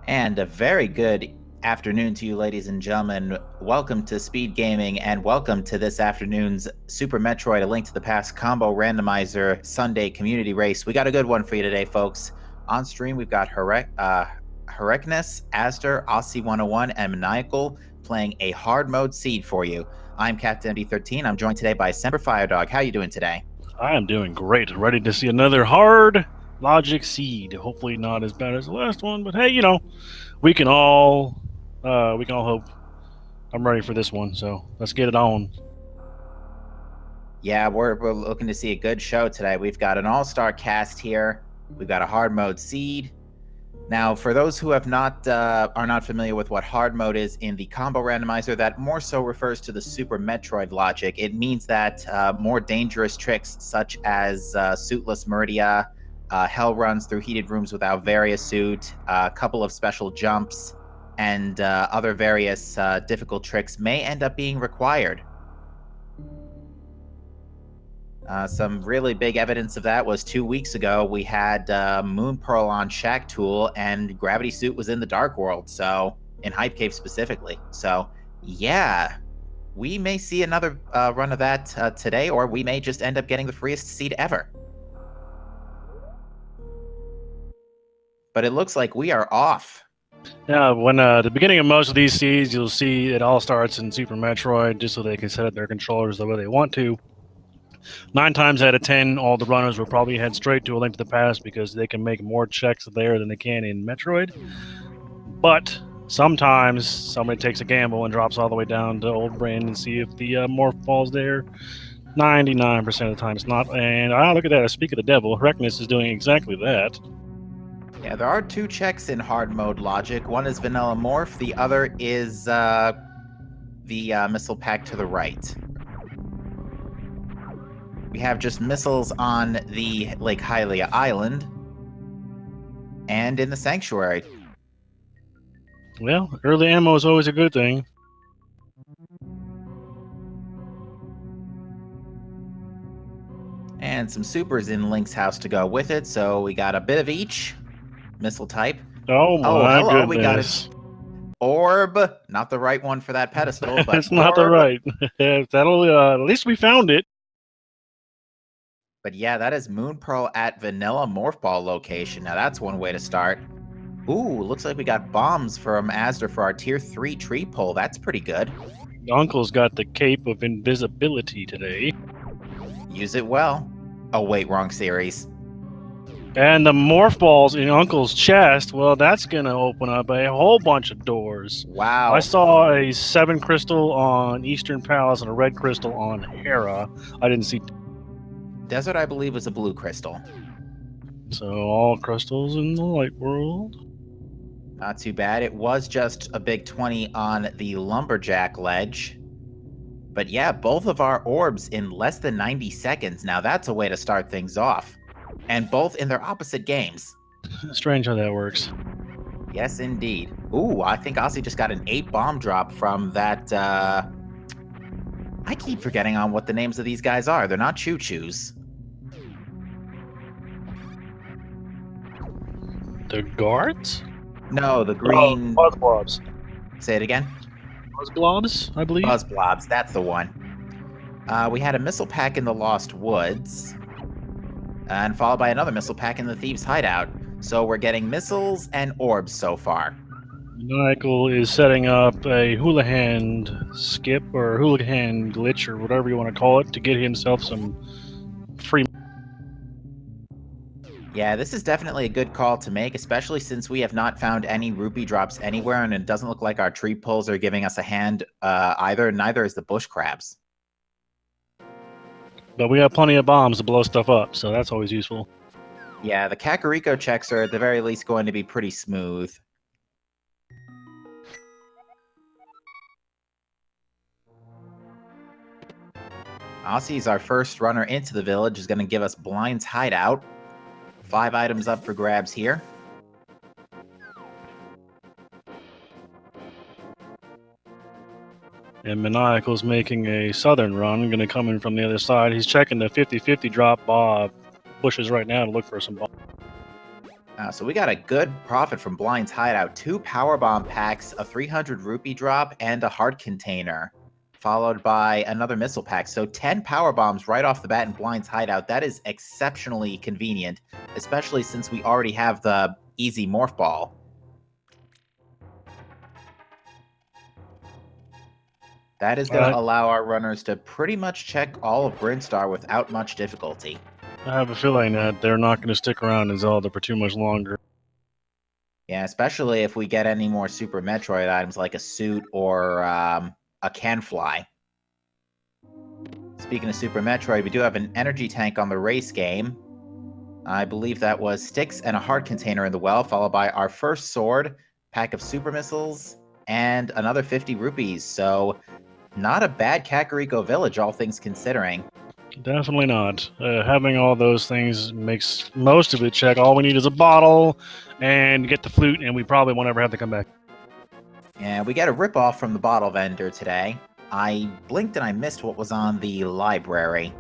And a very good afternoon to you, ladies and gentlemen. Welcome to Speed Gaming, and welcome to this afternoon's Super Metroid: A Link to the Past Combo Randomizer Sunday Community Race. We got a good one for you today, folks. On stream, we've got Herekness, Aster, Aussie101, and Maniacal playing a hard mode seed for you. I'm Captain MD13. I'm joined today by Semper Firedog. How are you doing today? I am doing great. Ready to see another hard logic seed. Hopefully not as bad as the last one, but hey, we can all hope. I'm ready for this one, so let's get it on. Yeah, we're looking to see a good show today. We've got an all-star cast here. We've got a hard mode seed. Now, for those who have not are not familiar with what hard mode is in the combo randomizer, that more so refers to the Super Metroid logic. It means that more dangerous tricks such as suitless Meridia, hell runs through heated rooms without Varia suit, a couple of special jumps, and other various difficult tricks may end up being required. Some really big evidence of that was 2 weeks ago. We had Moon Pearl on Shack Tool, and Gravity Suit was in the Dark World, so in Hype Cave specifically. So, yeah, we may see another run of that today, or we may just end up getting the freest seed ever. But it looks like we are off. Yeah, when the beginning of most of these seeds, you'll see it all starts in Super Metroid, just so they can set up their controllers the way they want to. 9 times out of 10, all the runners will probably head straight to A Link to the Past because they can make more checks there than they can in Metroid. But sometimes somebody takes a gamble and drops all the way down to Old Brain and see if the morph falls there. 99% of the time it's not. And look at that. Speak of the devil, Herekness is doing exactly that. Yeah, there are 2 checks in hard mode logic. One is Vanilla Morph, the other is the missile pack to the right. We have just missiles on the Lake Hylia Island and in the Sanctuary. Well, early ammo is always a good thing. And some supers in Link's house to go with it, so we got a bit of each missile type. Oh my hello, goodness. We got an orb. Not the right one for that pedestal, but it's not the right. That'll at least we found it. But yeah, that is Moon Pearl at Vanilla Morph Ball location. Now that's one way to start. Ooh, looks like we got bombs from Asder for our tier 3 tree pull. That's pretty good. Uncle's got the cape of invisibility today. Use it well. Oh wait, wrong series. And the morph balls in Uncle's chest, well, that's going to open up a whole bunch of doors. Wow. I saw a 7 crystal on Eastern Palace and a red crystal on Hera. I didn't see... Desert, I believe, was a blue crystal. So all crystals in the light world. Not too bad. It was just a big 20 on the Lumberjack ledge. But yeah, both of our orbs in less than 90 seconds. Now that's a way to start things off. And both in their opposite games. Strange how that works. Yes, indeed. Ooh, I think Aussie just got an 8 bomb drop from that, I keep forgetting on what the names of these guys are. They're not choo-choos. The guards? No, the green... Buzz blobs. Say it again? Buzz blobs, I believe. Buzz blobs, that's the one. We had a missile pack in the Lost Woods. And followed by another missile pack in the Thieves' Hideout. So we're getting missiles and orbs so far. Michael is setting up a Houlihan skip or Houlihan glitch or whatever you want to call it to get himself some free. Yeah, this is definitely a good call to make, especially since we have not found any rupee drops anywhere, and it doesn't look like our tree pulls are giving us a hand either. Neither is the bush crabs. But we have plenty of bombs to blow stuff up, so that's always useful. Yeah, the Kakariko checks are at the very least going to be pretty smooth. Aussie's our first runner into the village, is going to give us Blind's Hideout. 5 items up for grabs here. And Maniacal's making a southern run, going to come in from the other side. He's checking the 50-50 drop bushes right now to look for some bombs. So we got a good profit from Blind's Hideout. 2 Powerbomb packs, a 300 rupee drop, and a heart container, followed by another missile pack. So 10 Powerbombs right off the bat in Blind's Hideout. That is exceptionally convenient, especially since we already have the easy Morph Ball. That is going to allow our runners to pretty much check all of Brinstar without much difficulty. I have a feeling that they're not going to stick around in Zelda for too much longer. Yeah, especially if we get any more Super Metroid items like a suit or a Canfly. Speaking of Super Metroid, we do have an energy tank on the race game. I believe that was sticks and a heart container in the well, followed by our first sword, pack of super missiles, and another 50 rupees. So not a bad Kakariko village, all things considering. Definitely not. Having all those things makes most of it check. All we need is a bottle and get the flute, and we probably won't ever have to come back. Yeah, we got a ripoff from the bottle vendor today. I blinked and I missed what was on the library.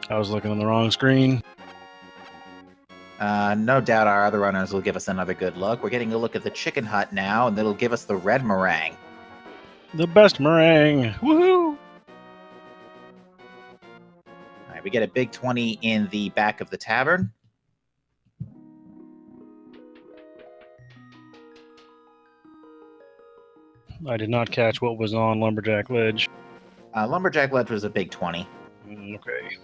I was looking on the wrong screen. No doubt our other runners will give us another good look. We're getting a look at the chicken hut now, and it'll give us the red meringue. The best meringue! Woohoo! All right, we get a big 20 in the back of the tavern. I did not catch what was on Lumberjack Ledge. Lumberjack Ledge was a big 20. Okay.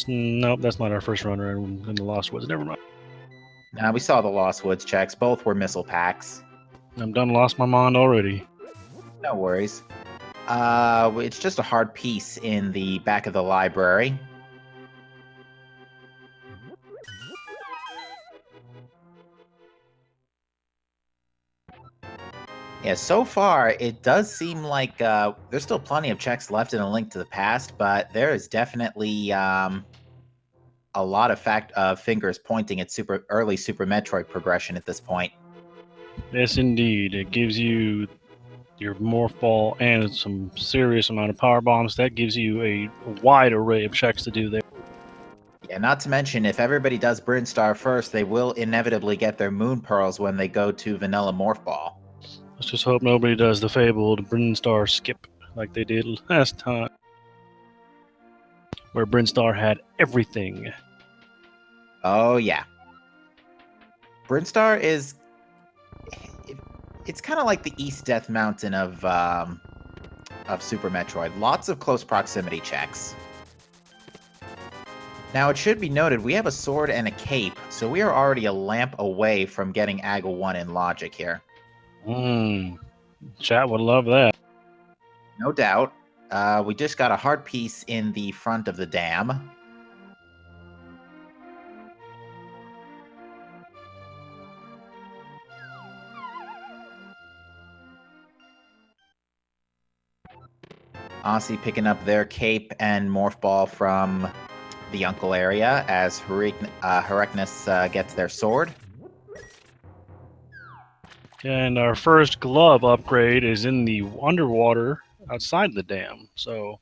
Nope, that's not our first runner in the Lost Woods. Never mind. We saw the Lost Woods checks. Both were missile packs. I'm done lost my mind already. No worries. It's just a hard piece in the back of the library. Yeah, so far, it does seem like there's still plenty of checks left in A Link to the Past, but there is definitely a lot of fingers pointing at early Super Metroid progression at this point. Yes, indeed. It gives you your Morph Ball and some serious amount of Power Bombs. That gives you a wide array of checks to do there. Yeah, not to mention, if everybody does Brinstar first, they will inevitably get their Moon Pearls when they go to Vanilla Morph Ball. Let's just hope nobody does the fabled Brinstar skip like they did last time, where Brinstar had everything. Oh, yeah. Brinstar is... It's kind of like the East Death Mountain of Super Metroid. Lots of close proximity checks. Now, it should be noted, we have a sword and a cape, so we are already a lamp away from getting Aga 1 in logic here. Chat would love that. No doubt. We just got a heart piece in the front of the dam. Aussie picking up their cape and morph ball from the Uncle area as Herekness gets their sword. And our first glove upgrade is in the underwater outside the dam. So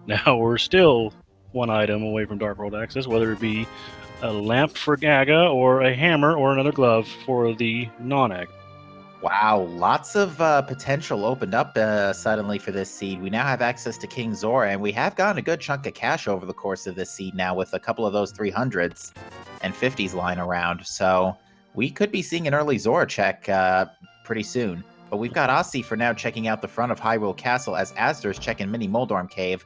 now we're still one item away from Dark World access, whether it be a lamp for Gaga or a hammer or another glove for the non-Aga. Wow, lots of potential opened up suddenly for this seed. We now have access to King Zora, and we have gotten a good chunk of cash over the course of this seed now with a couple of those 300s and 50s lying around. So we could be seeing an early Zora check pretty soon. But we've got Aussie for now checking out the front of Hyrule Castle as Asder's checking Mini Moldorm Cave.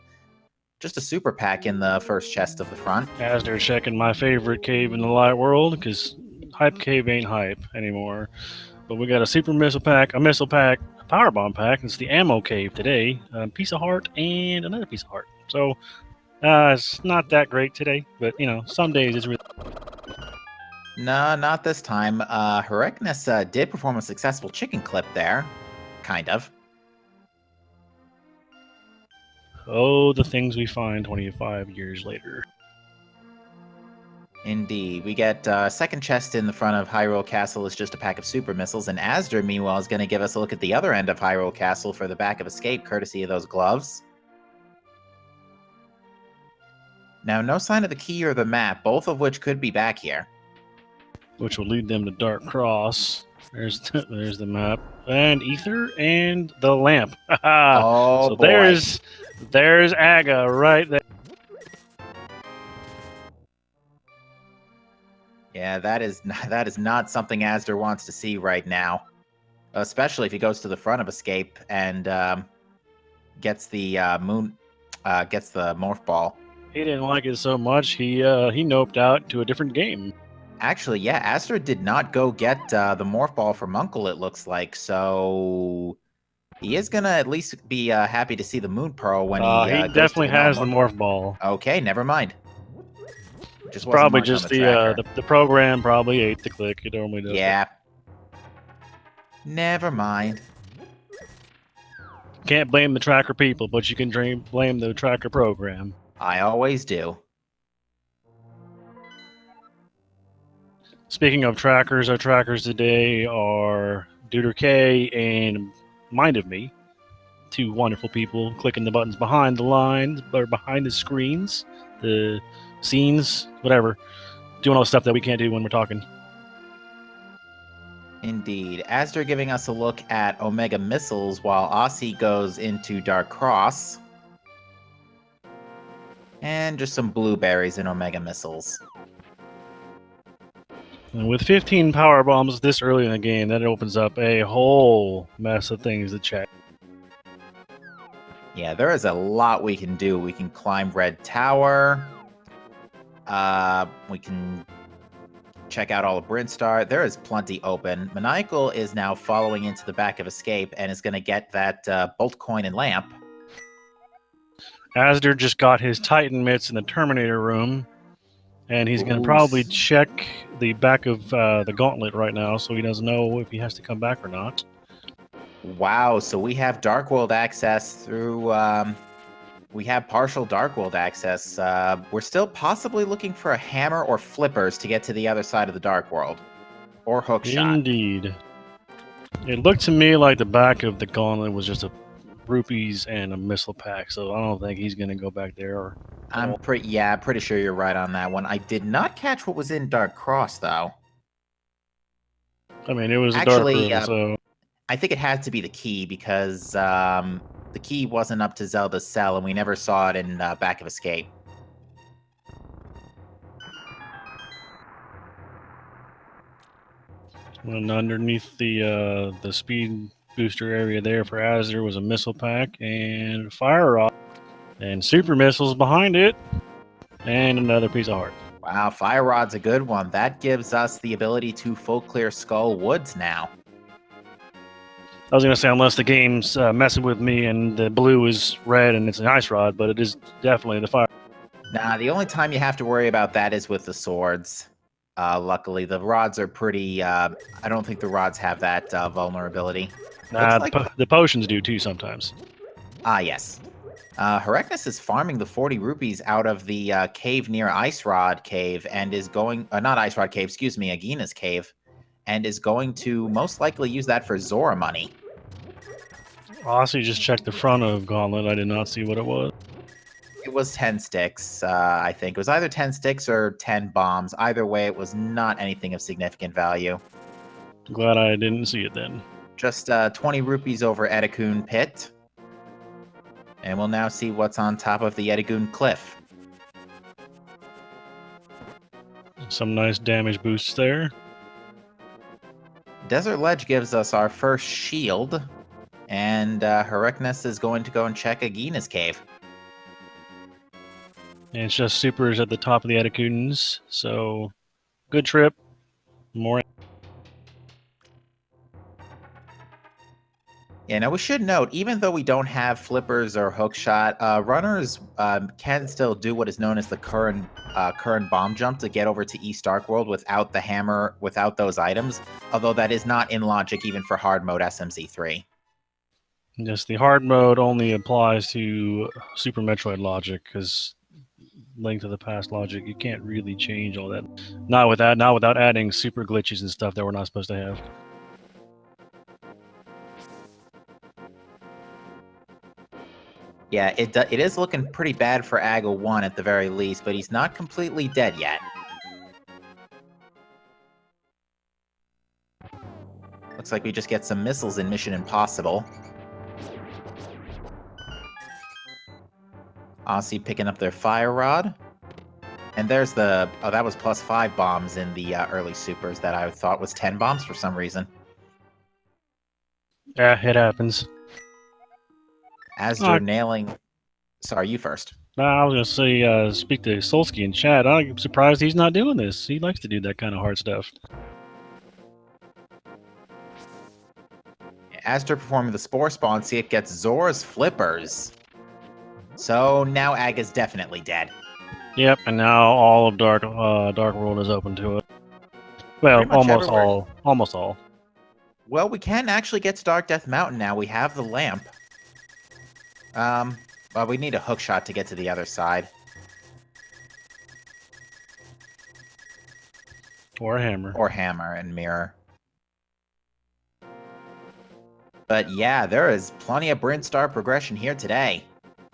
Just a super pack in the first chest of the front. Asder checking my favorite cave in the light world, because Hype Cave ain't hype anymore. But we got a super missile pack, a power bomb pack. It's the ammo cave today. A piece of heart and another piece of heart. So it's not that great today, but some days it's really. No, not this time. Herekness did perform a successful chicken clip there. Kind of. Oh, the things we find 25 years later. Indeed. We get second chest in the front of Hyrule Castle is just a pack of super missiles, and Asder, meanwhile, is going to give us a look at the other end of Hyrule Castle for the back of Escape, courtesy of those gloves. Now, no sign of the key or the map, both of which could be back here. Which will lead them to Dark Cross. There's the map. And Ether and the lamp. Oh, so boy. there's Aga right there. Yeah, that is not something Asder wants to see right now. Especially if he goes to the front of Escape and gets the gets the morph ball. He didn't like it so much. He noped out to a different game. Actually, yeah, Astor did not go get the morph ball from Uncle, it looks like. So he is gonna at least be happy to see the Moon Pearl when he He goes to definitely vanilla has the morph ball. Okay, never mind. Just It's wasn't probably marked on just the tracker. the program probably ate the click. It normally does. Yeah. Never mind. Can't blame the tracker people, but you can blame the tracker program. I always do. Speaking of trackers, our trackers today are Duder K and Mind of Me. Two wonderful people clicking the buttons behind the lines or behind the screens, the scenes, whatever. Doing all the stuff that we can't do when we're talking. Indeed. Astor giving us a look at Omega Missiles while Aussie goes into Dark Cross. And just some blueberries in Omega Missiles. And with 15 power bombs this early in the game, that opens up a whole mess of things to check. Yeah, there is a lot we can do. We can climb Red Tower. We can check out all of Brinstar. There is plenty open. Maniacal is now following into the back of Escape and is going to get that Bolt Coin and Lamp. Asder just got his Titan mitts in the Terminator room, and he's going to probably check the back of the gauntlet right now, so he doesn't know if he has to come back or not. Wow, so we have Dark World access through... we have partial Dark World access. We're still possibly looking for a hammer or flippers to get to the other side of the Dark World. Or hookshot. Indeed. It looked to me like the back of the gauntlet was just a rupees and a missile pack, so I don't think he's going to go back there. I'm pretty sure you're right on that one. I did not catch what was in Dark Cross, though. I mean, it was Actually, a dark room, so... I think it had to be the key, because the key wasn't up to Zelda's cell, and we never saw it in Back of Escape. And underneath the speed booster area there for Azure was a missile pack and fire rod and super missiles behind it and another piece of heart. Wow, Fire Rod's a good one. That gives us the ability to full clear Skull Woods now. I was going to say, unless the game's messing with me and the blue is red and it's an ice rod, but it is definitely the fire. Nah, the only time you have to worry about that is with the swords. Luckily, the rods are pretty... I don't think the rods have that vulnerability. Nah, the potions do too sometimes. Ah, yes. Herecnus is farming the 40 rupees out of the cave near Ice Rod Cave and is going... not Ice Rod Cave, excuse me, Agina's Cave. And is going to most likely use that for Zora money. Aussie just checked the front of Gauntlet. I did not see what it was. It was 10 sticks, I think. It was either 10 sticks or 10 bombs. Either way, it was not anything of significant value. Glad I didn't see it then. Just 20 rupees over Edagoon Pit. And we'll now see what's on top of the Edagoon Cliff. Some nice damage boosts there. Desert Ledge gives us our first shield. And Herecnus is going to go and check Agina's Cave. And it's just supers at the top of the Edacoons, so good trip. More. Yeah, now we should note, even though we don't have flippers or hookshot, runners can still do what is known as the current bomb jump to get over to East Dark World without the hammer, without those items, although that is not in logic even for hard mode SMZ3. Yes, the hard mode only applies to Super Metroid logic, because Link to the Past logic, you can't really change all that. Not without adding super glitches and stuff that we're not supposed to have. Yeah, it is looking pretty bad for Aga 1 at the very least, but he's not completely dead yet. Looks like we just get some missiles in Mission Impossible. Aussie picking up their fire rod. And there's the... Oh, that was +5 bombs in the early supers that I thought was 10 bombs for some reason. Yeah, it happens. Asdor nailing... Sorry, you first. I was going to say, speak to Solsky in chat. I'm surprised he's not doing this. He likes to do that kind of hard stuff. Asdor performing the Spore Spawn, see it gets Zora's Flippers. So now Aga's definitely dead. Yep, and now all of Dark World is open to it. Well, almost everywhere. all. Almost all. Well, we can actually get to Dark Death Mountain now. We have the lamp. Well, we need a hook shot to get to the other side. Or a hammer. Or hammer and mirror. But yeah, there is plenty of Brinstar progression here today.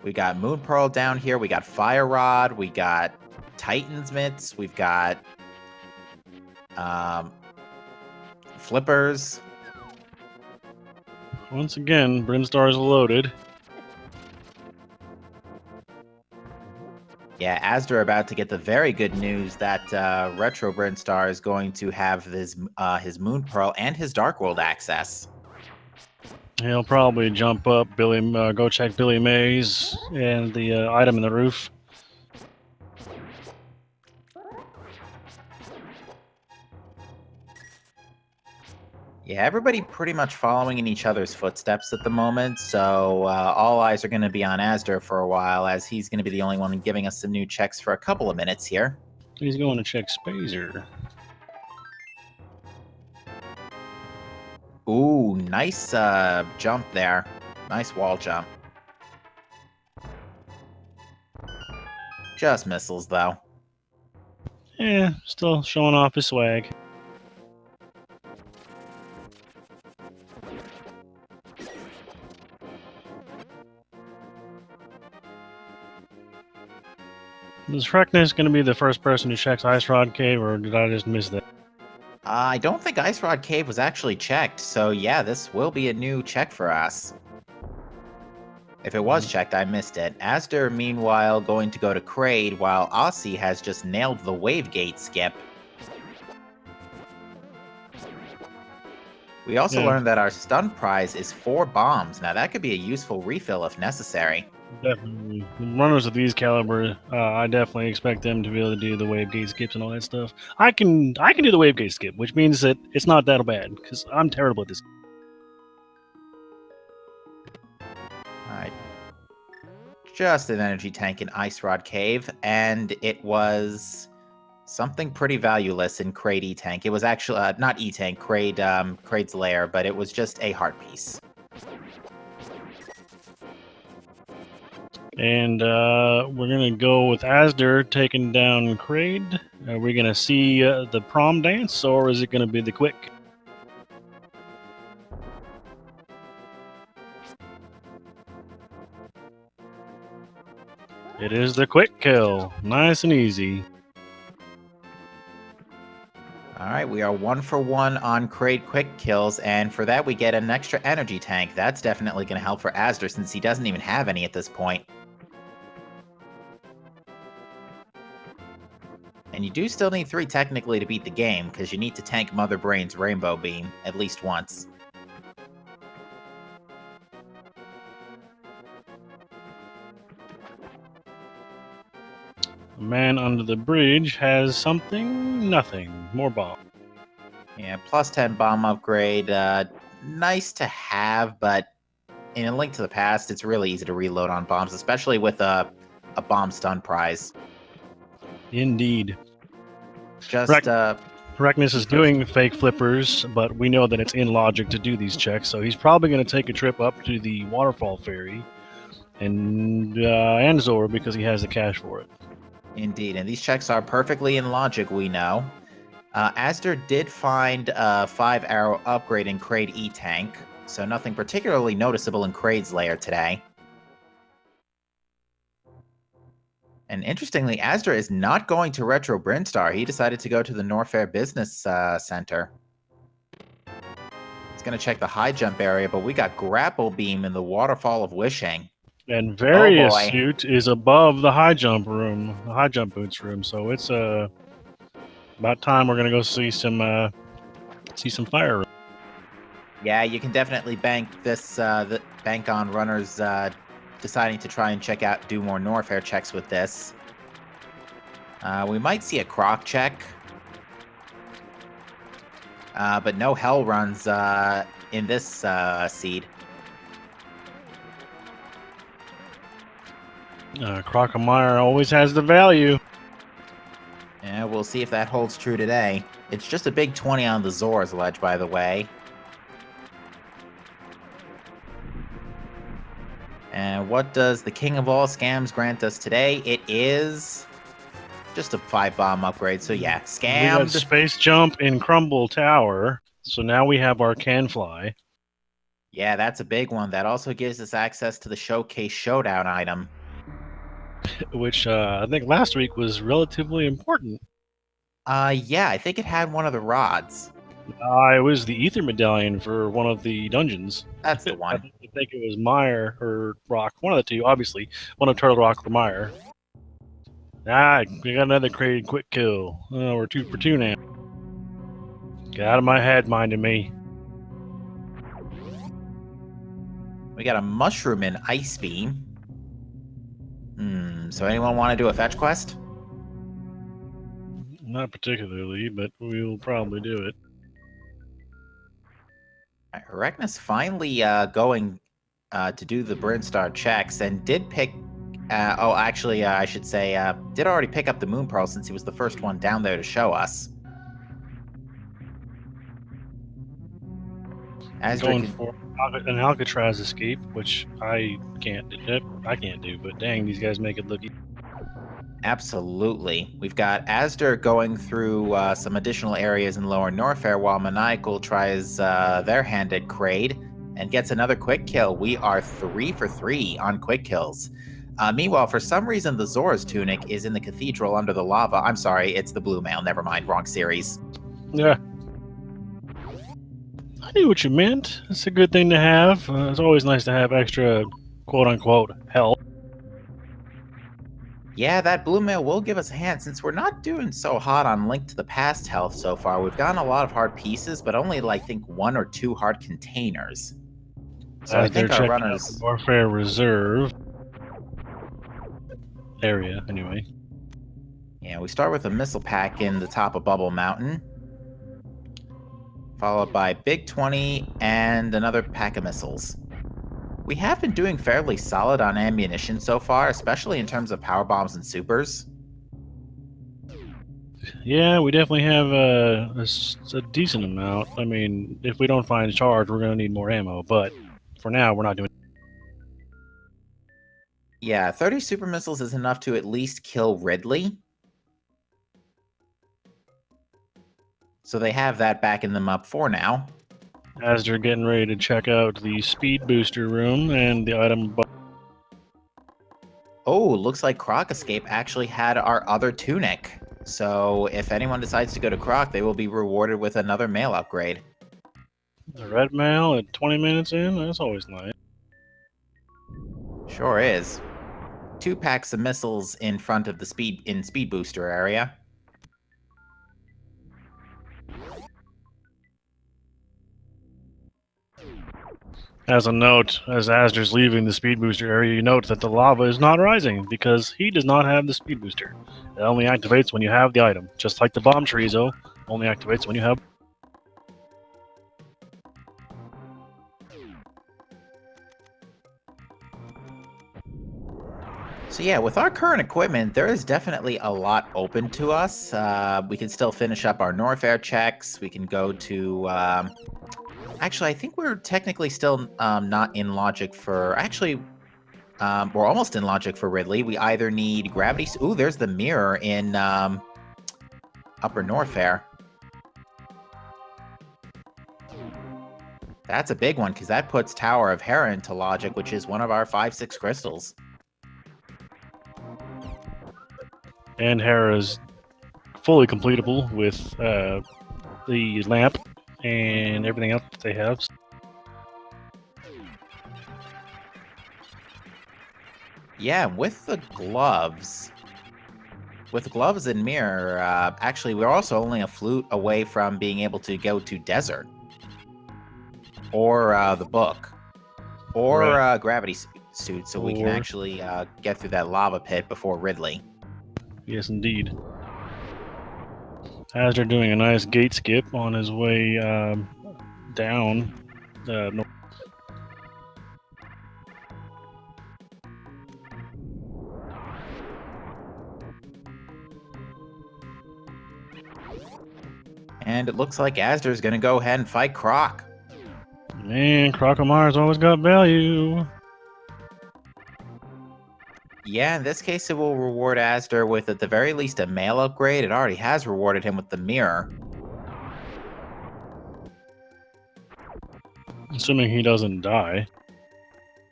We got Moon Pearl down here, we got Fire Rod, we got Titan's Mitts, we've got Flippers. Once again, Brinstar is loaded. Yeah, Asdor about to get the very good news that Retro Brinstar is going to have his Moon Pearl and his Dark World access. He'll probably jump up, go check Billy Mays and the item in the roof. Yeah, everybody pretty much following in each other's footsteps at the moment, so all eyes are going to be on Asdor for a while, as he's going to be the only one giving us some new checks for a couple of minutes here. He's going to check Spazer. Ooh, nice jump there. Nice wall jump. Just missiles, though. Yeah, still showing off his swag. Is Freckness going to be the first person who checks Ice Rod Cave, or did I just miss that? I don't think Ice Rod Cave was actually checked, so yeah, this will be a new check for us. If it was checked, I missed it. Asdor, meanwhile, going to go to Kraid, while Aussie has just nailed the Wave Gate skip. We also learned that our stun prize is 4 bombs. Now that could be a useful refill if necessary. Definitely. Runners of these caliber, I definitely expect them to be able to do the wave gate skips and all that stuff. I can do the wave gate skip, which means that it's not that bad, because I'm terrible at this. Alright. Just an energy tank in Ice Rod Cave, and it was something pretty valueless in Kraid E-Tank. It was actually, not E-Tank, Kraid's lair, but it was just a heart piece. And we're going to go with Asdor taking down Kraid. Are we going to see the prom dance, or is it going to be the quick? It is the quick kill. Nice and easy. Alright, we are 1 for 1 on Kraid quick kills, and for that we get an extra energy tank. That's definitely going to help for Asdor, since he doesn't even have any at this point. And you do still need 3 technically to beat the game, because you need to tank Mother Brain's Rainbow Beam at least once. The man under the bridge has something, nothing. More bomb. Yeah, plus 10 bomb upgrade. Nice to have, but in A Link to the Past, it's really easy to reload on bombs, especially with a bomb stun prize. Indeed. Just, Reckness is doing fake flippers, but we know that it's in logic to do these checks, so he's probably going to take a trip up to the Waterfall Ferry and Zora because he has the cash for it. Indeed, and these checks are perfectly in logic, we know. Asdor did find a 5-arrow upgrade in Kraid E-Tank, so nothing particularly noticeable in Kraid's lair today. And interestingly, Asdra is not going to Retro Brinstar. He decided to go to the Norfair Business Center. He's going to check the high jump area, but we got Grapple Beam in the Waterfall of Wishing. And very Oh, boy. astute is above the high jump room, the high jump boots room. So it's about time we're gonna go see some fire. Yeah, you can definitely bank this bank on runners deciding to try and do more Norfair checks with this. We might see a Croc check, but no Hell runs in this seed. Crocomire always has the value. Yeah, we'll see if that holds true today. It's just a big 20 on the Zor's ledge, by the way. And what does the King of All Scams grant us today? It is just a 5-bomb upgrade, so yeah, scammed. We got Space Jump in Crumble Tower, so now we have our Can Fly. Yeah, that's a big one. That also gives us access to the Showcase Showdown item. Which I think last week was relatively important. Yeah, I think it had one of the rods. It was the Ether Medallion for one of the dungeons. That's the one. I think it was Meyer or Rock, one of the two, obviously. One of Turtle Rock or Meyer. We got another created quick kill. Oh, we're 2 for 2 now. Get out of my head, minding me. We got a Mushroom in Ice Beam. So anyone want to do a fetch quest? Not particularly, but we'll probably do it. Arachnis finally going to do the Brinstar checks and did pick... I should say, did already pick up the Moon Pearl since he was the first one down there to show us. Going for an Alcatraz escape, which I can't do, but dang, these guys make it look easy. Absolutely. We've got Asder going through some additional areas in Lower Norfair while Maniacal tries their hand at Kraid and gets another quick kill. We are 3 for 3 on quick kills. Meanwhile, for some reason, the Zor's tunic is in the cathedral under the lava. I'm sorry, it's the Blue Mail. Never mind, wrong series. Yeah. I knew what you meant. It's a good thing to have. It's always nice to have extra quote-unquote health. Yeah, that Blue Mail will give us a hand since we're not doing so hot on Link to the Past health so far. We've gotten a lot of hard pieces, but only, I think, 1 or 2 hard containers. So I think our runners... Warfare Reserve area, anyway. Yeah, we start with a missile pack in the top of Bubble Mountain, followed by Big 20 and another pack of missiles. We have been doing fairly solid on ammunition so far, especially in terms of power bombs and supers. Yeah, we definitely have a decent amount. I mean, if we don't find charge, we're going to need more ammo, but for now, we're not doing. Yeah, 30 super missiles is enough to at least kill Ridley. So they have that backing them up for now. As they're getting ready to check out the speed booster room and the item. Oh, looks like Croc Escape actually had our other tunic. So if anyone decides to go to Croc, they will be rewarded with another mail upgrade. The red mail at 20 minutes in? That's always nice. Sure is. 2 packs of missiles in front of the speed booster area. As a note, as Asder's leaving the speed booster area, you note that the lava is not rising because he does not have the speed booster. It only activates when you have the item, just like the bomb chorizo only activates when you have. So yeah, with our current equipment, there is definitely a lot open to us. We can still finish up our Norfair checks. We can go to... Actually, I think we're technically still not in logic for... Actually, we're almost in logic for Ridley. We either need gravity... Ooh, there's the mirror in Upper Norfair. That's a big one, because that puts Tower of Hera into logic, which is one of our 5-6 crystals. And Hera's fully completable with the lamp and everything else that they have. Yeah, with the gloves. With gloves and mirror, actually, we're also only a flute away from being able to go to desert. Or the book. Or Right. gravity suit, so we can Or actually get through that lava pit before Ridley. yes, indeed. Azure doing a nice gate skip on his way down. North. And it looks like Asder's going to go ahead and fight Croc. Man, Crocomire's always got value. Yeah, in this case, it will reward Asder with, at the very least, a mail upgrade. It already has rewarded him with the mirror. Assuming he doesn't die.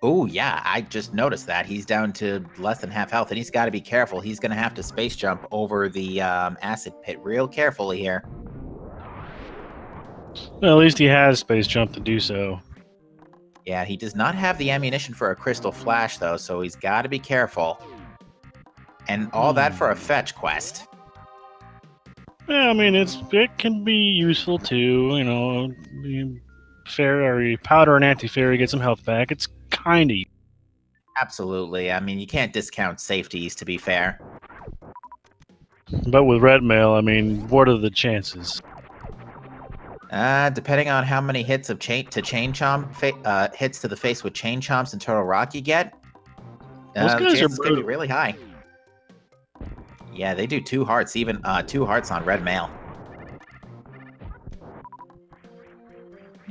Oh, yeah, I just noticed that. He's down to less than half health, and he's got to be careful. He's going to have to space jump over the acid pit real carefully here. Well, at least he has space jump to do so. Yeah, he does not have the ammunition for a crystal flash, though, so he's got to be careful. And all that for a fetch quest. Yeah, I mean it can be useful too. You know, fairy powder and anti-fairy get some health back. It's kind of. Absolutely. I mean, you can't discount safeties, to be fair. But with red mail, I mean, what are the chances? Depending on how many hits of chain chomp hits to the face with chain chomps and turtle rock you get, Those the guys are chances could be brutal. really high. Yeah, they do 2 hearts, even 2 hearts on red mail.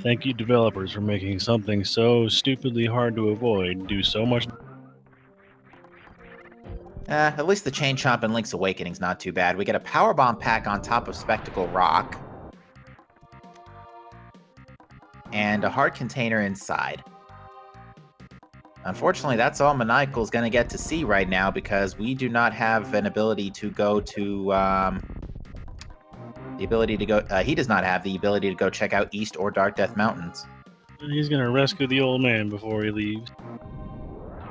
Thank you, developers, for making something so stupidly hard to avoid do so much. At least the chain chomp in Link's Awakening's not too bad. We get a power bomb pack on top of Spectacle Rock. And a heart container inside. Unfortunately, that's all Maniacal's going to get to see right now because we do not have an ability to go to he does not have the ability to go check out East or Dark Death Mountains. He's gonna rescue the old man before he leaves.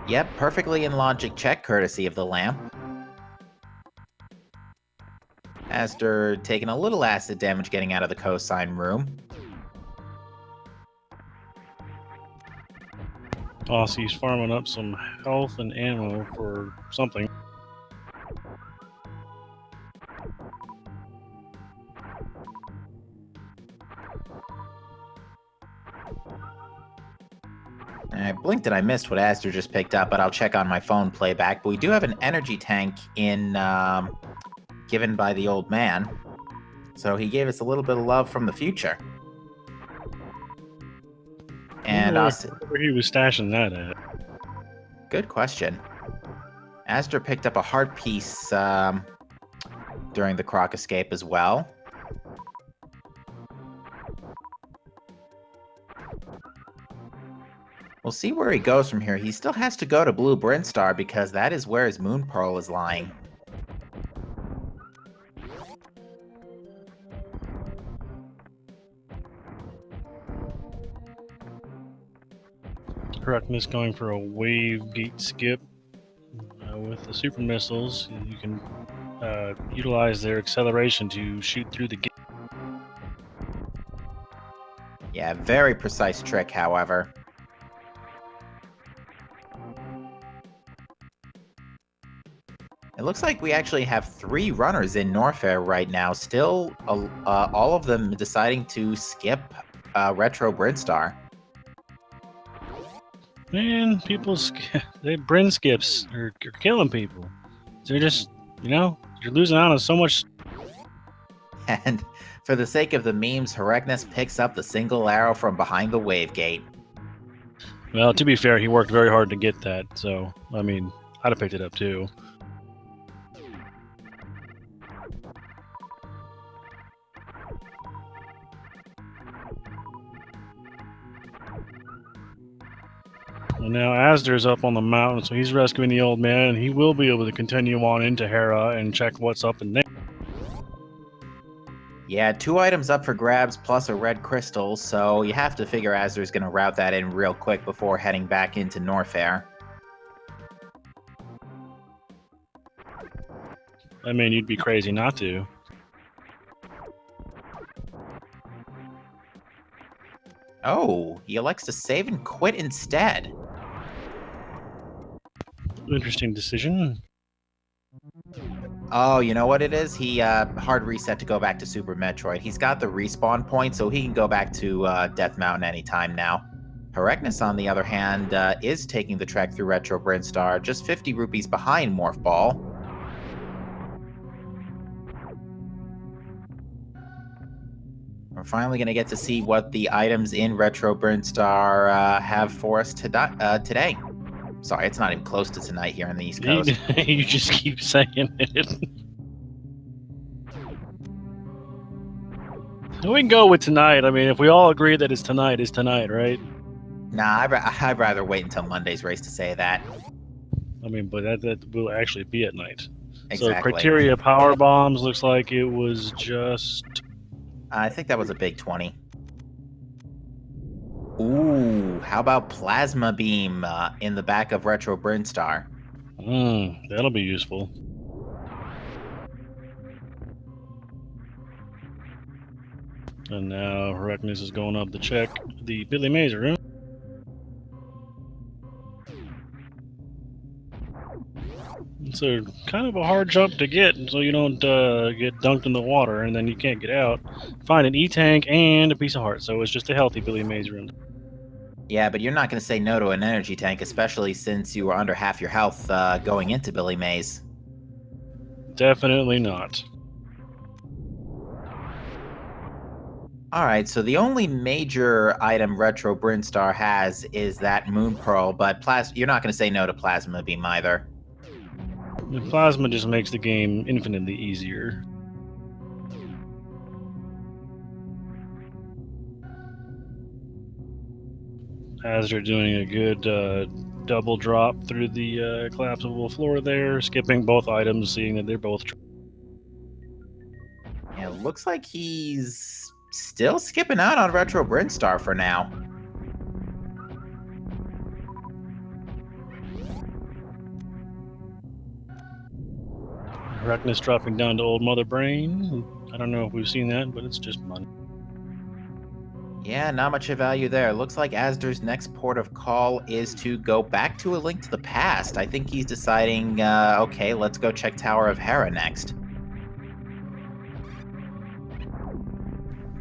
Yep, perfectly in logic check, courtesy of the lamp. Aster taking a little acid damage getting out of the cosine room. Aussie's farming up some health and ammo for something. I blinked and I missed what Aster just picked up, but I'll check on my phone playback. But we do have an energy tank in given by the old man. So he gave us a little bit of love from the future. And where he was stashing that at. Good question. Aster picked up a heart piece during the Croc escape as well. We'll see where he goes from here. He still has to go to Blue Brinstar because that is where his Moon Pearl is lying. Correctness going for a wave gate skip. With the super missiles, you can utilize their acceleration to shoot through the gate. Yeah, very precise trick, however. It looks like we actually have 3 runners in Norfair right now. Still, all of them deciding to skip Retro Brinstar. Man, Bryn skips are killing people. They're just, you're losing out on so much. And for the sake of the memes, Herekness picks up the single arrow from behind the wave gate. Well, to be fair, he worked very hard to get that, so, I mean, I'd have picked it up too. And now Asder's up on the mountain, so he's rescuing the old man, and he will be able to continue on into Hera and check what's up in there. Yeah, 2 items up for grabs plus a red crystal, so you have to figure Azur's going to route that in real quick before heading back into Norfair. I mean, you'd be crazy not to. Oh, he elects to save and quit instead. Interesting decision. Oh, you know what it is? He hard reset to go back to Super Metroid. He's got the respawn point, so he can go back to Death Mountain anytime now. Herecnus, on the other hand, is taking the trek through Retro Brinstar, just 50 rupees behind Morph Ball. We're finally going to get to see what the items in Retro Brinstar have for us today. Sorry, it's not even close to tonight here on the East Coast. You just keep saying it. We can go with tonight. I mean, if we all agree that it's tonight, right? Nah, I'd rather wait until Monday's race to say that. I mean, but that will actually be at night. Exactly. So criteria power bombs looks like it was just... I think that was a big 20. Ooh, how about Plasma Beam in the back of Retro Brinstar? That'll be useful. And now Herecnus is going up to check the Billy Mays room. It's a kind of a hard jump to get, so you don't get dunked in the water and then you can't get out. Find an E-tank and a piece of heart, so it's just a healthy Billy Mays room. Yeah, but you're not going to say no to an energy tank, especially since you were under half your health going into Billy Mays. Definitely not. Alright, so the only major item Retro Brinstar has is that Moon Pearl, but you're not going to say no to Plasma Beam either. The plasma just makes the game infinitely easier. As they're doing a good double drop through the collapsible floor there, skipping both items, seeing that they're both... Yeah, it looks like he's still skipping out on Retro Brinstar for now. Herecnus dropping down to Old Mother Brain. I don't know if we've seen that, but it's just money. Yeah, not much of value there. Looks like Asder's next port of call is to go back to A Link to the Past. I think he's deciding, okay, let's go check Tower of Hera next.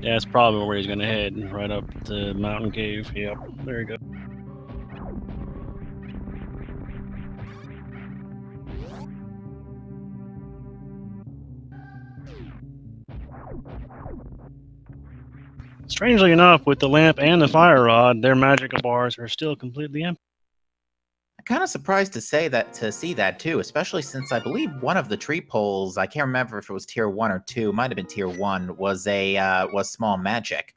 Yeah, that's probably where he's going to head, right up the mountain cave. Yep, there you go. Strangely enough, with the lamp and the fire rod, their magical bars are still completely empty. I'm kind of surprised to see that too, especially since I believe one of the tree poles, I can't remember if it was tier 1 or 2, might have been tier 1, was small magic.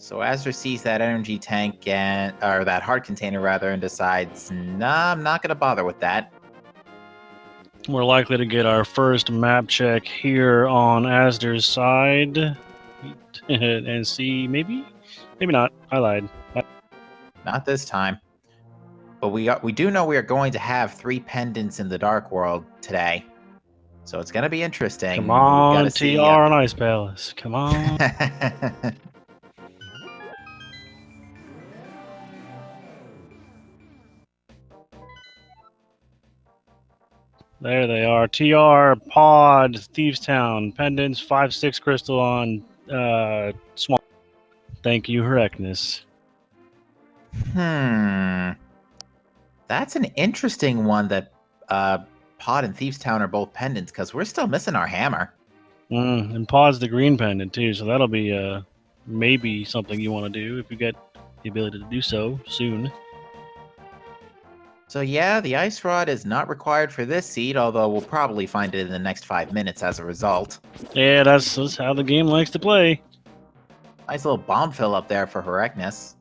So Azra sees that energy tank or that heart container rather, and decides, nah, I'm not gonna bother with that. We're likely to get our first map check here on Asder's side. And see, maybe not. I lied. Not this time. But we do know we are going to have 3 pendants in the Dark World today. So it's gonna be interesting. Come on, TR on Ice Palace. Come on. There they are. TR, Pod, Thieves Town, Pendants, 5-6 Crystal on Swamp. Thank you, Herecnus. That's an interesting one that Pod and Thieves Town are both pendants, because we're still missing our hammer. And Pod's the green pendant, too, so that'll be maybe something you want to do if you get the ability to do so soon. So yeah, the ice rod is not required for this seed, although we'll probably find it in the next 5 minutes as a result. Yeah, that's how the game likes to play. Nice little bomb fill up there for Herekness.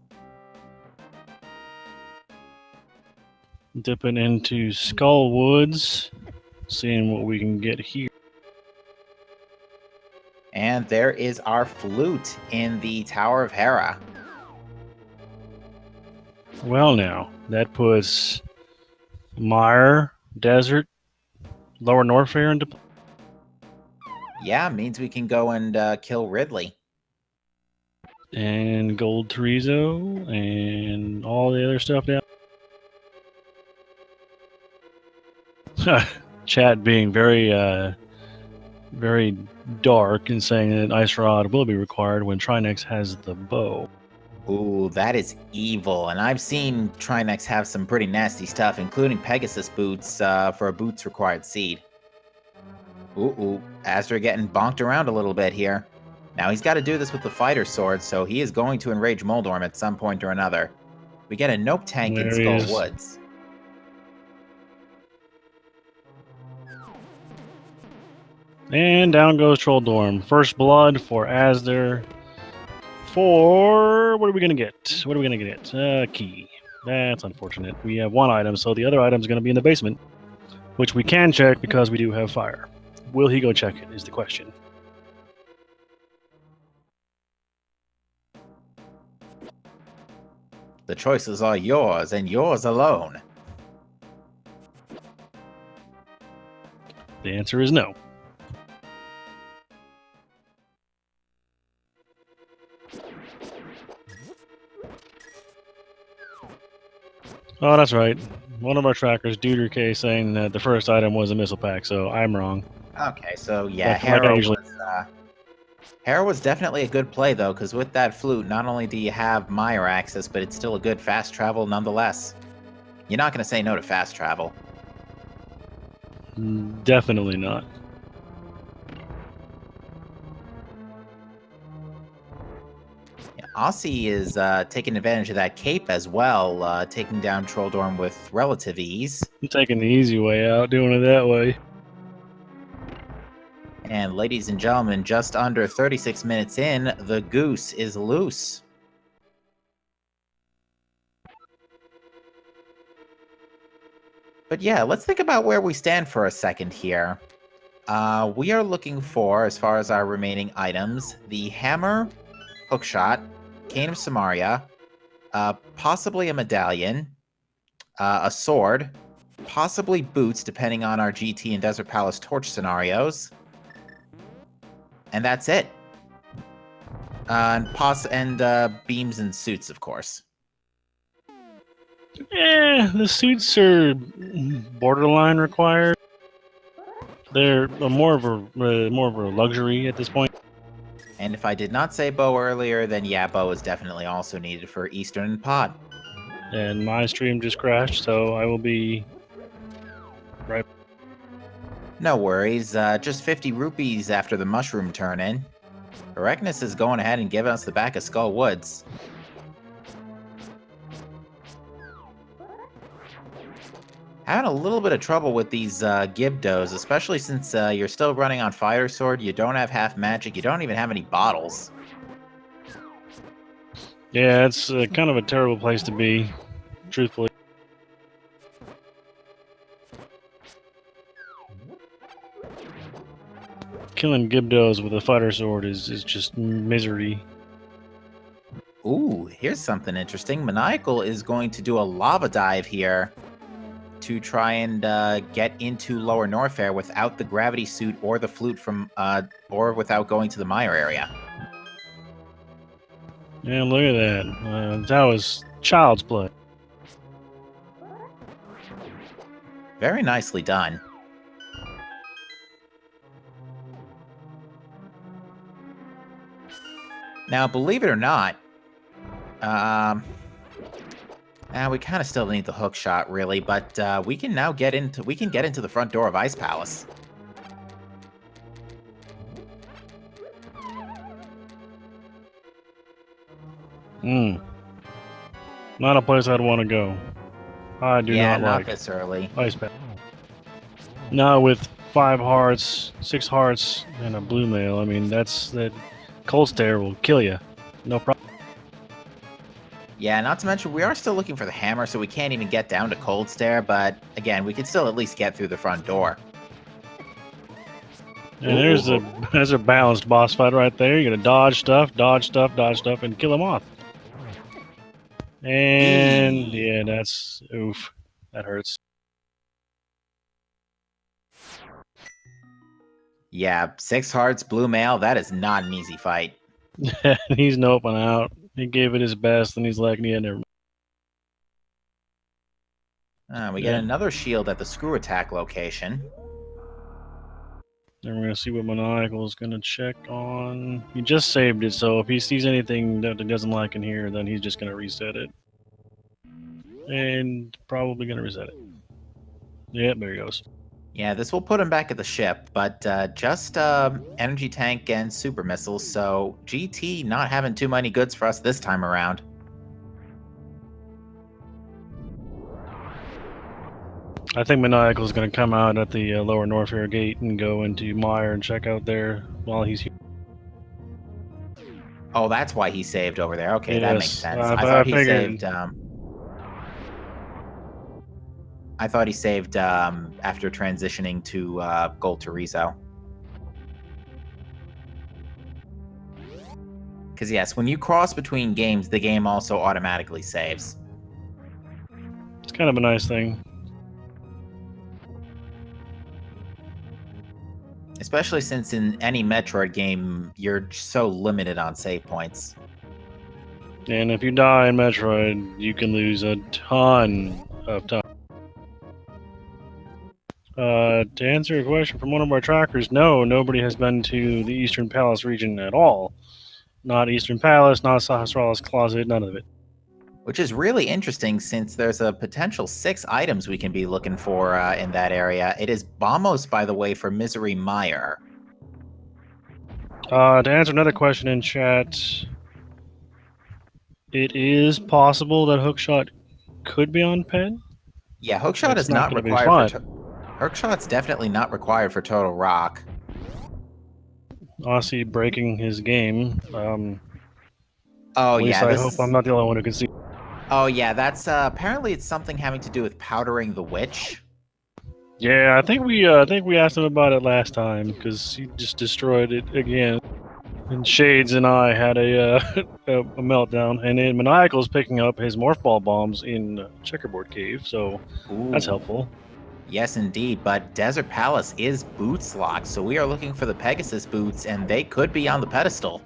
Dipping into Skull Woods, seeing what we can get here. And there is our flute in the Tower of Hera. Well, now that puts Mire, Desert, Lower Norfair into play. Yeah, means we can go and kill Ridley. And Gold Terizo and all the other stuff down. Chat being very dark and saying that Ice Rod will be required when Trinex has the bow. Ooh, that is evil. And I've seen Trinex have some pretty nasty stuff, including Pegasus boots for a boots required seed. Ooh, Astor getting bonked around a little bit here. Now he's got to do this with the fighter sword, so he is going to enrage Moldorm at some point or another. We get a Nope tank in There he Skull is. Woods. And down goes Trolldorm. First blood for Asder. For what are we gonna get? What are we gonna get? Key. That's unfortunate. We have one item, so the other item is gonna be in the basement, which we can check because we do have fire. Will he go check it? Is the question. The choices are yours and yours alone. The answer is no. Oh, that's right. One of our trackers, Duder K, saying that the first item was a missile pack, so I'm wrong. Okay, so yeah, Like I usually- Hera was definitely a good play, though, because with that flute, not only do you have Mire access, but it's still a good fast travel nonetheless. You're not going to say no to fast travel. Definitely not. Yeah, Aussie is taking advantage of that cape as well, taking down Trolldorm with relative ease. I'm taking the easy way out, doing it that way. And ladies and gentlemen, just under 36 minutes in, the goose is loose. But yeah, let's think about where we stand for a second here. We are looking for, as far as our remaining items, the hammer, hookshot, cane of Samaria, possibly a medallion, a sword, possibly boots, depending on our GT and Desert Palace torch scenarios. And that's it. And beams and suits, of course. The suits are borderline required. They're more of a luxury at this point. And if I did not say bow earlier, then yeah, bow is definitely also needed for Eastern and Pod. And my stream just crashed, so I will be right. No worries, just 50 rupees after the mushroom turn-in. Herekness is going ahead and giving us the back of Skull Woods. Having a little bit of trouble with these Gibdos, especially since you're still running on Fire Sword, you don't have half magic, you don't even have any bottles. Yeah, it's kind of a terrible place to be, truthfully. Killing Gibdos with a fighter sword is just misery. Ooh, here's something interesting. Maniacal is going to do a lava dive here to try and get into Lower Norfair without the gravity suit or the flute from, or without going to the Mire area. Yeah, look at that. That was child's play. Very nicely done. Now, believe it or not, we kind of still need the hook shot, really, but we can now get into the front door of Ice Palace. Not a place I'd want to go. I do Yeah, not not like this early. ice bath. Now with 5 hearts, 6 hearts, and a blue mail, I mean, that cold stare will kill you. No problem. Yeah, not to mention we are still looking for the hammer, so we can't even get down to cold stare. But again, we can still at least get through the front door. And there's a balanced boss fight right there. You're gonna dodge stuff, and kill him off. And yeah, that's oof. That hurts. Yeah, 6 hearts, blue mail. That is not an easy fight. He's noping out. He gave it his best, and he's like, yeah, never. We get another shield at the screw attack location. Then we're gonna see what Maniacal is gonna check on. He just saved it, so if he sees anything that he doesn't like in here, then he's just gonna reset it. And probably gonna reset it. Yep, there he goes. Yeah, this will put him back at the ship, but just energy tank and super missiles, so GT not having too many goods for us this time around. I think Maniacal is gonna come out at the lower Norfair gate and go into Mire and check out there while he's here. Oh, that's why he saved over there. Okay, Yes, that makes sense. I I thought he figured- saved. I thought he saved after transitioning to Gold Torizo. Because yes, when you cross between games, the game also automatically saves. It's kind of a nice thing. Especially since in any Metroid game, you're so limited on save points. And if you die in Metroid, you can lose a ton of time. To answer your question from one of our trackers, no, nobody has been to the Eastern Palace region at all. Not Eastern Palace, not Sahasrara's Closet, none of it. Which is really interesting since there's a potential 6 items we can be looking for in that area. It is Bombos, by the way, for Misery Mire. To answer another question in chat, it is possible that Hookshot could be on Pen. Yeah, Hookshot It's is not not gonna be required for... fun. Hookshot's definitely not required for Total Rock. Aussie breaking his game. Oh, At least yeah, I this hope is... I'm not the only one who can see. Oh, yeah, that's... apparently it's something having to do with powdering the witch. Yeah, I think we asked him about it last time because he just destroyed it again. And Shades and I had a meltdown, and then Maniacal's picking up his morph ball bombs in Checkerboard Cave, so that's Ooh. helpful. Yes, indeed, but Desert Palace is boots locked, so we are looking for the Pegasus boots, and they could be on the pedestal.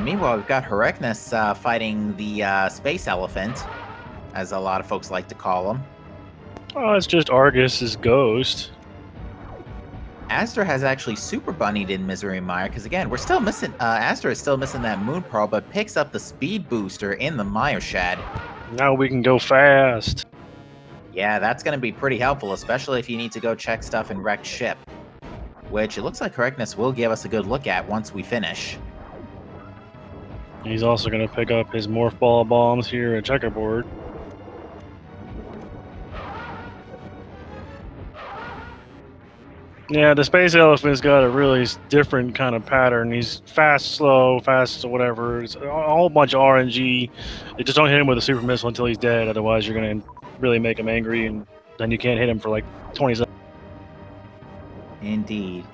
Meanwhile, we've got Herekness fighting the Space Elephant, as a lot of folks like to call him. Oh, it's just Argus's ghost. Aster has actually super bunnied in Misery Mire, because again, we're still missing, Aster is still missing that Moon Pearl, but picks up the speed booster in the Mire Shed. Now we can go fast. Yeah, that's going to be pretty helpful, especially if you need to go check stuff in Wrecked Ship, which it looks like Herekness will give us a good look at once we finish. He's also going to pick up his morph ball bombs here at Checkerboard. Yeah, the Space Elephant's got a really different kind of pattern. He's fast, slow, fast, whatever. It's a whole bunch of RNG. You just don't hit him with a super missile until he's dead. Otherwise, you're going to really make him angry, and then you can't hit him for like 20 seconds. Indeed.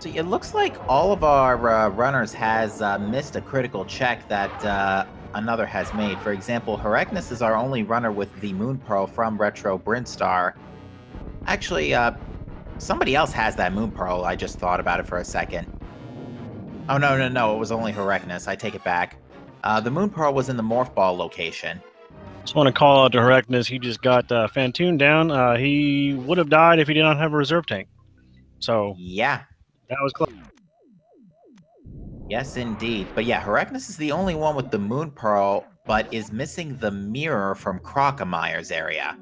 So it looks like all of our runners has missed a critical check that another has made. For example, Herekness is our only runner with the Moon Pearl from Retro Brinstar. Actually, somebody else has that Moon Pearl. I just thought about it for a second. Oh, no. It was only Herekness. I take it back. The Moon Pearl was in the Morph Ball location. Just want to call out to Herekness. He just got Fantoon down. He would have died if he did not have a reserve tank. So, yeah. That was close. Yes, indeed. But yeah, Herekness is the only one with the Moon Pearl, but is missing the mirror from Crocamire's area.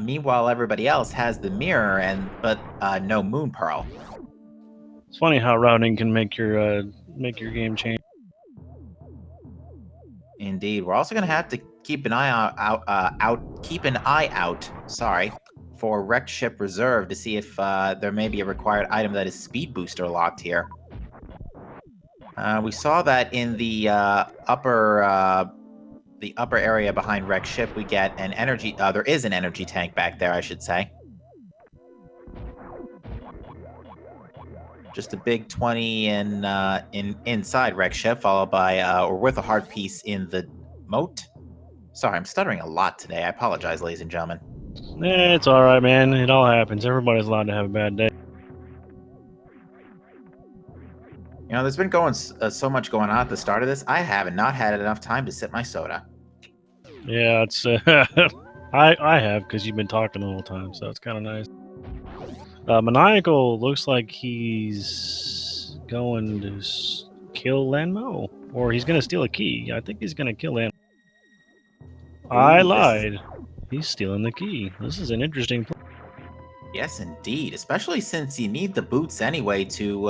Meanwhile, everybody else has the mirror, but no Moon Pearl. It's funny how routing can make your make your game change. Indeed, we're also going to have to keep an eye out. Sorry, for wrecked ship reserve to see if there may be a required item that is speed booster locked here. We saw that in the upper area behind wrecked ship. We get an energy. There is an energy tank back there, I should say. Just a big 20 inside wrecked ship, followed by or with a hard piece in the moat. Sorry, I'm stuttering a lot today. I apologize, ladies and gentlemen. It's all right, man. It all happens. Everybody's allowed to have a bad day. You know, there's been so much going on at the start of this. I have not had enough time to sip my soda. Yeah, it's I have, because you've been talking the whole time, so it's kind of nice. Maniacal looks like he's going to kill Lanmo, or he's going to steal a key. I think he's going to kill Lanmo. I lied. He's stealing the key. This is an interesting plan. Yes, indeed. Especially since you need the boots anyway to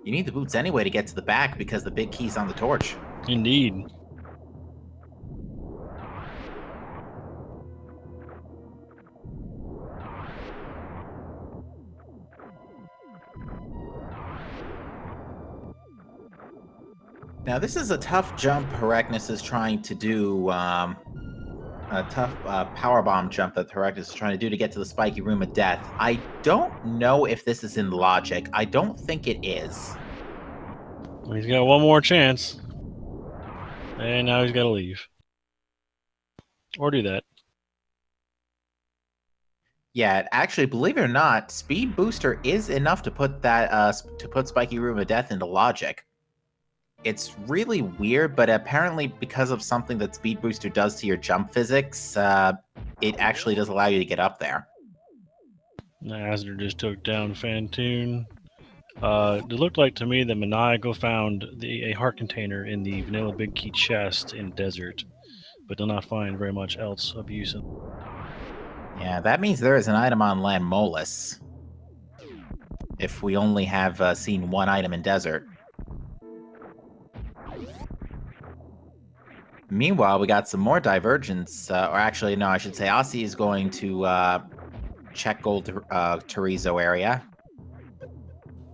get to the back because the big key's on the torch. Indeed. Now, this is a tough jump Heraknus is trying to do, a tough powerbomb jump that Heraknus is trying to do to get to the spiky room of death. I don't know if this is in logic. I don't think it is. He's got one more chance. And now he's got to leave. Or do that. Yeah, actually, believe it or not, Speed Booster is enough to put that Spiky Room of Death into logic. It's really weird, but apparently because of something that Speed Booster does to your jump physics, it actually does allow you to get up there. Azure just took down Fantoon. It looked like to me that Maniacal found a heart container in the Vanilla Big Key chest in Desert, but did not find very much else of use. Yeah, that means there is an item on Land Molus. If we only have seen one item in Desert. Meanwhile, we got some more divergence, or actually, no, I should say Aussie is going to check Gold Terizo area.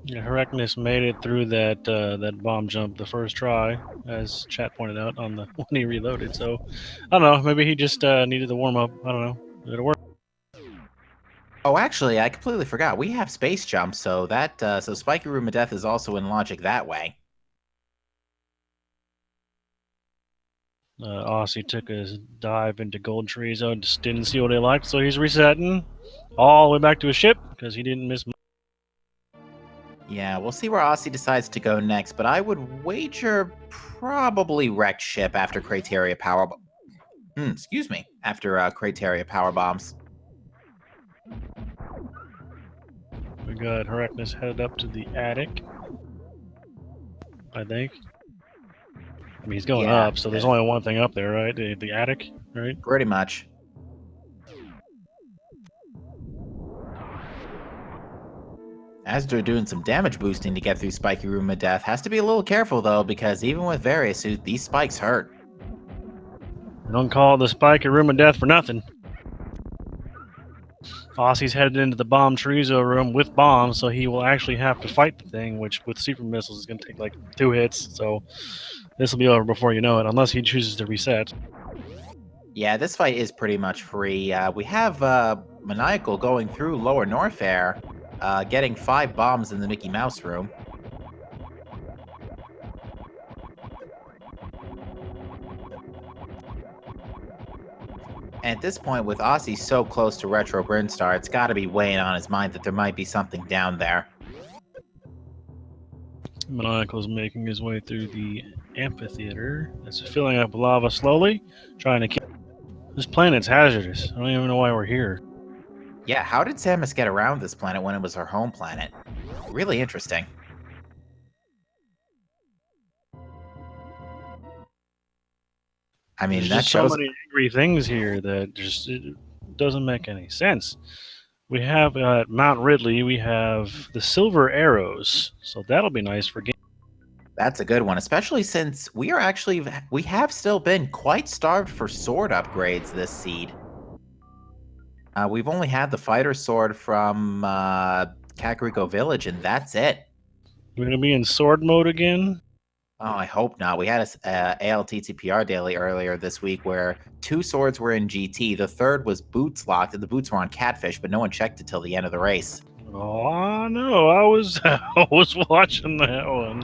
Yeah, Heraknus made it through that bomb jump the first try, as chat pointed out on the when he reloaded. So, I don't know, maybe he just needed the warm up. I don't know. Did it work? Oh, actually, I completely forgot. We have space jump, so that so Spiky Room of Death is also in logic that way. Aussie took a dive into Gold Terizo, just didn't see what he liked, so he's resetting all the way back to his ship because he didn't miss. Yeah, we'll see where Aussie decides to go next, but I would wager probably wrecked ship after Crateria power. Excuse me, after Crateria power bombs. We got Heraknus headed up to the attic, I think. I mean, he's going up, so there's only one thing up there, right? The attic, right? Pretty much. As they're doing some damage boosting to get through Spiky Room of Death. Has to be a little careful, though, because even with Variasuit, these spikes hurt. Don't call it the Spiky Room of Death for nothing. Aussie's headed into the bomb Terizo room with bombs, so he will actually have to fight the thing, which with super missiles is going to take like 2 hits, so this will be over before you know it, unless he chooses to reset. Yeah, this fight is pretty much free. We have Maniacal going through Lower North Air, getting 5 bombs in the Mickey Mouse room. At this point, with Aussie so close to Retro Brinstar, it's got to be weighing on his mind that there might be something down there. Maniacal's making his way through the amphitheater. It's filling up with lava slowly, trying to kill. This planet's hazardous. I don't even know why we're here. Yeah, how did Samus get around this planet when it was her home planet? Really interesting. I mean, there's that just shows so many angry things here that just it doesn't make any sense. We have at Mount Ridley, we have the silver arrows, so that'll be nice for game. That's a good one, especially since we have still been quite starved for sword upgrades this seed. We've only had the fighter sword from Kakariko Village, and that's it. We're gonna be in sword mode again. Oh, I hope not. We had a ALTTPR daily earlier this week where 2 swords were in GT. The third was boots locked, and the boots were on Catfish, but no one checked it till the end of the race. Oh no, I was I was watching that one.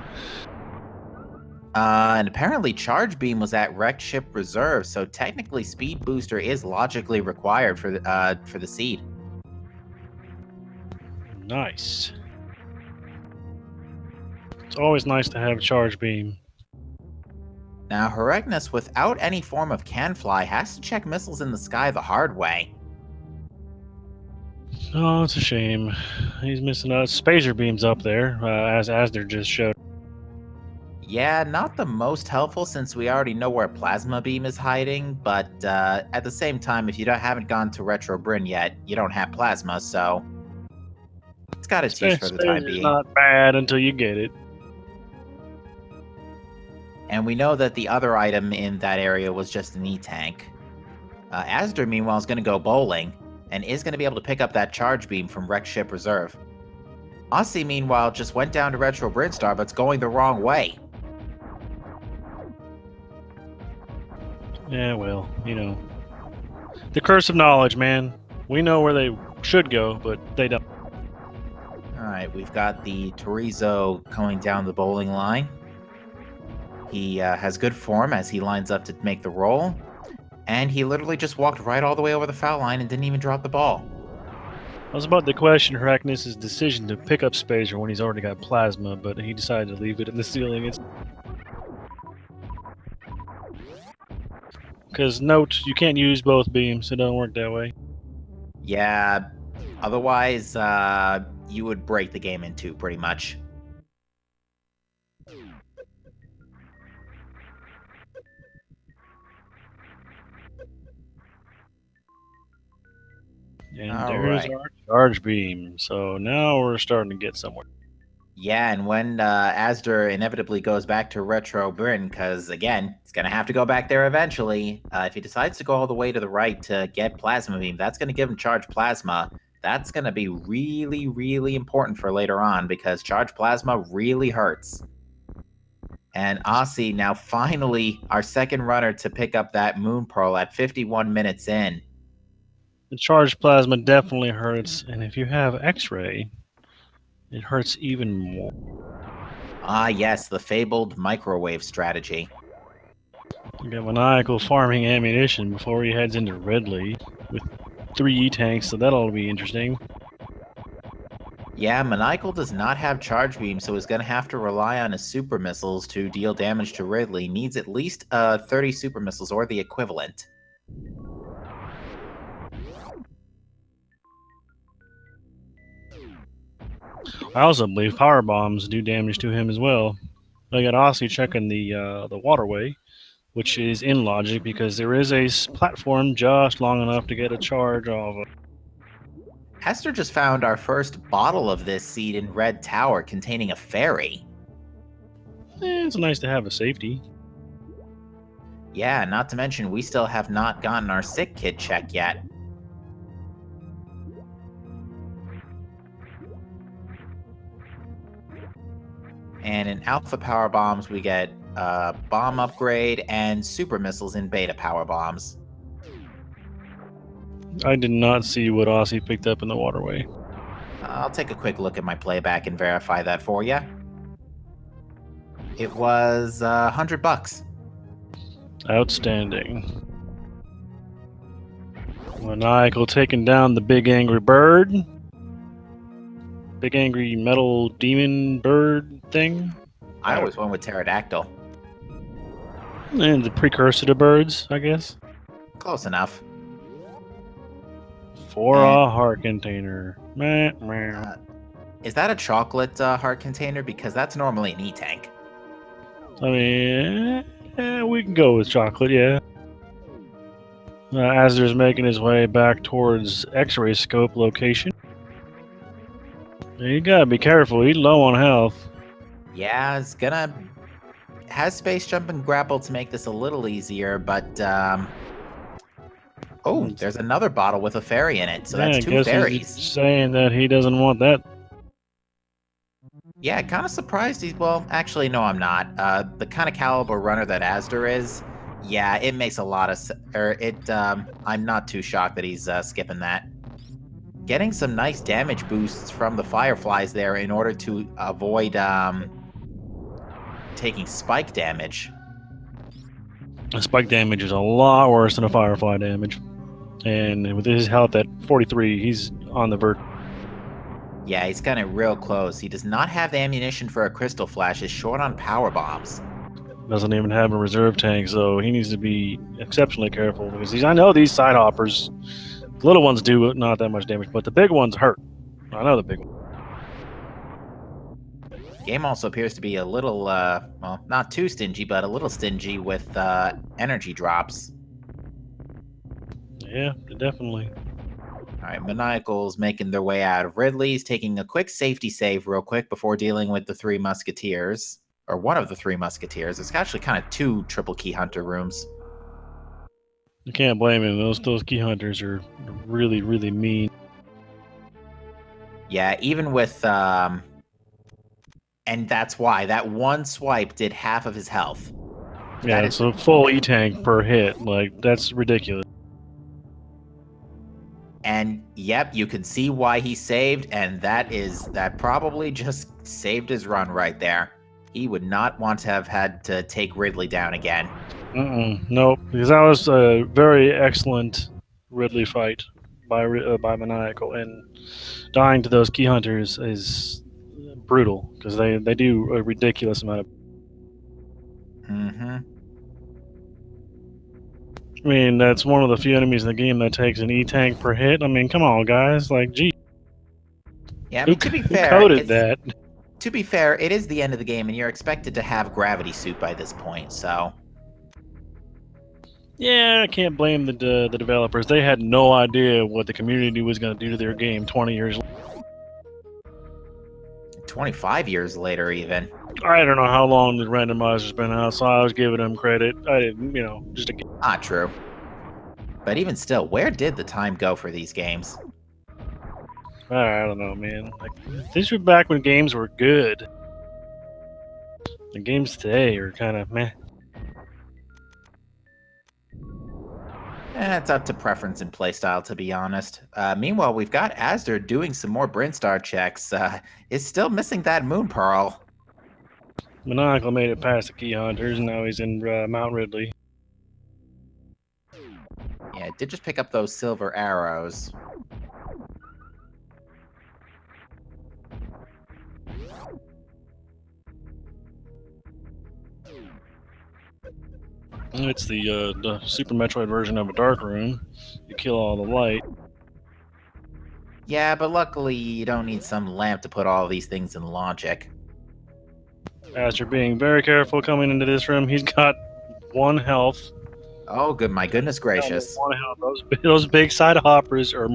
And apparently Charge Beam was at Wrecked Ship Reserve, so technically Speed Booster is logically required for the seed. Nice. It's always nice to have charge beam. Now, Heregnus, without any form of can fly, has to check missiles in the sky the hard way. Oh, it's a shame. He's missing out. Spacer beams up there, as Asder just showed. Yeah, not the most helpful since we already know where Plasma Beam is hiding, but at the same time, if you haven't gone to Retro Bryn yet, you don't have Plasma, so it's got its use for the time being. Not bad until you get it. And we know that the other item in that area was just an E-Tank. Asder, meanwhile, is going to go bowling, and is going to be able to pick up that charge beam from Wrecked Ship Reserve. Aussie, meanwhile, just went down to Retro Brinstar, but it's going the wrong way. Yeah, well, you know. The curse of knowledge, man. We know where they should go, but they don't. Alright, we've got the Torizo going down the bowling line. He has good form as he lines up to make the roll. And he literally just walked right all the way over the foul line and didn't even drop the ball. I was about to question Heregnus' decision to pick up Spacer when he's already got Plasma, but he decided to leave it in the ceiling. Because note, you can't use both beams. It don't work that way. Yeah, otherwise you would break the game in two pretty much. And there's our charge beam. So now we're starting to get somewhere. Yeah, and when Asder inevitably goes back to Retro Bryn, because again, he's going to have to go back there eventually, if he decides to go all the way to the right to get Plasma Beam, that's going to give him Charge Plasma. That's going to be really, really important for later on, because Charge Plasma really hurts. And Aussie, now finally our second runner to pick up that Moon Pearl at 51 minutes in. The Charge Plasma definitely hurts, and if you have X-Ray, it hurts even more. Ah, yes, the fabled microwave strategy. You got Maniacal farming ammunition before he heads into Ridley with 3 E-tanks, so that'll be interesting. Yeah, Maniacal does not have charge beam, so he's going to have to rely on his super missiles to deal damage to Ridley. Needs at least 30 super missiles or the equivalent. I also believe power bombs do damage to him as well. I got Aussie checking the waterway, which is in logic because there is a platform just long enough to get a charge off of. Hester just found our first bottle of this seed in Red Tower containing a fairy. It's nice to have a safety. Yeah, not to mention we still have not gotten our sick kit check yet. And in Alpha Power Bombs, we get bomb upgrade and super missiles in Beta Power Bombs. I did not see what Aussie picked up in the waterway. I'll take a quick look at my playback and verify that for you. It was $100. Outstanding. Maniacal taking down the big angry bird. Big angry metal demon bird thing. I always went with pterodactyl. And the precursor to birds, I guess. Close enough. For a heart container. Is that a chocolate heart container? Because that's normally an E-tank. I mean, we can go with chocolate, yeah. Asder's making his way back towards X-ray scope location. You gotta be careful. He's low on health. Yeah, it's gonna has space jump and grapple to make this a little easier, but oh, there's another bottle with a fairy in it, so Yeah, that's I two guess he's fairies. saying that he doesn't want that. Yeah, kind of surprised he's. Well, actually, no, I'm not. The kind of caliber runner that Asder is, yeah, it makes a lot of. I'm not too shocked that he's skipping that. Getting some nice damage boosts from the fireflies there in order to avoid taking spike damage. Spike damage is a lot worse than a firefly damage. And with his health at 43, he's on the verge. Yeah, he's got it real close. He does not have the ammunition for a crystal flash. Is short on power bombs. Doesn't even have a reserve tank, so he needs to be exceptionally careful because I know these side hoppers, the little ones do not that much damage, but the big ones hurt. I know the big one. Game also appears to be a little, well, not too stingy, but a little stingy with energy drops. Yeah, definitely. All right, Maniacal's making their way out of Ridley's, taking a quick safety save real quick before dealing with the Three Musketeers. Or one of the Three Musketeers. It's actually kind of two triple key hunter rooms. You can't blame him. Those key hunters are really, really mean. Yeah, even with, and that's why that one swipe did half of his health. Yeah, it's a full E-tank per hit. Like, that's ridiculous. And yep, you can see why he saved, and that probably just saved his run right there. He would not want to have had to take Ridley down again. Nope, because that was a very excellent Ridley fight by Maniacal, and dying to those key hunters is brutal because they do a ridiculous amount of. Mm-hmm. I mean, that's one of the few enemies in the game that takes an E-tank per hit. I mean, come on, guys. Like, gee. Yeah, I mean, to be fair, who coded that? To be fair, it is the end of the game, and you're expected to have gravity suit by this point, so. Yeah, I can't blame the developers. They had no idea what the community was going to do to their game 20 years later. 25 years later, even. I don't know how long the randomizer's been out, so I was giving them credit. I didn't, just a. Not true. But even still, where did the time go for these games? I don't know, man. Like, these were back when games were good. The games today are kind of meh. It's up to preference and playstyle, to be honest. Meanwhile, we've got Asder doing some more Brinstar checks. Is still missing that Moon Pearl. Maniacal made it past the key hunters, and now he's in Mount Ridley. Yeah, did just pick up those silver arrows. It's the Super Metroid version of a dark room. You kill all the light. Yeah, but luckily you don't need some lamp to put all these things in logic. As you're being very careful coming into this room, he's got 1 health. Oh, good! My goodness gracious! 1 health. Those big side hoppers are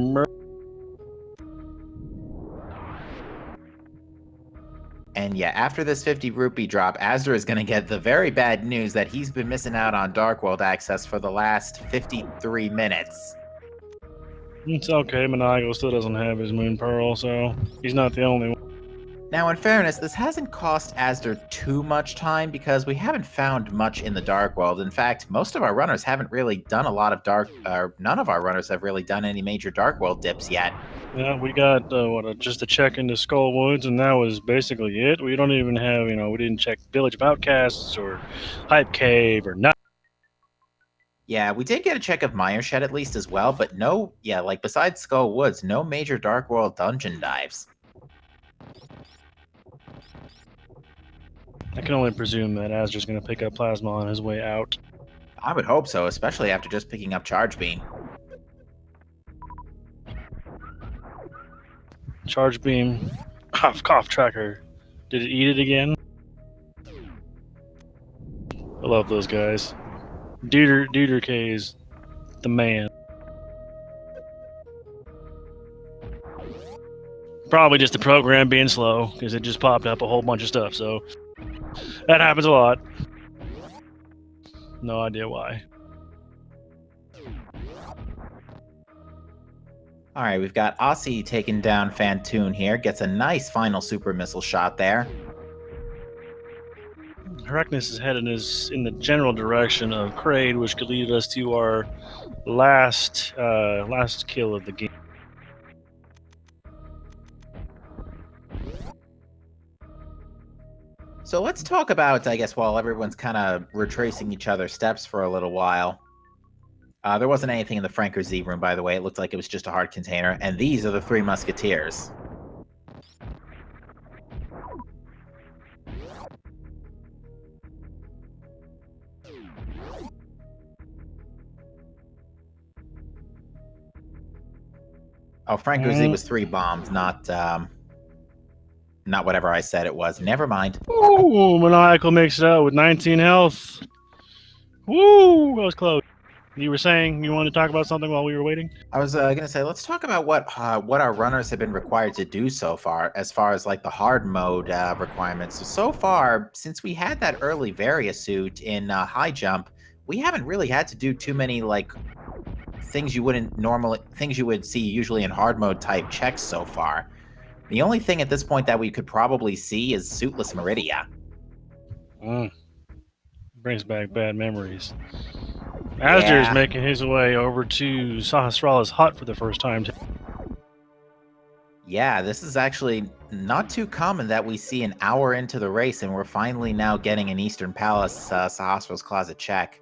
And yeah, after this 50 rupee drop, Asder is going to get the very bad news that he's been missing out on Dark World access for the last 53 minutes. It's okay, Maniacal still doesn't have his Moon Pearl, so he's not the only one. Now, in fairness, this hasn't cost Asder too much time because we haven't found much in the Dark World. In fact, most of our runners haven't really done a lot of none of our runners have really done any major Dark World dips yet. Yeah, we got just a check into Skull Woods, and that was basically it. We don't even have, we didn't check Village of Outcasts or Hype Cave or nothing. Yeah, we did get a check of Mire Shed at least as well, but no, yeah, like besides Skull Woods, no major Dark World dungeon dives. I can only presume that Asder's going to pick up Plasma on his way out. I would hope so, especially after just picking up Charge Beam. Charge Beam, cough tracker. Did it eat it again? I love those guys. Deuter K is the man. Probably just the program being slow because it just popped up a whole bunch of stuff. So that happens a lot. No idea why. All right, we've got Aussie taking down Fantoon here. Gets a nice final super missile shot there. Herakness is headed in the general direction of Kraid, which could lead us to our last kill of the game. So let's talk about, I guess, while everyone's kind of retracing each other's steps for a little while. There wasn't anything in the Franker Z room, by the way. It looked like it was just a hard container. And these are the Three Musketeers. Oh, Franker Z was 3 bombs, not whatever I said it was. Never mind. Ooh, Maniacal makes it out with 19 health. Woo, that was close. You were saying you wanted to talk about something while we were waiting? I was going to say, let's talk about what our runners have been required to do so far, as far as like the hard mode requirements. So far, since we had that early Varia suit in high jump, we haven't really had to do too many like things you would see usually in hard mode type checks so far. The only thing at this point that we could probably see is suitless Meridia. Brings back bad memories. Asder's making his way over to Sahasrala's hut for the first time. Yeah, this is actually not too common that we see an hour into the race and we're finally now getting an Eastern Palace Sahasrala's Closet check.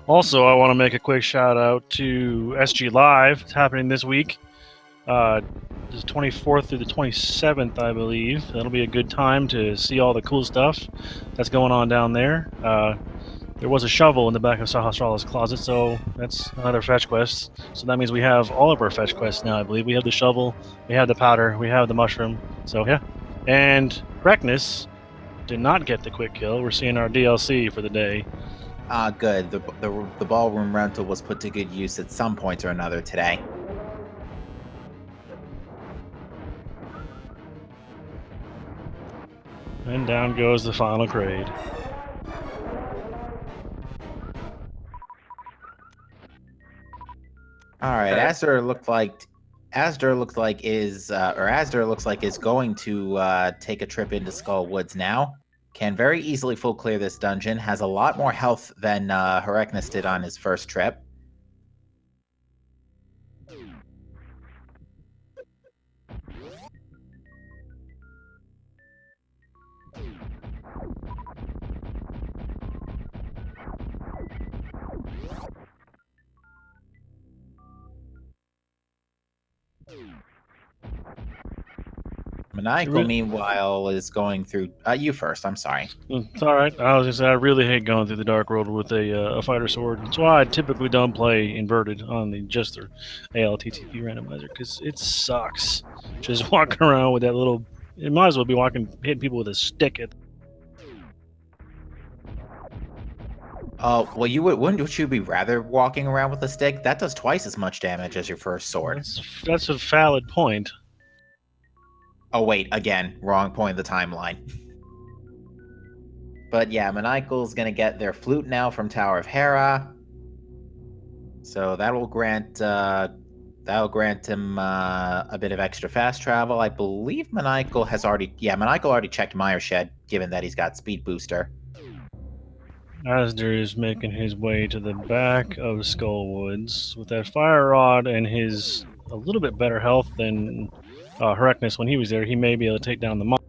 Also, I want to make a quick shout out to SG Live. It's happening this week. The 24th through the 27th, I believe. That'll be a good time to see all the cool stuff that's going on down there. There was a shovel in the back of Sahasrala's closet, so that's another fetch quest. So that means we have all of our fetch quests now, I believe. We have the shovel, we have the powder, we have the mushroom. So, yeah. And Reckness did not get the quick kill. We're seeing our DLC for the day. Good. The ballroom rental was put to good use at some point or another today. And down goes the final Kraid. All right, Asder looks like is going to take a trip into Skull Woods now. Can very easily full clear this dungeon. Has a lot more health than Herakness did on his first trip. Maniacal, meanwhile, is going through... you first, I'm sorry. It's alright. I was just I really hate going through the Dark World with a fighter sword. That's why I typically don't play inverted on the ALTTP randomizer, because it sucks. Just walking around with that little... It might as well be hitting people with a stick. Well, wouldn't you be rather walking around with a stick? That does twice as much damage as your first sword. That's a valid point. Oh, wait, again, wrong point of the timeline. But yeah, Maniacal's gonna get their flute now from Tower of Hera. So that'll grant him a bit of extra fast travel. I believe Maniacal already checked Meyer Shed, given that he's got speed booster. Asder is making his way to the back of Skullwoods with that fire rod and his a little bit better health than Herakness when he was there. He may be able to take down the monster.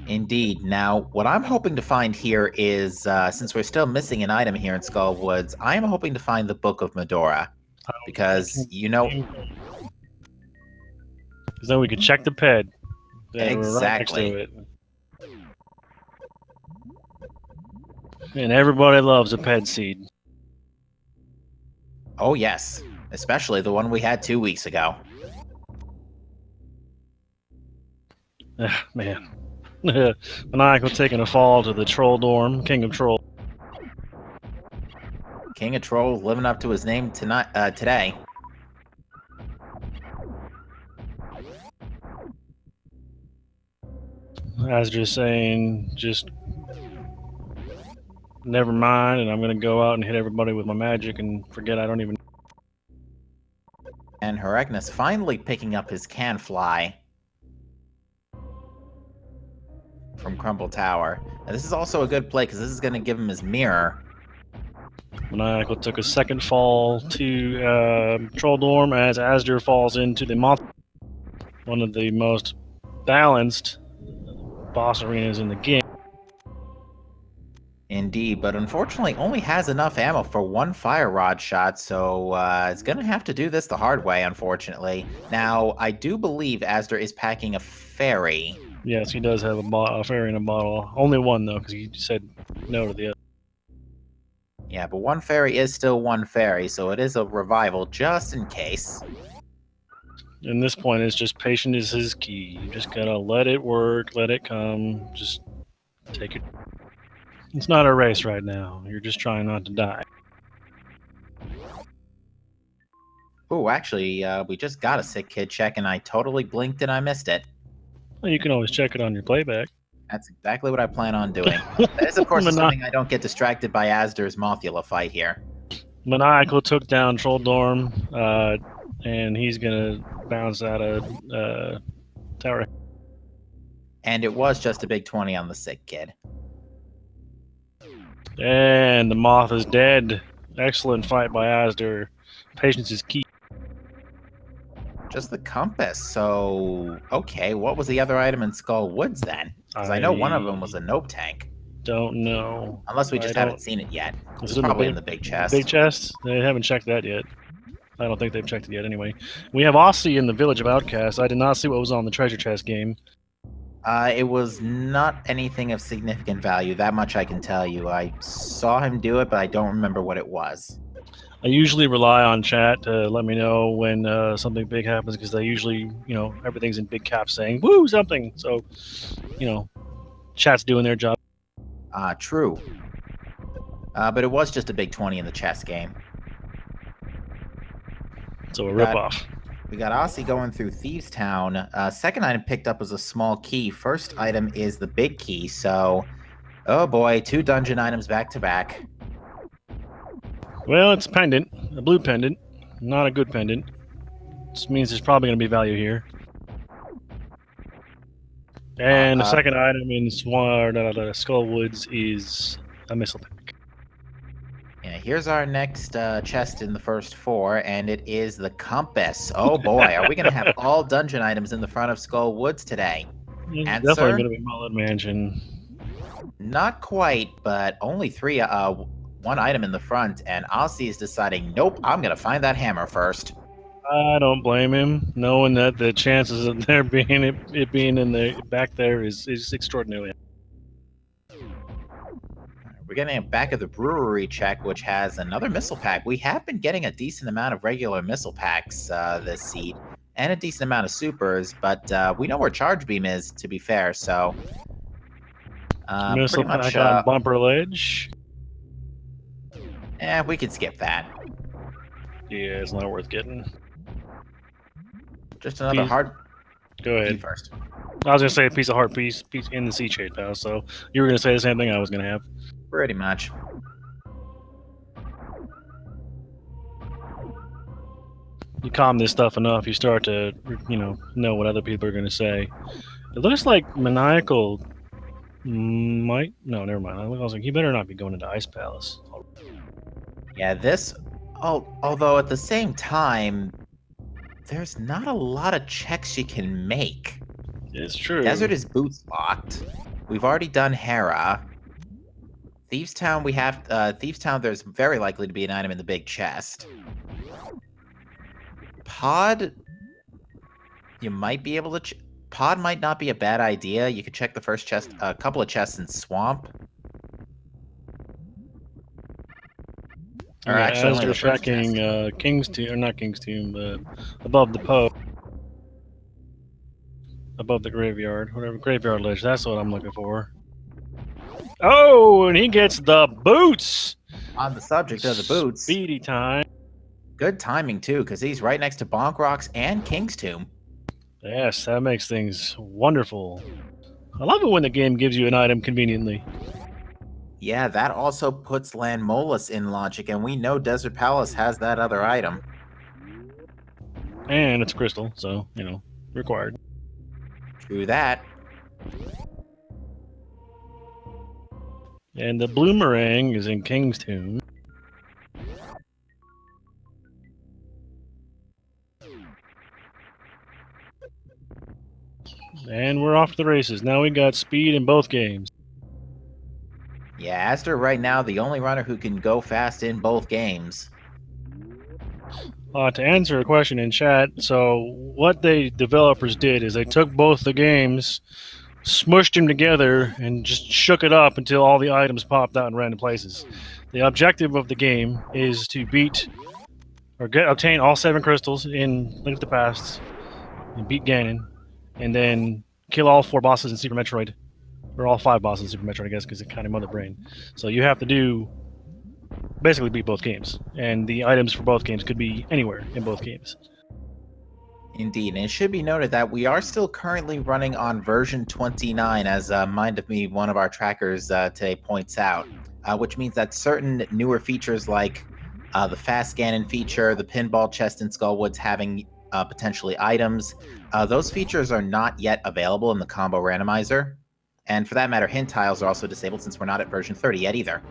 Indeed. Now, what I'm hoping to find here is, since we're still missing an item here in Skullwoods, I am hoping to find the Book of Medora. Because, Because then we could check the ped. Exactly. Right next to it. And everybody loves a ped seed. Oh, yes. Especially the one we had 2 weeks ago. Man. Maniacal taking a fall to the Troll Dorm, King of Trolls. King of Trolls living up to his name today. as just saying, just never mind, and I'm gonna go out and hit everybody with my magic and forget I don't even. And Heregnis finally picking up his can fly from Crumble Tower. Now, this is also a good play because this is going to give him his mirror. Maniacal took a second fall to Troll Dorm as Asder falls into the Moth, one of the most balanced boss arenas in the game. Indeed, but unfortunately only has enough ammo for one fire rod shot, so it's going to have to do this the hard way, unfortunately. Now, I do believe Asder is packing a fairy. Yes, he does have a fairy in a bottle. Only one, though, because he said no to the other. Yeah, but one fairy is still one fairy, so it is a revival just in case. And this point is just patient is his key. You just gotta let it work, let it come, just take it. It's not a race right now. You're just trying not to die. Ooh, actually, we just got a sick kid check, and I totally blinked and I missed it. Well, you can always check it on your playback. That's exactly what I plan on doing. That is, of course, assuming I don't get distracted by Asder's Mothula fight here. Maniacal took down Troll Dorm, and he's gonna bounce out of tower. And it was just a big 20 on the sick kid. And the moth is dead. Excellent fight by Asder. Patience is key. Just the compass. So, okay, what was the other item in Skull Woods then? Because I know one of them was a nope tank. Don't know. Unless we just haven't seen it yet. It's probably in the big chest. Big chest? They haven't checked that yet. I don't think they've checked it yet anyway. We have Aussie in the Village of Outcasts. I did not see what was on the treasure chest game. It was not anything of significant value. That much I can tell you. I saw him do it, but I don't remember what it was. I usually rely on chat to let me know when something big happens because they usually, everything's in big caps saying, woo, something. So, chat's doing their job. True. But it was just a big 20 in the chess game. So a ripoff. We got Aussie going through Thieves Town. Second item picked up was a small key. First item is the big key. So, oh boy, 2 dungeon items back to back. Well, it's a pendant, a blue pendant, not a good pendant. This means there's probably going to be value here. And the second item in Skull Woods is a missile pack. Yeah, here's our next chest in the first 4, and it is the compass. Oh boy, are we going to have all dungeon items in the front of Skull Woods today? It's Answer? definitely going to be Mullet Mansion. Not quite, but only 3, 1 item in the front, and Aussie is deciding, nope, I'm going to find that hammer first. I don't blame him, knowing that the chances of there being it being in the back there is extraordinarily. We're getting a back of the brewery check, which has another missile pack. We have been getting a decent amount of regular missile packs this seed, and a decent amount of supers, but we know where Charge Beam is, to be fair, so... missile pack on Bumper Ledge. We could skip that. Yeah, it's not worth getting. Just another hard... Go ahead. First. I was going to say a piece of heart piece in the sea shade, pal, so you were going to say the same thing I was going to have. Pretty much. You calm this stuff enough, you start to, know what other people are going to say. It looks like Maniacal might... No, never mind. I was like, he better not be going into Ice Palace. Yeah, this... although at the same time, there's not a lot of checks you can make. It's true. Desert is boots locked. We've already done Hera. Thieves Town, we have... Thieves Town, there's very likely to be an item in the big chest. Pod... You might be able to... Pod might not be a bad idea. You could check the first chest... a couple of chests in Swamp. Or actually, as they're tracking King's Tomb, or not King's Tomb, but above the Poe. Above the graveyard. Whatever, graveyard ledge. That's what I'm looking for. Oh, and he gets the boots! On the subject of the boots. Speedy time. Good timing, too, because he's right next to Bonk Rocks and King's Tomb. Yes, that makes things wonderful. I love it when the game gives you an item conveniently. Yeah, that also puts Landmolus in logic, and we know Desert Palace has that other item. And it's crystal, so, required. True that. And the Bloomerang is in King's Tomb. And we're off to the races. Now we got speed in both games. Yeah, Aster right now the only runner who can go fast in both games. To answer a question in chat, so what the developers did is they took both the games, smushed them together, and just shook it up until all the items popped out in random places. The objective of the game is to beat or obtain all 7 crystals in Link to the Past, and beat Ganon, and then kill all 4 bosses in Super Metroid, or all 5 bosses in Super Metroid, I guess, because it kind of Mother Brain. So you have to basically beat both games, and the items for both games could be anywhere in both games. Indeed, and it should be noted that we are still currently running on version 29, as Mind of Me, one of our trackers today, points out, which means that certain newer features like the fast Ganon feature, the pinball chest in Skullwoods having potentially items, those features are not yet available in the combo randomizer. And for that matter, hint tiles are also disabled since we're not at version 30 yet either.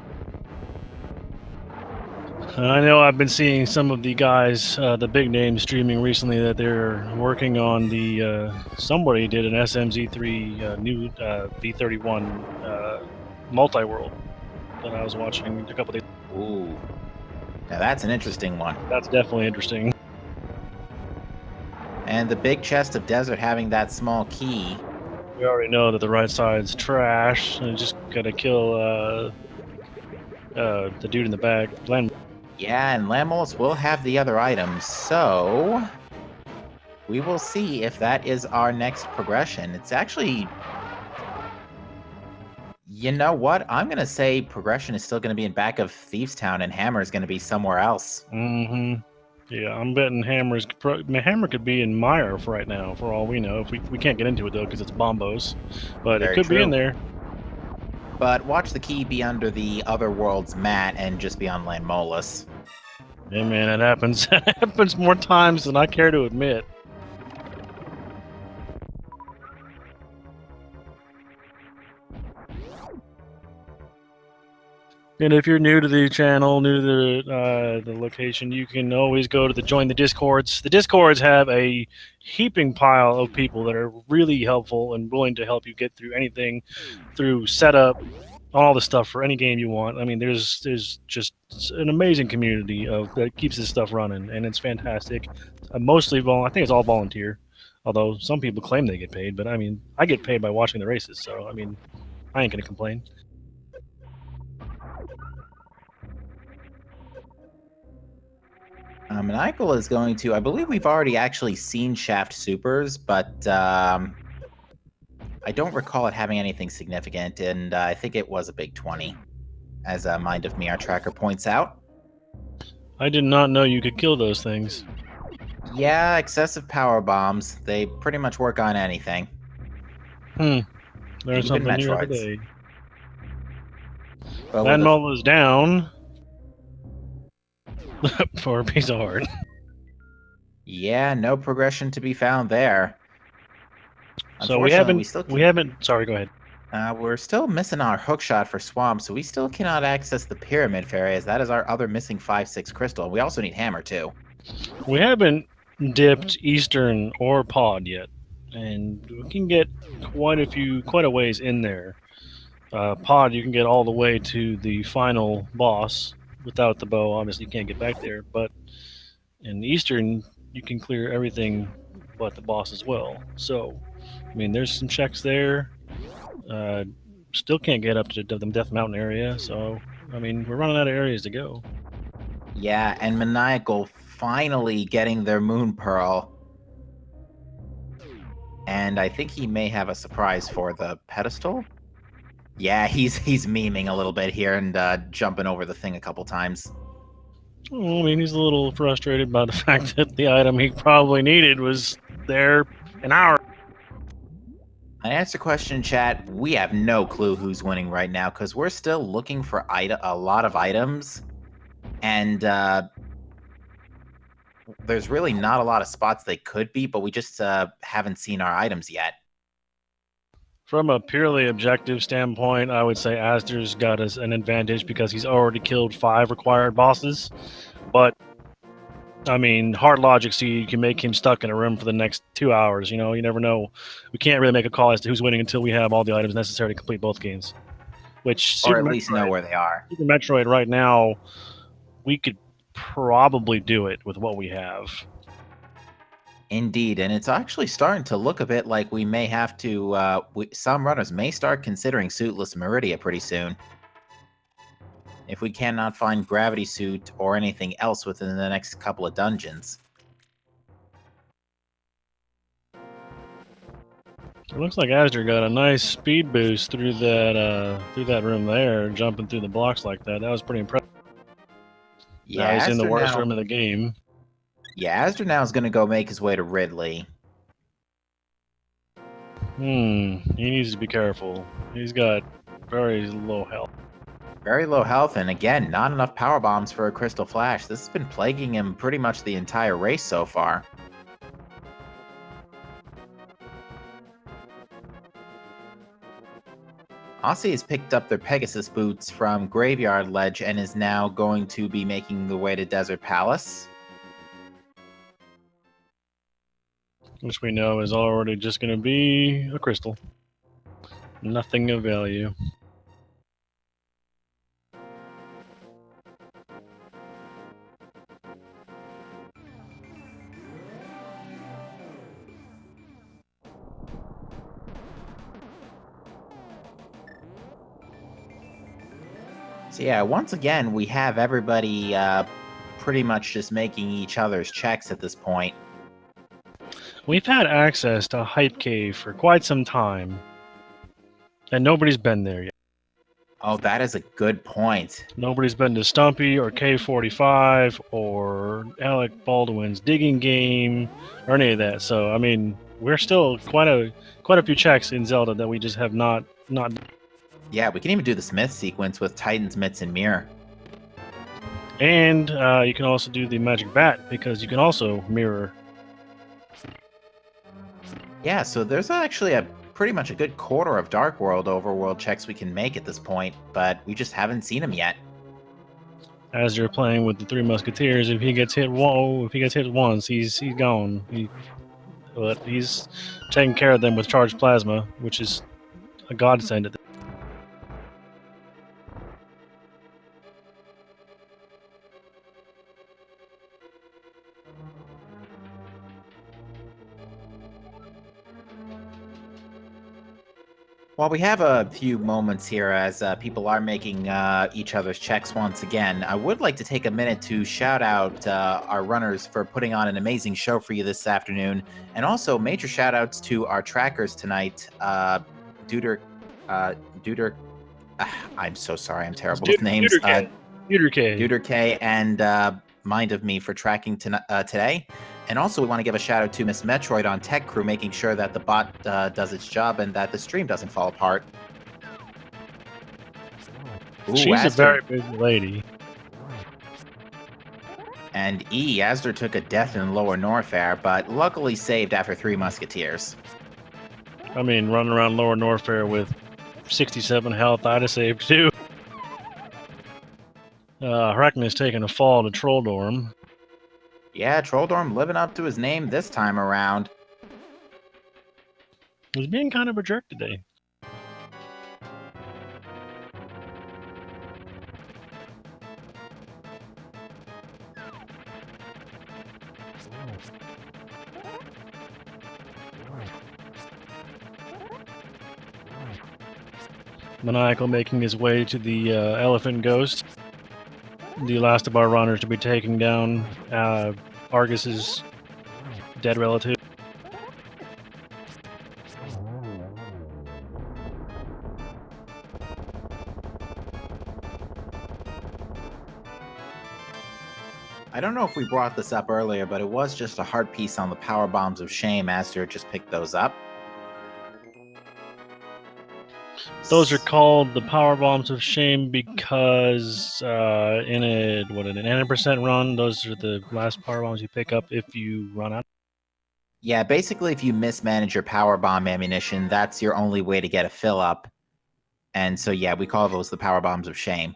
I know I've been seeing some of the guys, the big names, streaming recently that they're working on the. Somebody did an SMZ3 new V31 multi-world that I was watching a couple days. Ooh, now that's an interesting one. That's definitely interesting. And the big chest of desert having that small key. We already know that the right side's trash, and just gotta kill the dude in the back. Yeah, and Landmolus will have the other items, so we will see if that is our next progression. It's actually, you know what? I'm gonna say progression is still gonna be in back of Thieves Town, and Hammer is gonna be somewhere else. Mm-hmm. Yeah, I'm betting Hammer could be in Meyer for right now, for all we know. If we can't get into it though, because it's Bombos, but Very it could true. be in there. But watch the key be under the other world's mat and just be on Landmolus. Yeah, man, it happens. It happens more times than I care to admit. And if you're new to the channel, new to the location, you can always go to join the Discords. The Discords have a heaping pile of people that are really helpful and willing to help you get through anything, through setup, all the stuff for any game you want. I mean, there's just an amazing community that keeps this stuff running, and it's fantastic. Mostly, I think it's all volunteer, although some people claim they get paid. But I mean, I get paid by watching the races, so I mean, I ain't gonna complain. Maniacal is going to, I believe we've already actually seen Shaft Supers, but I don't recall it having anything significant, and I think it was a big 20, as Mind of Me, our tracker, points out. I did not know you could kill those things. Yeah, excessive power bombs. They pretty much work on anything. There's Even something new every Metroids. day. Landmolus is down for a piece of heart. Yeah, no progression to be found there. So we haven't. Sorry, go ahead. We're still missing our hookshot for Swamp, so we still cannot access the Pyramid Fairy, as that is our other missing 5/6 crystal. We also need Hammer too. We haven't dipped Eastern or Pod yet, and we can get quite a ways in there. Pod, you can get all the way to the final boss without the bow. Obviously, you can't get back there, but in Eastern, you can clear everything but the boss as well. So, I mean, there's some checks there. Still can't get up to the Death Mountain area, so I mean, we're running out of areas to go. Yeah, and Maniacal finally getting their Moon Pearl. And I think he may have a surprise for the pedestal. Yeah, he's memeing a little bit here and jumping over the thing a couple times. Well, I mean, he's a little frustrated by the fact that the item he probably needed was there an hour. Unanswered question, chat. We have no clue who's winning right now because we're still looking for a lot of items, and there's really not a lot of spots they could be, but we just haven't seen our items yet. From a purely objective standpoint, I would say Astor's got us an advantage because he's already killed 5 required bosses. But I mean, hard logic, so you can make him stuck in a room for the next 2 hours. You know, you never know. We can't really make a call as to who's winning until we have all the items necessary to complete both games. Which Or at least know where they are. Super Metroid right now, we could probably do it with what we have. Indeed, and it's actually starting to look a bit like we may have to. Some runners may start considering Suitless Meridia pretty soon. If we cannot find Gravity Suit or anything else within the next couple of dungeons. It looks like Astor got a nice speed boost through that room there, jumping through the blocks like that. That was pretty impressive. Yeah, Now he's in the worst now, room in the game. Yeah, Astor now is going to go make his way to Ridley. He needs to be careful. He's got very low health. Very low health, and again, not enough power bombs for a Crystal Flash. This has been plaguing him pretty much the entire race so far. Aussie has picked up their Pegasus boots from Graveyard Ledge and is now going to be making the way to Desert Palace. Which we know is already just going to be a crystal. Nothing of value. So yeah, once again, we have everybody pretty much just making each other's checks at this point. We've had access to Hype Cave for quite some time, and nobody's been there yet. Oh, that is a good point. Nobody's been to Stumpy or K45 or Alec Baldwin's digging game or any of that. So I mean, we're still quite a few checks in Zelda that we just have not. Yeah, we can even do the Smith sequence with Titan's Mitts and Mirror. And you can also do the Magic Bat because you can also mirror. Yeah, so there's actually pretty much a good quarter of Dark World overworld checks we can make at this point, but we just haven't seen them yet. As you're playing with the Three Musketeers, if he gets hit once, he's gone. But he's taking care of them with charged plasma, which is a godsend at the While we have a few moments here as people are making each other's checks once again, I would like to take a minute to shout out our runners for putting on an amazing show for you this afternoon, and also major shout outs to our trackers tonight, Duder, I'm so sorry, I'm terrible with names. Duder K and Mind of Me for tracking today. And also, we want to give a shout out to Miss Metroid on Tech Crew, making sure that the bot does its job and that the stream doesn't fall apart. Ooh, she's a very busy lady. And Astor took a death in Lower Norfair, but luckily saved after 3 Musketeers. I mean, running around Lower Norfair with 67 health, I'd have saved too. Hreckman is taking a fall to Trolldorm. Yeah, Trolldorm living up to his name this time around. He's being kind of a jerk today. Maniacal making his way to the Elephant Ghost. The last of our runners to be taking down Argus's dead relative. I don't know if we brought this up earlier, but it was just a heart piece on the power bombs of shame. Astor just picked those up. Those are called the power bombs of shame because in an 90% run, those are the last power bombs you pick up if you run out. Yeah, basically, if you mismanage your power bomb ammunition, that's your only way to get a fill up. And so, yeah, we call those the power bombs of shame.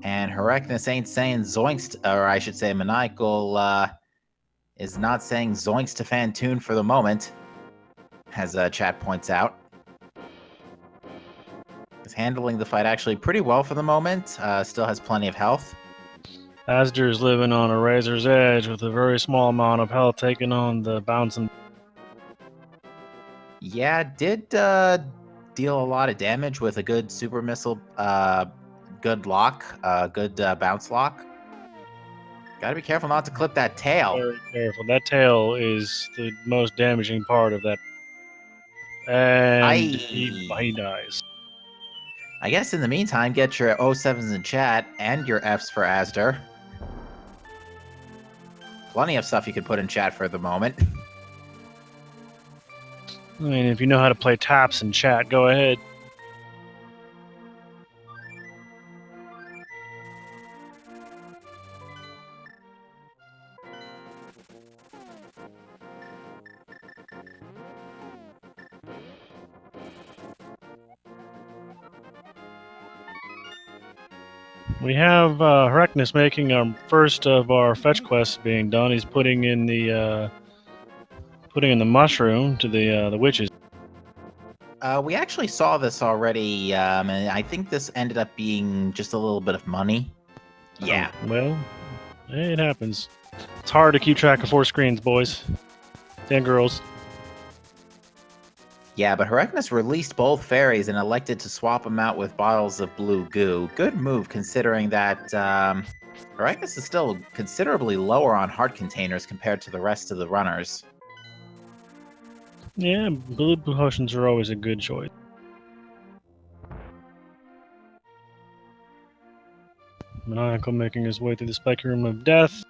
And Herecnus ain't saying zoinks, or I should say, Maniacal is not saying zoinks to Fantoon for the moment, as chat points out. Is handling the fight actually pretty well for the moment. Still has plenty of health. Asder is living on a razor's edge with a very small amount of health, taking on the bouncing. Yeah, did deal a lot of damage with a good super missile, good lock, good bounce lock. Gotta be careful not to clip that tail. Very careful. That tail is the most damaging part of that. And he dies. I guess in the meantime, get your 07s in chat and your Fs for Asder. Plenty of stuff you could put in chat for the moment. I mean, if you know how to play taps in chat, go ahead. We have Herecnus making our first of our fetch quests being done. He's putting in the mushroom to the witches. We actually saw this already, and I think this ended up being just a little bit of money. Yeah. Oh, well, it happens. It's hard to keep track of 4 screens, boys and girls. Yeah, but Herecnus released both fairies and elected to swap them out with bottles of blue goo. Good move, considering that Herecnus is still considerably lower on heart containers compared to the rest of the runners. Yeah, blue potions are always a good choice. Maniacal making his way through the spiky room of death.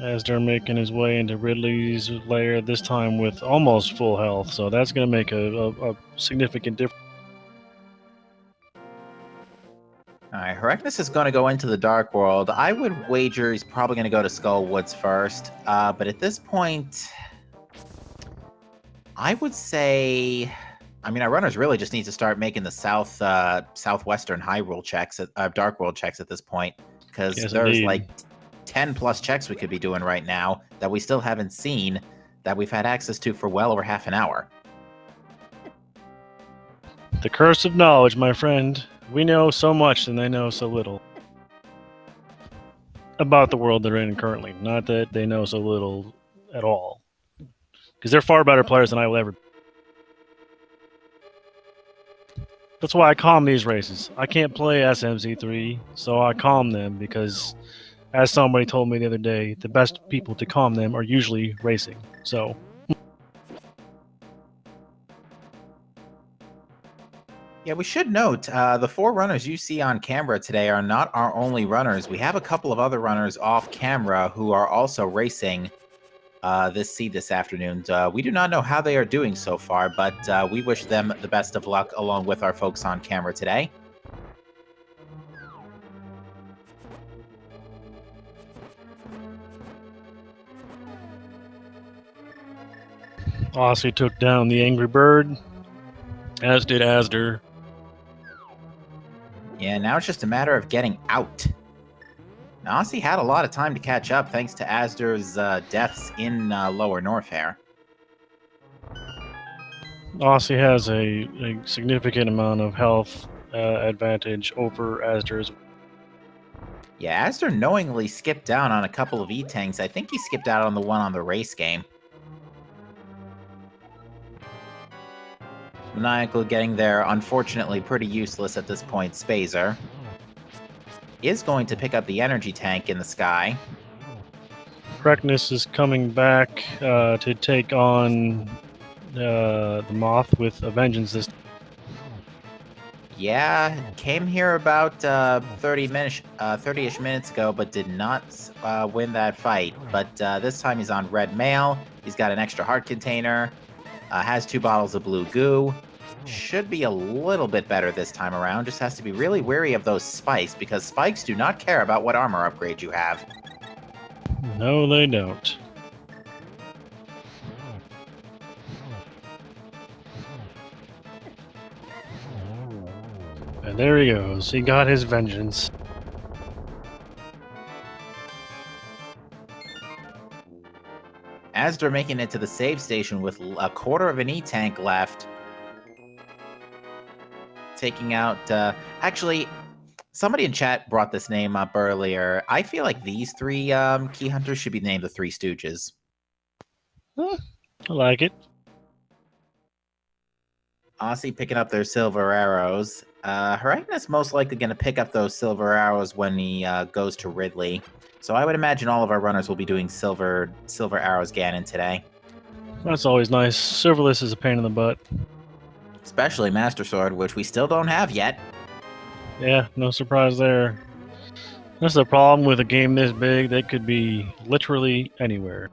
As they're making his way into Ridley's lair, this time with almost full health, so that's going to make a significant difference. Alright, Herecnus is going to go into the Dark World. I would wager he's probably going to go to Skull Woods first, but at this point, I would say... I mean, our runners really just need to start making the southwestern Hyrule checks, Dark World checks at this point, because Yes, there's indeed. like 10 plus checks we could be doing right now that we still haven't seen, that we've had access to for well over half an hour. The curse of knowledge, my friend. We know so much and they know so little about the world they're in currently. Not that they know so little at all. Because they're far better players than I will ever be. That's why I calm these races. I can't play SMZ3, so I calm them because, as somebody told me the other day, the best people to calm them are usually racing. So... Yeah, we should note, the 4 runners you see on camera today are not our only runners. We have a couple of other runners off camera who are also racing this seed this afternoon. We do not know how they are doing so far, but we wish them the best of luck along with our folks on camera today. Aussie took down the Angry Bird, as did Asder. Yeah, now it's just a matter of getting out. Now, Aussie had a lot of time to catch up thanks to Asder's deaths in Lower Norfair. Aussie has a significant amount of health advantage over Asder's. Yeah, Asder knowingly skipped down on a couple of E-Tanks. I think he skipped out on the one on the race game. Maniacal getting there, unfortunately pretty useless at this point. Spazer is going to pick up the energy tank in the sky. Herecnus is coming back to take on the Moth with a vengeance this time. Yeah, came here about 30-ish minutes ago, but did not win that fight. But this time he's on red mail. He's got an extra heart container. Has 2 bottles of blue goo. Should be a little bit better this time around. Just has to be really wary of those spikes, because spikes do not care about what armor upgrade you have. No, they don't. And there he goes. He got his vengeance. As they're making it to the save station with a quarter of an E-tank left, taking out... actually, somebody in chat brought this name up earlier. I feel like these 3 key hunters should be named the Three Stooges. Huh, I like it. Aussie picking up their silver arrows. Herakna's most likely going to pick up those silver arrows when he goes to Ridley. So I would imagine all of our runners will be doing silver arrows Ganon today. That's always nice. Silverless is a pain in the butt. Especially Master Sword, which we still don't have yet. Yeah, no surprise there. That's the problem with a game this big. They could be literally anywhere.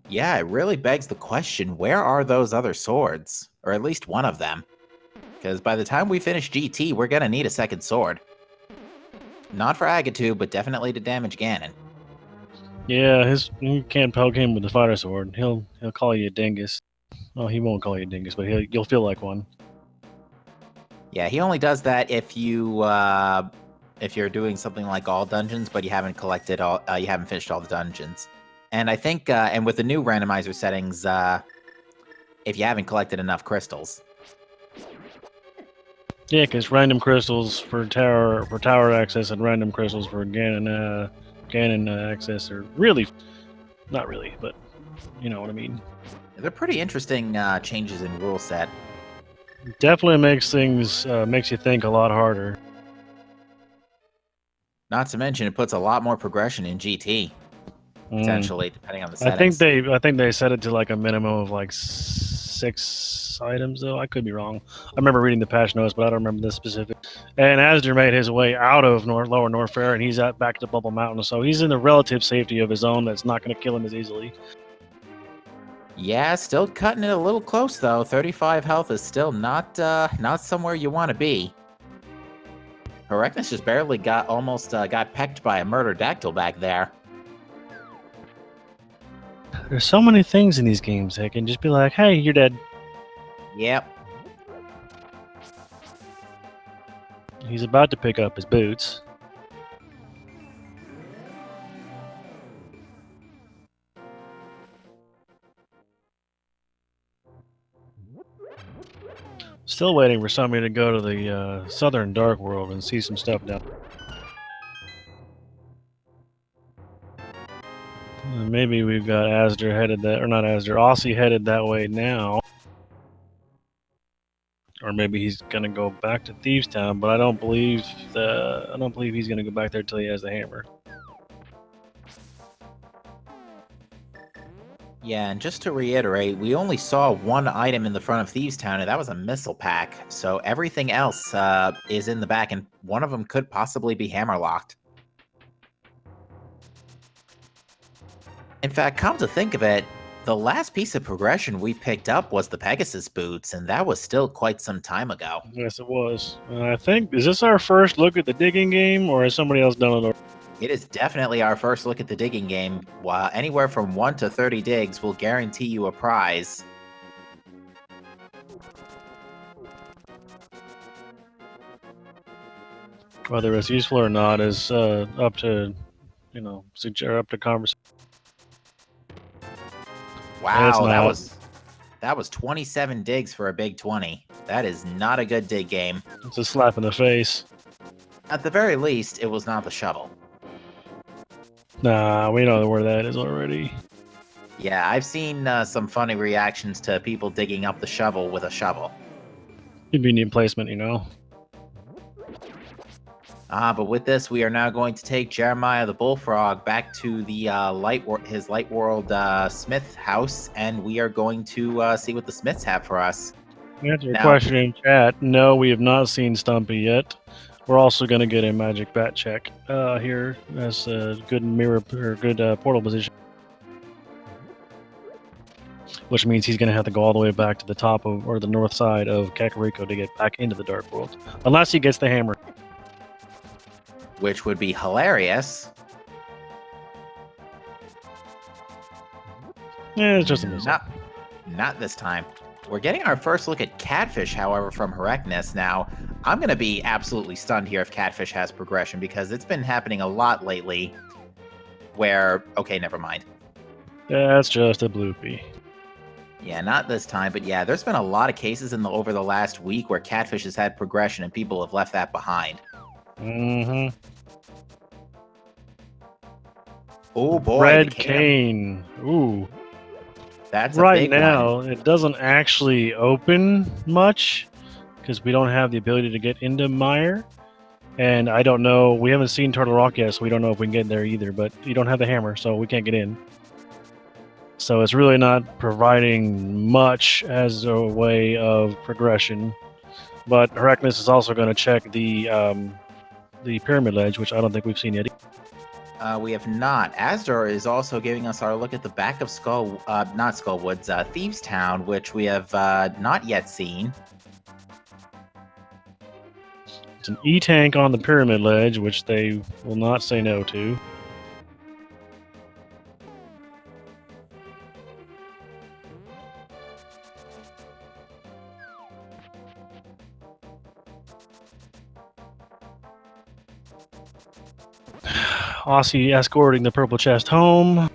Yeah, it really begs the question, where are those other swords? Or at least one of them. Because by the time we finish GT, we're going to need a second sword. Not for Agatu, but definitely to damage Ganon. Yeah, you can't poke him with the fighter sword. He'll call you a dingus. Well, he won't call you a dingus, but you'll feel like one. Yeah, he only does that if you're doing something like all dungeons, but you haven't finished all the dungeons. And I think, and with the new randomizer settings, if you haven't collected enough crystals. Yeah, because random crystals for tower access and random crystals for Ganon access are really, not really, but you know what I mean. They're pretty interesting changes in rule set. Definitely makes you think a lot harder. Not to mention, it puts a lot more progression in GT. Potentially, depending on the settings. settings. I think they set it to like a minimum of like 6 items, though. I could be wrong. I remember reading the patch notes, but I don't remember the specific. And Asder made his way out of Lower North Fair, and he's back to Bubble Mountain, so he's in the relative safety of his own. That's not going to kill him as easily. Yeah, still cutting it a little close though. 35 health is still not somewhere you want to be. Herakna's just barely got pecked by a murder-dactyl back there. There's so many things in these games that can just be like, hey, you're dead. Yep. He's about to pick up his boots. Still waiting for somebody to go to the Southern Dark World and see some stuff down. Maybe we've got Asder headed that, or not Asder, Aussie headed that way now. Or maybe he's gonna go back to Thieves Town, but I don't believe he's gonna go back there till he has the hammer. Yeah, and just to reiterate, we only saw one item in the front of Thieves Town, and that was a missile pack. So everything else is in the back, and one of them could possibly be hammerlocked. In fact, come to think of it, the last piece of progression we picked up was the Pegasus boots, and that was still quite some time ago. Yes, it was. I think, is this our first look at the digging game, or has somebody else done it already? It is definitely our first look at the digging game. While anywhere from 1 to 30 digs will guarantee you a prize. Whether it's useful or not is up to, up to conversation. Wow, that was 27 digs for a big 20. That is not a good dig game. It's a slap in the face. At the very least, it was not the shovel. Nah, we know where that is already. Yeah, I've seen some funny reactions to people digging up the shovel with a shovel. Convenient placement, you know. But with this, we are now going to take Jeremiah the Bullfrog back to the his Light World Smith house, and we are going to see what the Smiths have for us. To answer your Now- question in chat, no, we have not seen Stumpy yet. We're also going to get a magic bat check here as a good mirror or good portal position, which means he's going to have to go all the way back to the top of or the north side of Kakariko to get back into the Dark World, unless he gets the hammer. Which would be hilarious. Yeah, it's just a missile. Not this time. We're getting our first look at Catfish, however, from Herecnus. Now, I'm going to be absolutely stunned here if Catfish has progression, because it's been happening a lot lately where... Okay, never mind. That's just a bloopy. Yeah, not this time, but yeah, there's been a lot of cases over the last week where Catfish has had progression and people have left that behind. Mm-hmm. Oh boy. Red cane. Ooh. That's a right big now, one. it doesn't actually open much because we don't have the ability to get into Mire. And I don't know. We haven't seen Turtle Rock yet, so we don't know if we can get there either. But you don't have the hammer, so we can't get in. So it's really not providing much as a way of progression. But Herecnus is also going to check the pyramid ledge, which I don't think we've seen yet. We have not. Asdor is also giving us our look at the back of not Skullwoods, Thieves Town, which we have not yet seen. It's an E-tank on the pyramid ledge, which they will not say no to. Aussie escorting the purple chest home.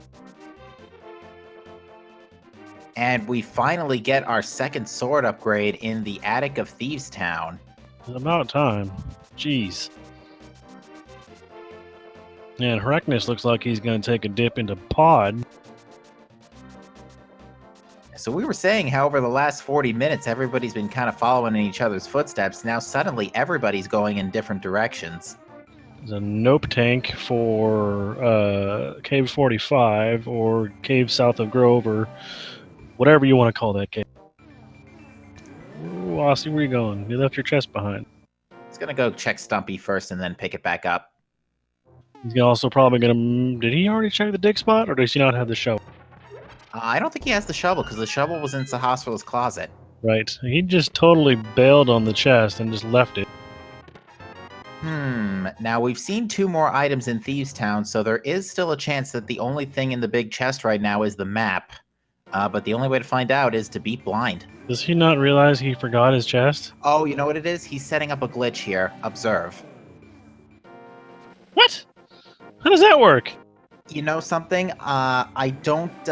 And we finally get our second sword upgrade in the attic of Thieves Town. It's about time. Jeez. And Herecnus looks like he's going to take a dip into Pod. So we were saying how over the last 40 minutes, everybody's been kind of following in each other's footsteps. Now suddenly everybody's going in different directions. There's a nope tank for Cave 45 or Cave south of Grove or whatever you want to call that cave. Ooh, Aussie, where you going? You left your chest behind. He's going to go check Stumpy first and then pick it back up. He's also probably going to... Did he already check the dig spot or does he not have the shovel? I don't think he has the shovel because the shovel was in Sahasrah's closet. Right. He just totally bailed on the chest and just left it. Now we've seen 2 more items in Thieves Town, so there is still a chance that the only thing in the big chest right now is the map. But the only way to find out is to beat blind. Does he not realize he forgot his chest? Oh, you know what it is? He's setting up a glitch here. Observe. What? How does that work? You know something? I don't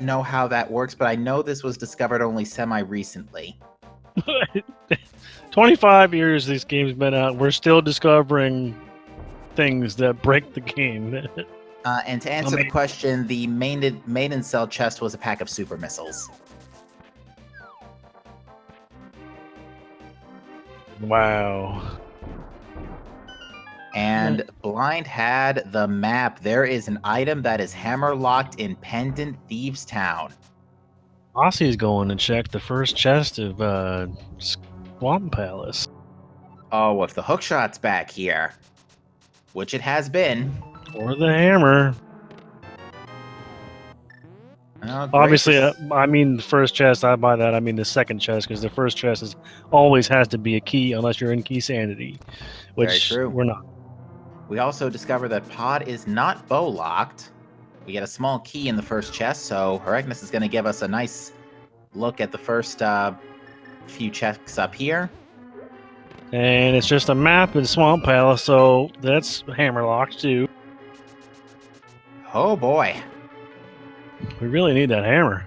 know how that works, but I know this was discovered only semi-recently. 25 years this game's been out. We're still discovering things that break the game. And to answer the question, the maiden cell chest was a pack of super missiles. Wow. And Blind had the map. There is an item that is hammer-locked in Pendant Thieves Town. Aussie's going to check the first chest of Swamp Palace. Oh, if the hookshot's back here, which it has been. Or the hammer. Oh, obviously, I mean the first chest. I buy that. I mean the second chest because the first chest always has to be a key unless you're in key sanity, which we're not. We also discover that Pod is not bow locked. We get a small key in the first chest, so Herecnus is going to give us a nice look at the first few checks up here. And it's just a map in Swamp Palace, so that's hammer locked too. Oh boy. We really need that hammer.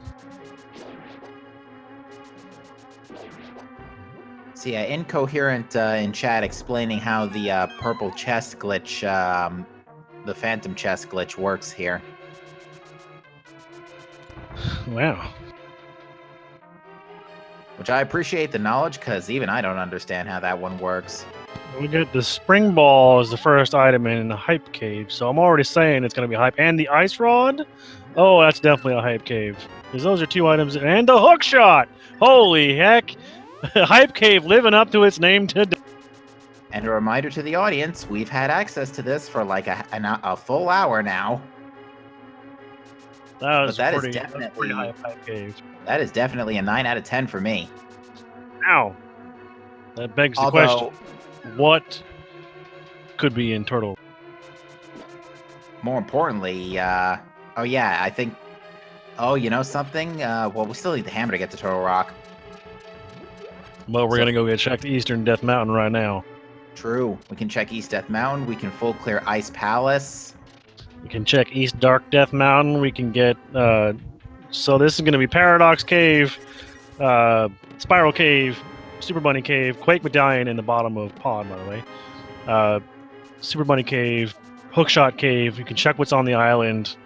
See, Incoherent in chat explaining how the purple chest glitch, the phantom chest glitch works here. Wow. Which I appreciate the knowledge, because even I don't understand how that one works. We get the spring ball as the first item in the hype cave, so I'm already saying it's going to be hype. And the ice rod? Oh, that's definitely a hype cave. Because those are 2 items. And the hook shot! Holy heck! Hype cave living up to its name today. And a reminder to the audience, we've had access to this for like a full hour now. That was But pretty hype cave. That is definitely a 9 out of 10 for me. Now, that begs the question: what could be in Turtle? More importantly, oh yeah, I think. Oh, you know something? Well, we still need the hammer to get to Turtle Rock. Well, we're gonna go check the Eastern Death Mountain right now. True. We can check East Death Mountain. We can full clear Ice Palace. We can check East Dark Death Mountain. We can get. So this is gonna be Paradox Cave, Spiral Cave, Super Bunny Cave, Quake Medallion in the bottom of Pod, by the way. Super Bunny Cave, Hookshot Cave. You can check what's on the island.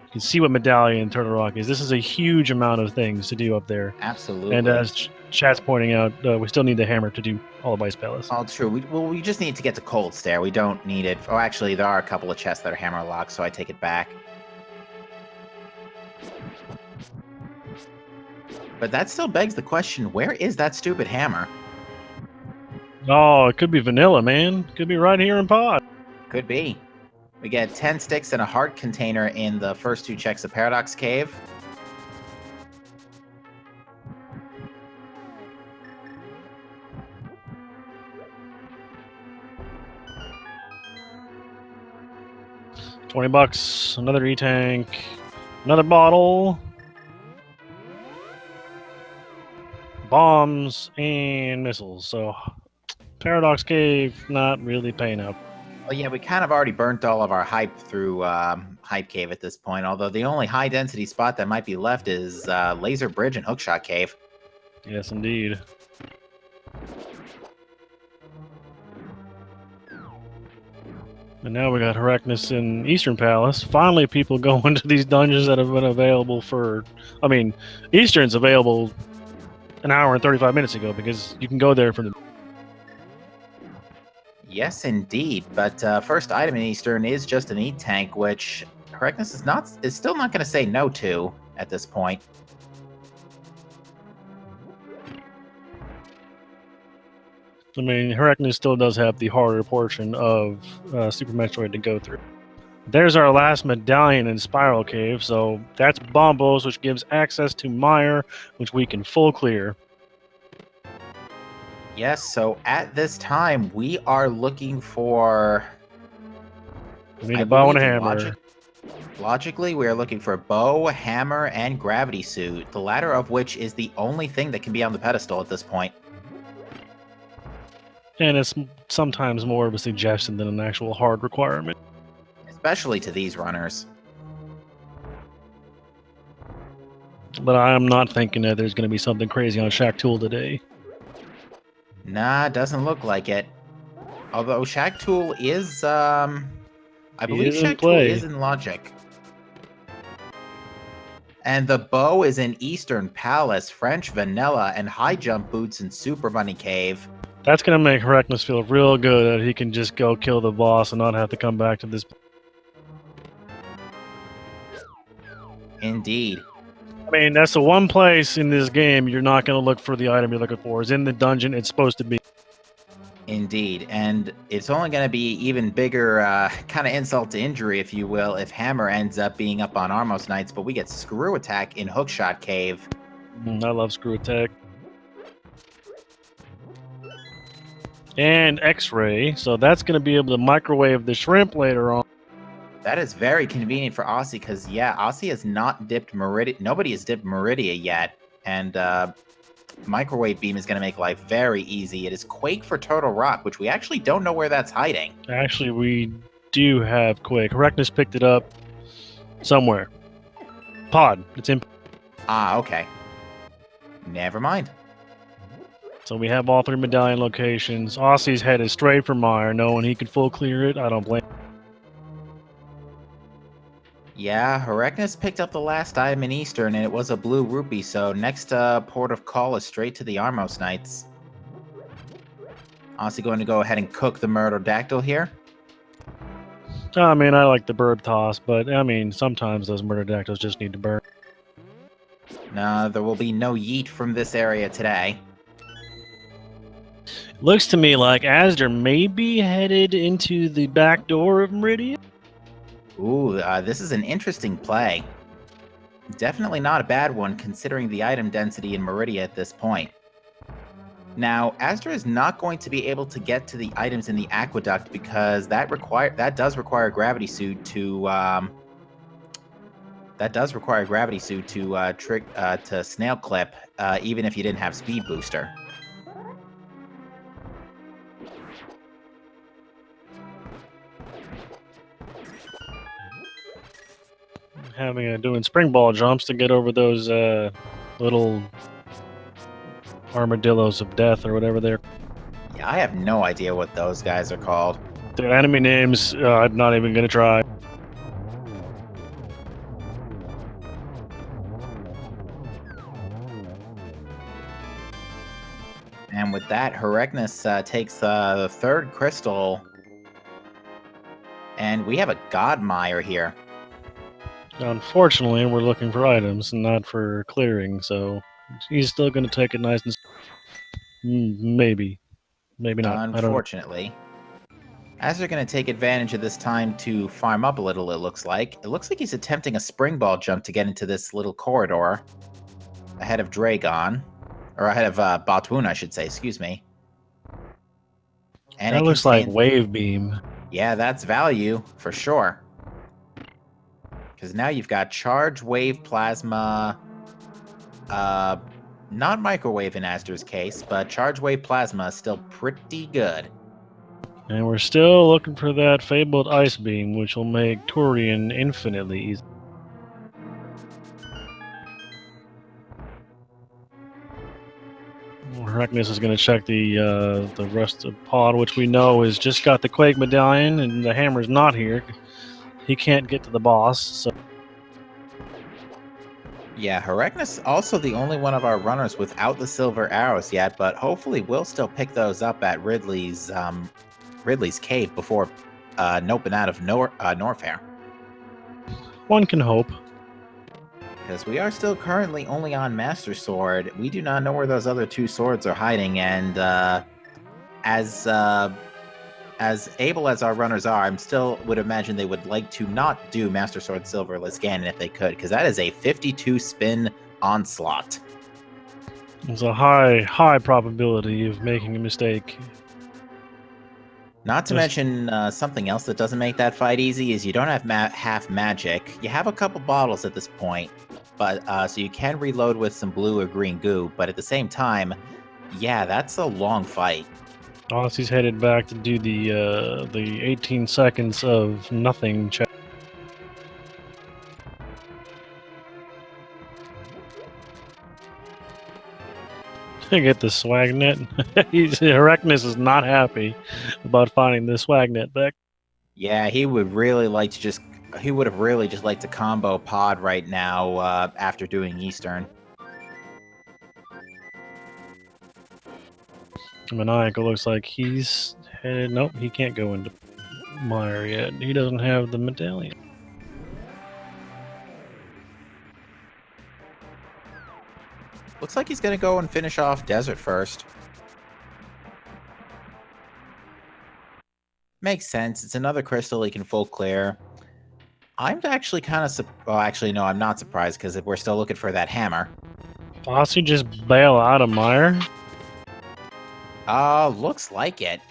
You can see what Medallion Turtle Rock is. This is a huge amount of things to do up there. Absolutely. And as chat's pointing out, we still need the hammer to do all of Ice Palace. All true. We just need to get to Cold Stare. We don't need it. Oh, actually, there are a couple of chests that are hammer locked, so I take it back. But that still begs the question, where is that stupid hammer? Oh, it could be vanilla, man. Could be right here in Pod. Could be. We get 10 sticks and a heart container in the first 2 checks of Paradox Cave. $20, another E-tank, another bottle, bombs, and missiles. So, Paradox Cave, not really paying out. Well, yeah, we kind of already burnt all of our hype through Hype Cave at this point, although the only high-density spot that might be left is Laser Bridge and Hookshot Cave. Yes, indeed. And now we got Heracnus in Eastern Palace. Finally, people go into these dungeons that have been available for... I mean, Eastern's available an hour and 35 minutes ago because you can go there for the... Yes, indeed. But first item in Eastern is just an E-tank, which Heracnus is still not going to say no to at this point. I mean, Heracnus still does have the harder portion of Super Metroid to go through. There's our last medallion in Spiral Cave, so that's Bombos, which gives access to Mire, which we can full clear. Yes, so at this time, we are looking for... We need a bow and a hammer. Logically, we are looking for bow, hammer, and gravity suit, the latter of which is the only thing that can be on the pedestal at this point. And it's sometimes more of a suggestion than an actual hard requirement. Especially to these runners. But I am not thinking that there's going to be something crazy on Shack Tool today. Nah, doesn't look like it. Although Shack Tool is, I believe Shack Tool is in Logic. And the bow is in Eastern Palace, French Vanilla, and high jump boots in Super Bunny Cave. That's going to make Heracnus feel real good that he can just go kill the boss and not have to come back to this. Indeed. I mean, that's the one place in this game you're not going to look for the item you're looking for. Is in the dungeon it's supposed to be. Indeed. And it's only going to be even bigger kind of insult to injury, if you will, if Hammer ends up being up on Armos Knights, but we get Screw Attack in Hookshot Cave. I love Screw Attack. And X-Ray, so that's going to be able to microwave the shrimp later on. That is very convenient for Aussie, because, yeah, Aussie has not dipped Meridia. Nobody has dipped Meridia yet, and Microwave Beam is going to make life very easy. It is Quake for Turtle Rock, which we actually don't know where that's hiding. Actually, we do have Quake. Heracnus picked it up somewhere. Pod. It's in... Ah, okay. Never mind. So we have all 3 medallion locations. Aussie's headed straight for Mire, knowing he could full clear it. I don't blame him. Yeah, Heracnus picked up the last item in Eastern, and it was a blue rupee, so next port of call is straight to the Armos Knights. Aussie going to go ahead and cook the Murderodactyl here. I mean, I like the bird toss, but I mean, sometimes those Murderodactyls just need to burn. No, there will be no yeet from this area today. Looks to me like Asder may be headed into the back door of Meridian. Ooh, this is an interesting play. Definitely not a bad one considering the item density in Meridia at this point. Now, Astra is not going to be able to get to the items in the aqueduct because that does require a gravity suit to to snail clip, even if you didn't have speed booster. Doing spring ball jumps to get over those little armadillos of death or whatever they're. Yeah, I have no idea what those guys are called. Their enemy names, I'm not even gonna try. And with that, Heregnus takes the third crystal, and we have a Godmire here. Unfortunately, we're looking for items and not for clearing, so he's still gonna take it nice and. Maybe not. Unfortunately. As they're going to take advantage of this time to farm up a little, it looks like. It looks like he's attempting a spring ball jump to get into this little corridor ahead of Dragon. Or ahead of Batwoon, I should say. Excuse me. And that looks like Wave Beam. Yeah, that's value for sure. Because now you've got Charge, Wave, Plasma... not Microwave in Aster's case, but Charge, Wave, Plasma is still pretty good. And we're still looking for that fabled Ice Beam, which will make Turian infinitely easy. Heregnus is going to check the rest of pod, which we know is just got the Quake Medallion, and the hammer's not here. He can't get to the boss, so... Yeah, Heregnus also the only one of our runners without the silver arrows yet, but hopefully we'll still pick those up at Ridley's cave before noping out of Norfair. One can hope. Because we are still currently only on Master Sword. We do not know where those other two swords are hiding, and as able as our runners are, I'm still would imagine they would like to not do Master Sword Silverless Ganon if they could, because that is a 52 spin onslaught. There's a high probability of making a mistake. Not to mention something else that doesn't make that fight easy is you don't have half magic. You have a couple bottles at this point, but so you can reload with some blue or green goo. But at the same time, yeah, that's a long fight. Aussie's headed back to do the 18 seconds of nothing check. To get the swag net. Heregnus is not happy about finding the swag net back. Yeah, he would really like to just. He would have really just liked to combo pod right now after doing Eastern. Maniacal looks like he's headed. Nope, he can't go into Mire yet. He doesn't have the medallion. Looks like he's going to go and finish off Desert first. Makes sense. It's another crystal he can full clear. I'm actually kind of... Well, actually, no, I'm not surprised because we're still looking for that hammer. Aussie just bail out of Mire? Looks like it.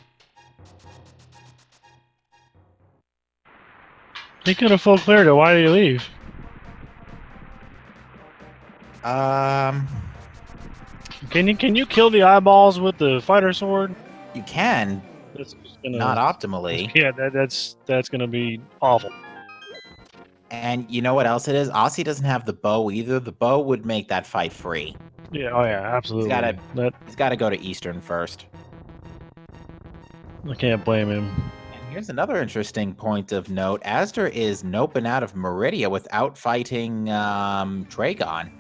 He could have full cleared it. Why did he leave? Can you kill the eyeballs with the fighter sword? You can. That's just gonna, not optimally. Yeah, that's gonna be awful. And you know what else it is? Aussie doesn't have the bow either. The bow would make that fight free. Yeah, oh yeah, absolutely. He's got to go to Eastern first. I can't blame him. And here's another interesting point of note. Astor is noping out of Meridia without fighting Dragon.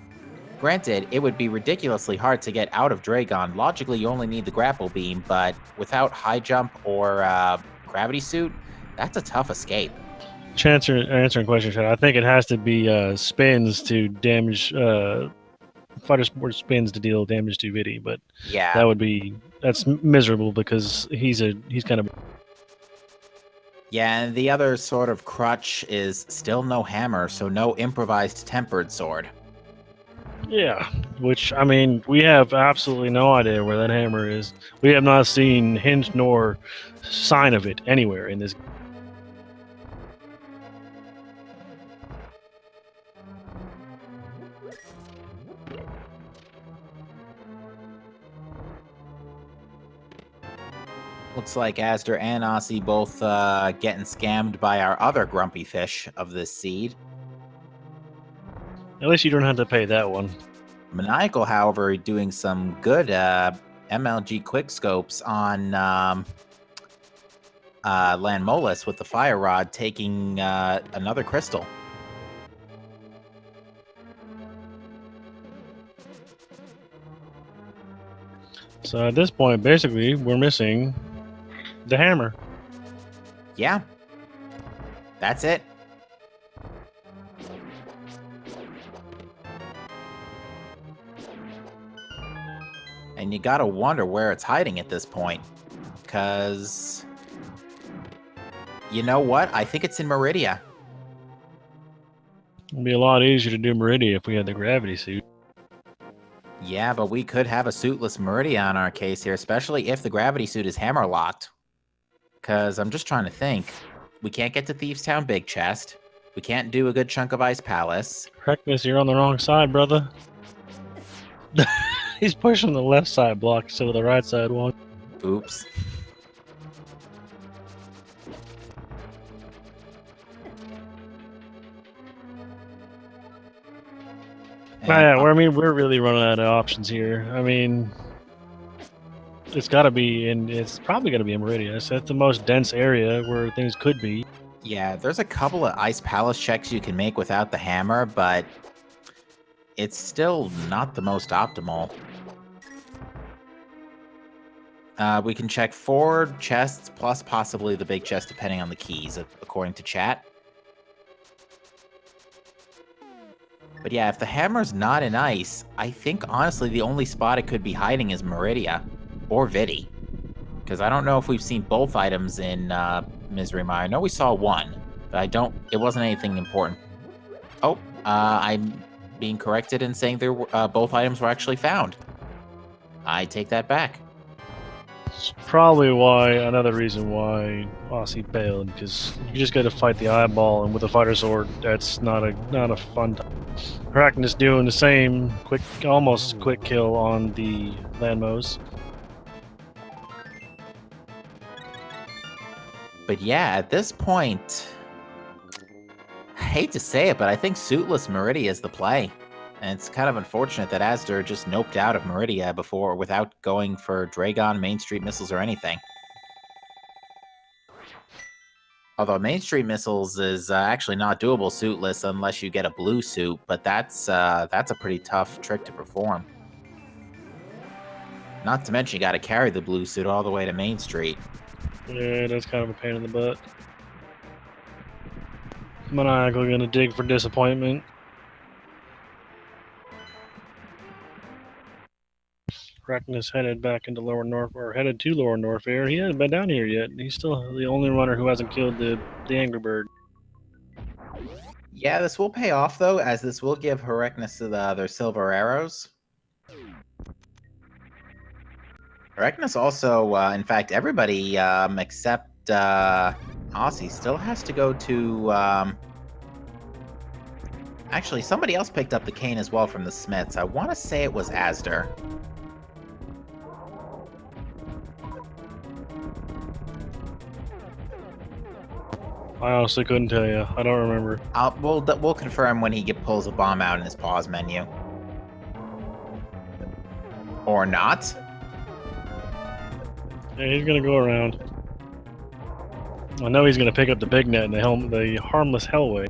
Granted, it would be ridiculously hard to get out of Dragon. Logically, you only need the grapple beam, but without high jump or gravity suit, that's a tough escape. Answering question, Chad, I think it has to be spins to damage fighter sport spins to deal damage to Vidi, but Yeah. that's miserable because he's kind of. Yeah, and the other sort of crutch is still no hammer, so no improvised tempered sword. Yeah, which, I mean, we have absolutely no idea where that hammer is. We have not seen hint nor sign of it anywhere in this. Looks like Asder and Aussie both getting scammed by our other grumpy fish of this seed. At least you don't have to pay that one. Maniacal, however, doing some good MLG quickscopes on Landmolus with the fire rod, taking another crystal. So at this point, basically, we're missing the hammer. Yeah. That's it. And you gotta wonder where it's hiding at this point. Because... you know what? I think it's in Meridia. It'd be a lot easier to do Meridia if we had the gravity suit. Yeah, but we could have a suitless Meridia on our case here, especially if the gravity suit is hammer locked. Because I'm just trying to think. We can't get to Thieves Town Big Chest. We can't do a good chunk of Ice Palace. Correctness, you're on the wrong side, brother. He's pushing the left side block instead of the right side one. Oops. Yeah, we're really running out of options here. I mean, it's got to be, and it's probably going to be in Meridia. So that's the most dense area where things could be. Yeah, there's a couple of Ice Palace checks you can make without the hammer, but it's still not the most optimal. We can check 4 chests, plus possibly the big chest, depending on the keys, according to chat. But yeah, if the hammer's not in ice, I think, honestly, the only spot it could be hiding is Meridia. Or Vidi. Because I don't know if we've seen both items in Misery Mire. I know we saw one, but it wasn't anything important. Oh, I'm being corrected in saying both items were actually found. I take that back. It's probably another reason why Aussie bailed, because you just got to fight the eyeball, and with a fighter sword, that's not a fun time. Arachnus doing the same almost quick kill on the Landmos. But yeah, at this point, I hate to say it, but I think suitless Meridia is the play. And it's kind of unfortunate that Asder just noped out of Meridia before without going for Dragon, Main Street Missiles, or anything. Although Main Street Missiles is actually not doable suitless unless you get a blue suit, but that's a pretty tough trick to perform. Not to mention you gotta carry the blue suit all the way to Main Street. Yeah, that's kind of a pain in the butt. Maniacal gonna dig for disappointment. Arachnus headed back into Lower North, or headed to Lower North Air. He hasn't been down here yet. He's still the only runner who hasn't killed the Angry Bird. Yeah, this will pay off, though, as this will give Arachnus their silver arrows. Arachnus also, in fact, everybody except Aussie still has to go to... Actually, somebody else picked up the cane as well from the Smiths. I want to say it was Asder. I honestly couldn't tell you. I don't remember. We'll confirm when he pulls a bomb out in his pause menu. Or not. Yeah, he's gonna go around. I know he's gonna pick up the big net and the harmless Hellway.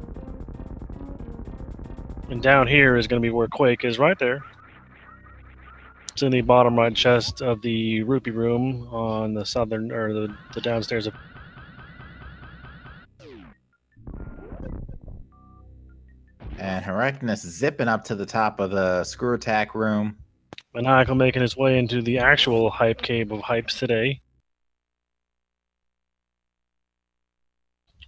And down here is going to be where Quake is, right there. It's in the bottom right chest of the rupee room on the southern, or the downstairs. And Herecnus zipping up to the top of the screw attack room. Maniacal making his way into the actual hype cave of hypes today.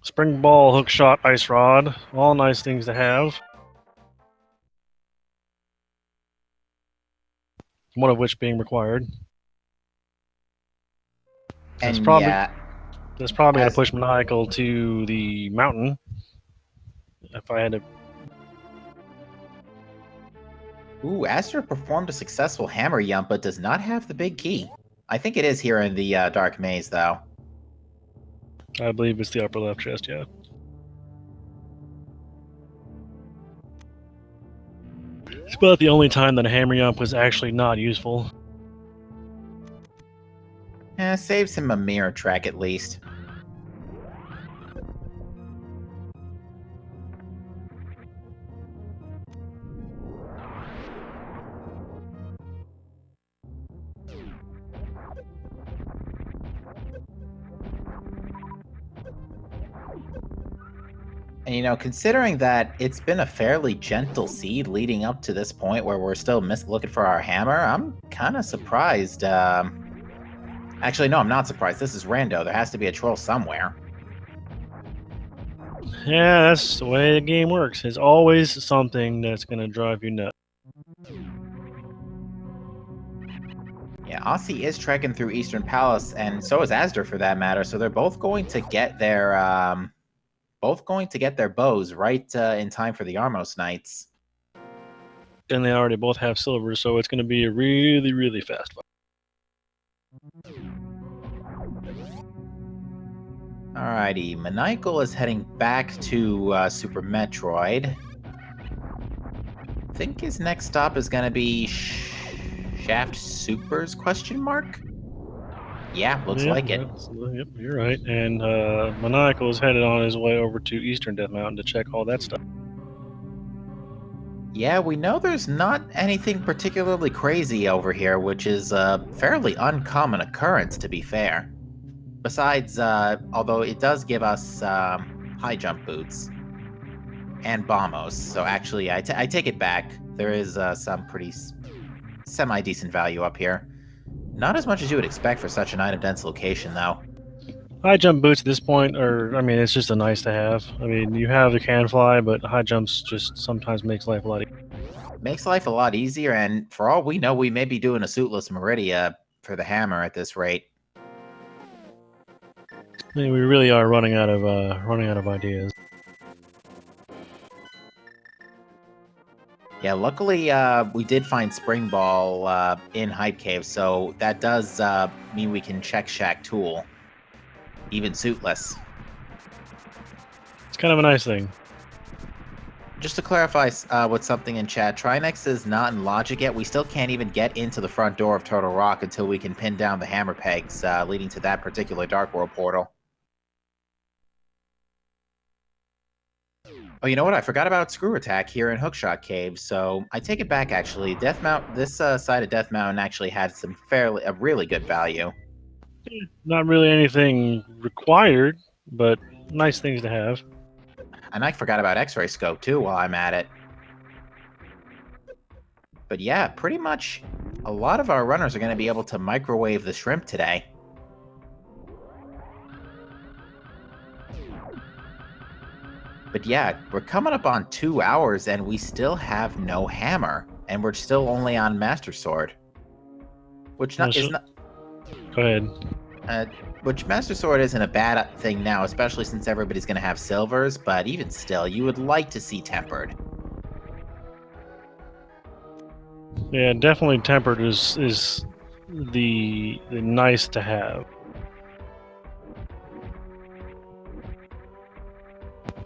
Spring ball, hook shot, ice rod, all nice things to have. One of which being required. That's And probably yeah, going to as push Maniacal to the mountain. If I had to. ooh, Aster performed a successful hammer jump, but does not have the big key. I think it is here in the dark maze, though. I believe it's the upper left chest, yeah. It's about the only time that a hammer jump was actually not useful. Saves him a mirror track at least. And considering that it's been a fairly gentle seed leading up to this point where we're still looking for our hammer, I'm kind of surprised. Actually, no, I'm not surprised. This is rando. There has to be a troll somewhere. Yeah, that's the way the game works. There's always something that's going to drive you nuts. Yeah, Aussie is trekking through Eastern Palace, and so is Asder for that matter. So they're both going to get their bows right in time for the Armos Knights. And they already both have silver, so it's going to be a really, really fast fight. Alrighty, Maniacal is heading back to Super Metroid. I think his next stop is going to be Shaft Supers, question mark? Yeah, looks like it. Yep, you're right. And Maniacal is headed on his way over to Eastern Death Mountain to check all that stuff. Yeah, we know there's not anything particularly crazy over here, which is a fairly uncommon occurrence, to be fair. Besides, although it does give us high jump boots and bombos, so actually I take it back. There is some pretty semi-decent value up here. Not as much as you would expect for such an item-dense location, though. High jump boots at this point it's just a nice to have. I mean, you have the can fly, but high jumps just sometimes makes life a lot easier. Makes life a lot easier, and for all we know, we may be doing a suitless Meridia for the hammer at this rate. I mean, we really are running out of ideas. Yeah, luckily we did find Spring Ball in Hype Cave, so that does mean we can check Shack Tool, even suitless. It's kind of a nice thing. Just to clarify with something in chat, Trinex is not in logic yet. We still can't even get into the front door of Turtle Rock until we can pin down the hammer pegs leading to that particular Dark World portal. Oh, you know what? I forgot about Screw Attack here in Hookshot Cave, so I take it back, actually. This side of Death Mountain actually had a really good value. Not really anything required, but nice things to have. And I forgot about X-Ray Scope, too, while I'm at it. But yeah, pretty much a lot of our runners are going to be able to microwave the shrimp today. But yeah, we're coming up on 2 hours and we still have no hammer. And we're still only on Master Sword. Which is not... Go ahead. Which Master Sword isn't a bad thing now, especially since everybody's going to have silvers. But even still, you would like to see Tempered. Yeah, definitely Tempered is the nice to have.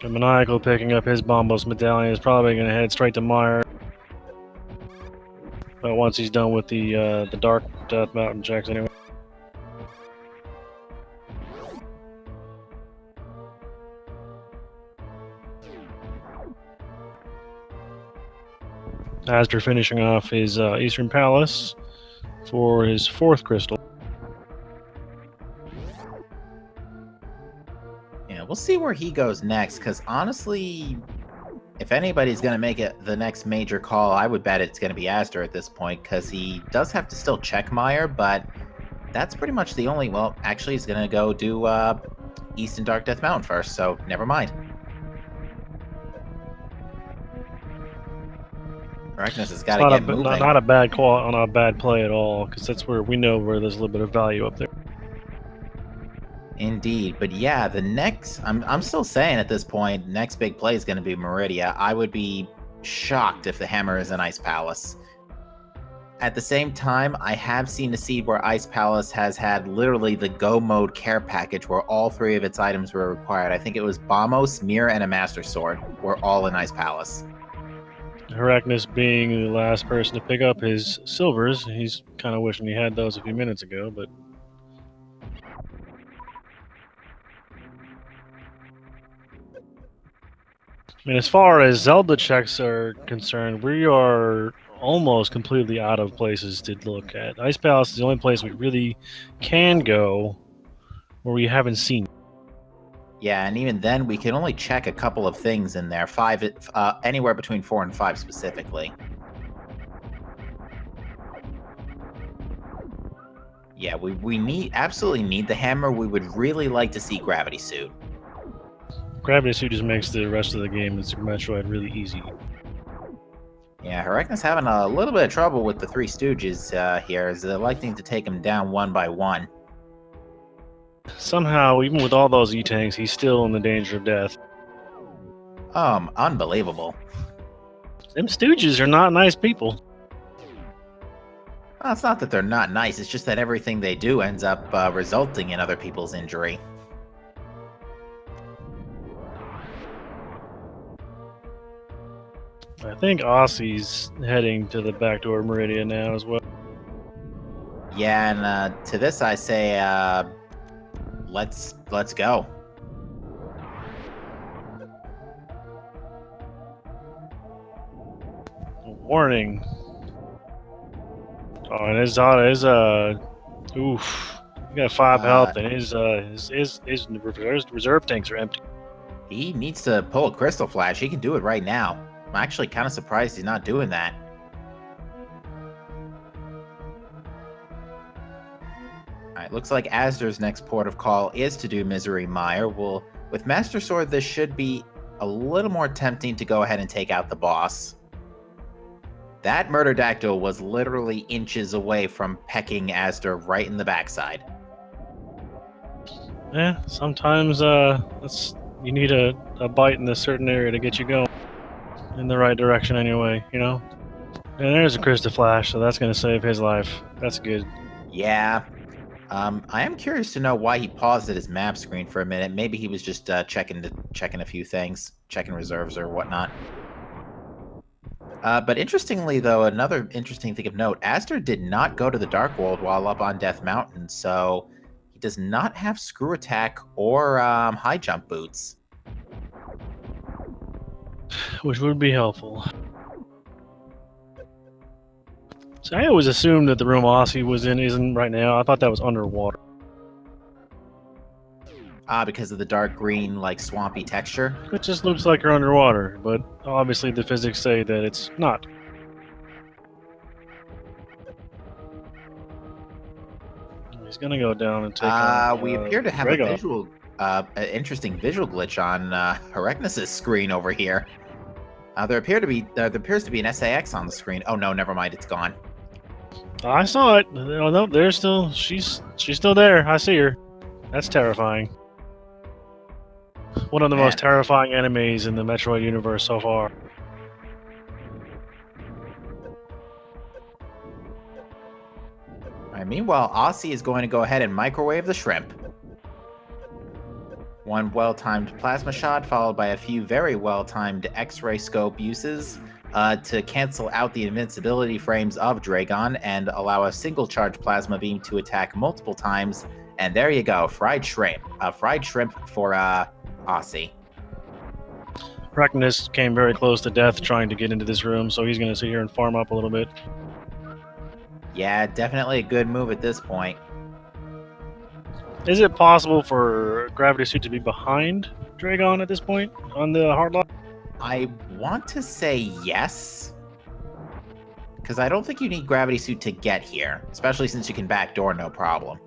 The Maniacal picking up his Bombos medallion is probably going to head straight to Meyer. But once he's done with the Dark Death Mountain checks anyway. Astor finishing off his Eastern Palace for his 4th crystal. Yeah, we'll see where he goes next, because honestly, if anybody's going to make it the next major call, I would bet it's going to be Astor at this point, because he does have to still check Meyer, but that's pretty much the only... Well, actually, he's going to go do East and Dark Death Mountain first, so never mind. Arachnus has got to get moving. Not a bad call, not a bad play at all, because that's where we know where there's a little bit of value up there. Indeed, but yeah, the next... I'm still saying at this point, next big play is going to be Meridia. I would be shocked if the Hammer is an Ice Palace. At the same time, I have seen a seed where Ice Palace has had literally the Go Mode care package where all 3 of its items were required. I think it was Bombos, Mirror, and a Master Sword were all in Ice Palace. Arachnus being the last person to pick up his silvers, he's kind of wishing he had those a few minutes ago, but... I mean, as far as Zelda checks are concerned, we are almost completely out of places to look at. Ice Palace is the only place we really can go where we haven't seen. Yeah, and even then, we can only check a couple of things in there. 5, anywhere between 4 and 5 specifically. Yeah, we absolutely need the Hammer. We would really like to see Gravity Suit. Gravity Suit just makes the rest of the game in Super Metroid really easy. Yeah, Arachna's having a little bit of trouble with the 3 Stooges here, as they're liking to take him down one by one. Somehow, even with all those E-tanks, he's still in the danger of death. Unbelievable. Them Stooges are not nice people. Well, it's not that they're not nice, it's just that everything they do ends up resulting in other people's injury. I think Aussie's heading to the backdoor Meridian now as well. Yeah, and to this I say, let's go. Warning. Oh, and his oof. He got 5 health, and his reserve tanks are empty. He needs to pull a Crystal Flash. He can do it right now. I'm actually kind of surprised he's not doing that. Alright, looks like Astor's next port of call is to do Misery Mire. Well, with Master Sword, this should be a little more tempting to go ahead and take out the boss. That Murderdactyl was literally inches away from pecking Astor right in the backside. Yeah, sometimes you need a bite in a certain area to get you going. In the right direction anyway, you know? And there's a Crystal Flash, so that's going to save his life. That's good. Yeah. I am curious to know why he paused at his map screen for a minute. Maybe he was just checking a few things, checking reserves or whatnot. But interestingly, though, another interesting thing of note, Astor did not go to the Dark World while up on Death Mountain, so he does not have Screw Attack or High Jump Boots. Which would be helpful. So I always assumed that the room Aussie was in isn't right now. I thought that was underwater. Because of the dark green, like, swampy texture? It just looks like you're underwater, but obviously the physics say that it's not. He's gonna go down and take on, we appear to have a visual, an interesting visual glitch on Arachnus' screen over here. There appears to be an SAX on the screen. Oh no, never mind, it's gone. I saw it. Oh no, there's still she's still there. I see her. That's terrifying. One of the most terrifying enemies in the Metroid universe so far. Alright, meanwhile, Aussie is going to go ahead and microwave the shrimp. One well-timed plasma shot, followed by a few very well-timed X-ray scope uses to cancel out the invincibility frames of Dragon and allow a single charge plasma beam to attack multiple times. And there you go, fried shrimp. Fried shrimp for Aussie. Reckoness came very close to death trying to get into this room, so he's going to sit here and farm up a little bit. Yeah, definitely a good move at this point. Is it possible for Gravity Suit to be behind Dragon at this point on the hard lock? I want to say yes, because I don't think you need Gravity Suit to get here, especially since you can backdoor no problem.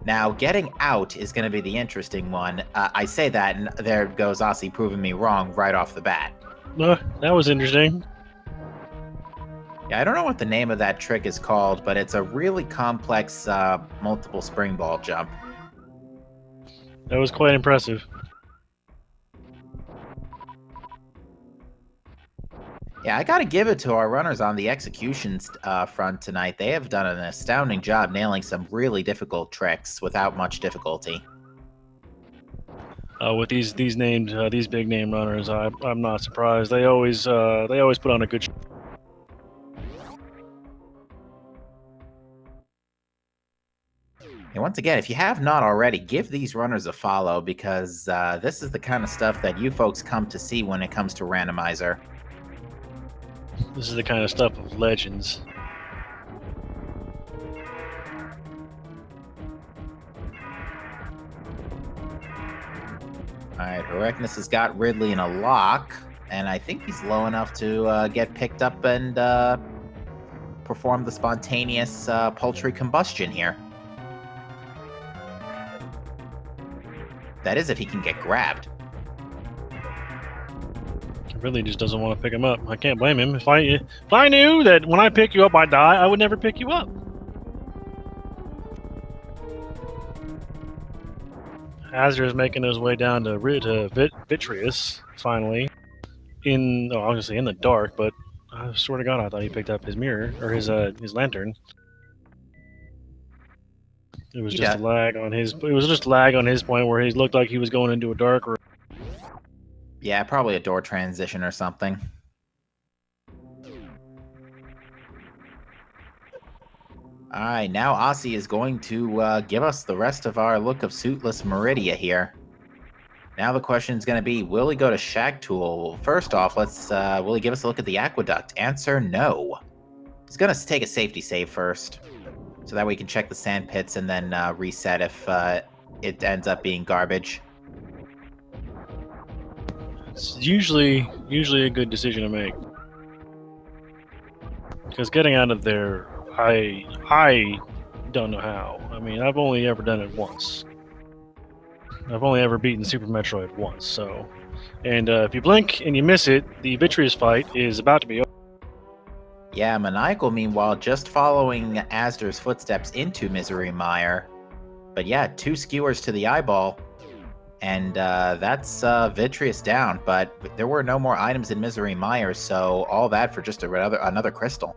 Now, getting out is going to be the interesting one. I say that, and there goes Aussie proving me wrong right off the bat. That was interesting. Yeah, I don't know what the name of that trick is called, but it's a really complex multiple spring ball jump. That was quite impressive. Yeah, I gotta give it to our runners on the execution front tonight. They have done an astounding job nailing some really difficult tricks without much difficulty. With these named these big name runners, I'm not surprised. They always put on a good show. And once again, if you have not already, give these runners a follow, because this is the kind of stuff that you folks come to see when it comes to Randomizer. This is the kind of stuff of legends. Alright, Herecness has got Ridley in a lock, and I think he's low enough to get picked up and perform the spontaneous poultry combustion here. That is, if he can get grabbed. He really just doesn't want to pick him up. I can't blame him. If I knew that when I pick you up I die, I would never pick you up. Azure is making his way down to Vitreous, finally. I was gonna say in the dark, but I swear to God, I thought he picked up his mirror, or his lantern. It was just lag on his point where he looked like he was going into a dark room. Yeah, probably a door transition or something. Alright, now Aussie is going to give us the rest of our look of Suitless Meridia here. Now the question is going to be, will he go to Shag Tool? First off, will he give us a look at the Aqueduct? Answer, no. He's going to take a safety save first, so that way we can check the sand pits and then reset if it ends up being garbage. It's usually a good decision to make, because getting out of there, I don't know how. I mean, I've only ever done it once. I've only ever beaten Super Metroid once, so... And if you blink and you miss it, the Vitreous fight is about to be over. Yeah, Maniacal, meanwhile, just following Asder's footsteps into Misery Mire. But yeah, 2 skewers to the eyeball. And that's Vitreous down, but there were no more items in Misery Mire, so all that for just another crystal.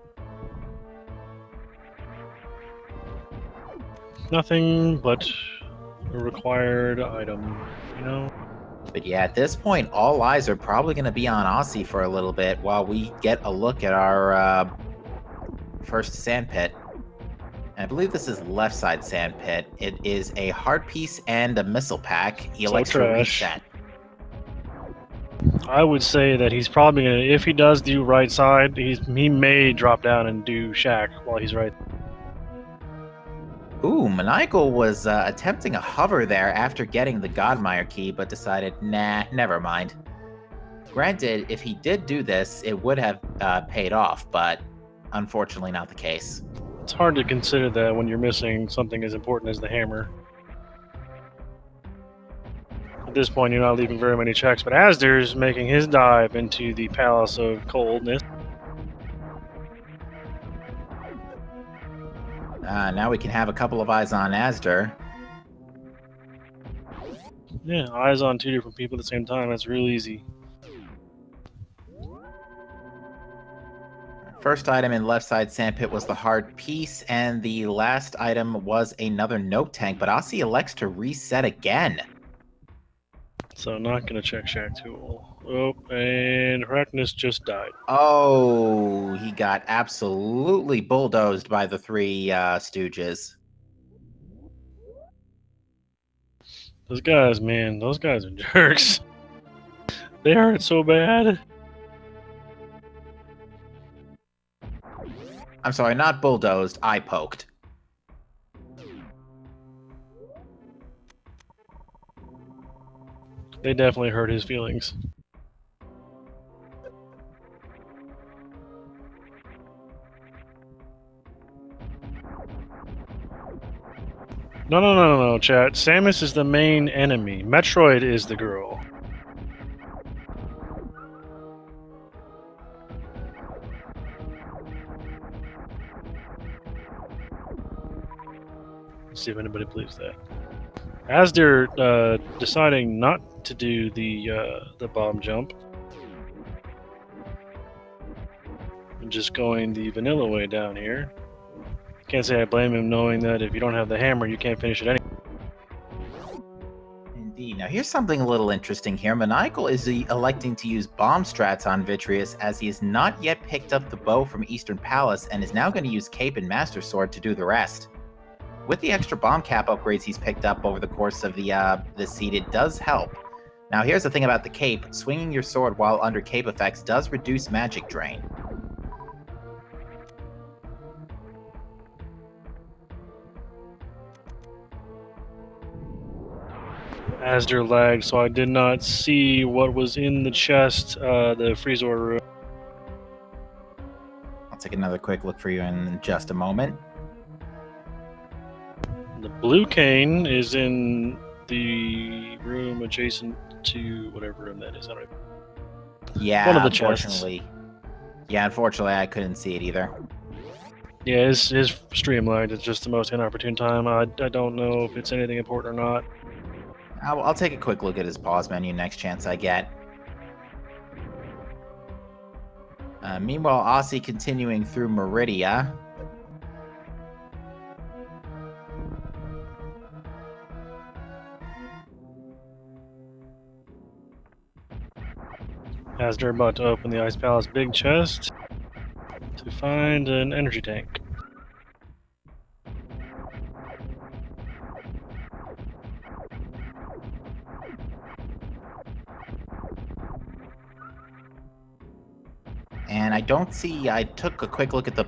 Nothing but a required item, you know? But yeah, at this point, all eyes are probably going to be on Aussie for a little bit while we get a look at our first sand pit. And I believe this is left side sand pit. It is a heart piece and a missile pack. He elects to reset. I would say that he's probably going to, if he does do right side, he may drop down and do Shack while he's right. Ooh, Maniacal was attempting a hover there after getting the Godmire key, but decided, nah, never mind. Granted, if he did do this, it would have paid off, but unfortunately not the case. It's hard to consider that when you're missing something as important as the hammer. At this point, you're not leaving very many checks, but Asder's making his dive into the Palace of Coldness. Now we can have a couple of eyes on Asder. Yeah, eyes on 2 different people at the same time. That's real easy. First item in left side sandpit was the hard piece, and the last item was another note tank, but Aussie elects to reset again. So not going to check Shack Tool. Oh, and Herecness just died. Oh, he got absolutely bulldozed by the 3 stooges. Those guys, man, those guys are jerks. They hurt so bad. I'm sorry, not bulldozed, eye poked. They definitely hurt his feelings. No, chat. Samus is the main enemy. Metroid is the girl. Let's see if anybody believes that. As they're deciding not to do the bomb jump, and just going the vanilla way down here. Can't say I blame him, knowing that if you don't have the hammer, you can't finish it anyway. Indeed. Now, here's something a little interesting here. Maniacal is electing to use bomb strats on Vitreous, as he has not yet picked up the bow from Eastern Palace and is now going to use Cape and Master Sword to do the rest. With the extra bomb cap upgrades he's picked up over the course of this seed, it does help. Now, here's the thing about the Cape. Swinging your sword while under Cape effects does reduce magic drain. Asder lagged, so I did not see what was in the chest, the freeze order room. I'll take another quick look for you in just a moment. The blue cane is in the room adjacent to whatever room that is. I don't know. Yeah, One of the chests. Unfortunately, I couldn't see it either. Yeah, his stream lagged. It's just the most inopportune time. I don't know if it's anything important or not. I'll take a quick look at his pause menu next chance I get. Meanwhile, Aussie continuing through Meridia. As they're about to open the Ice Palace big chest to find an energy tank. And I don't see, I took a quick look at the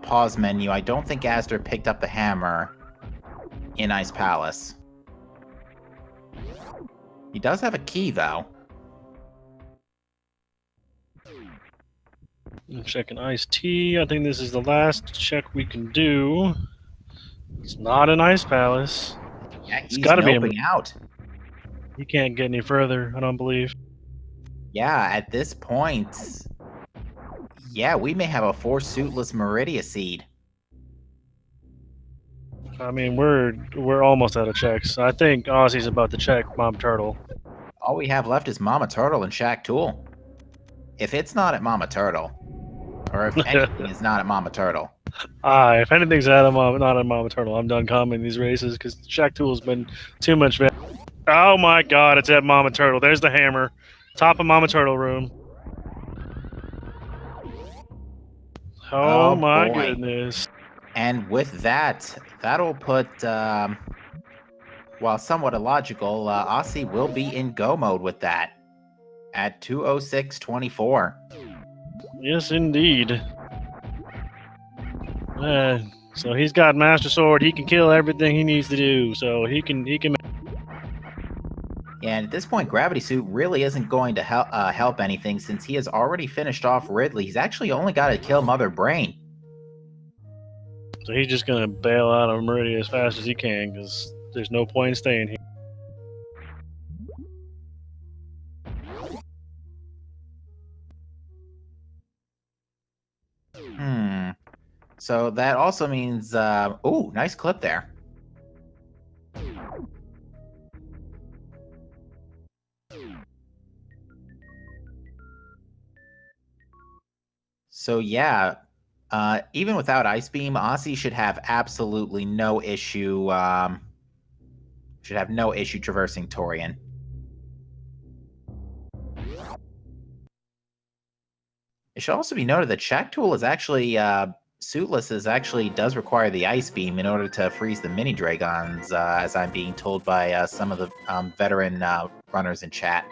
pause menu. I don't think Asder picked up the hammer in Ice Palace. He does have a key, though. I'm checking Ice Tea. I think this is the last check we can do. It's not an Ice Palace. Yeah, It's he's gotta be noping out. He can't get any further, I don't believe. Yeah, at this point, yeah, we may have a 4-suitless Meridia seed. I mean, we're almost out of checks. I think Aussie's about to check Mom Turtle. All we have left is Mama Turtle and Shaq Tool. If it's not at Mama Turtle, or if anything is not at Mama Turtle. If anything's not at Mama Turtle, I'm done commenting these races because Shaq Tool's been too much. Oh my God, it's at Mama Turtle. There's the hammer, top of Mama Turtle room. Oh my goodness. And with that, that'll put, while somewhat illogical, Aussie will be in go mode with that at 2:06:24. Yes, indeed. So he's got Master Sword. He can kill everything he needs to do. So he can. And at this point, Gravity Suit really isn't going to help anything, since he has already finished off Ridley. He's actually only got to kill Mother Brain. So he's just gonna bail out of Meridia as fast as he can, because there's no point in staying here. So that also means, ooh, nice clip there. So yeah, even without Ice Beam, Aussie should have absolutely no issue. Should have no issue traversing Torian. It should also be noted that Shaq Tool is actually suitless. Does require the Ice Beam in order to freeze the mini dragons, as I'm being told by some of the veteran runners in chat.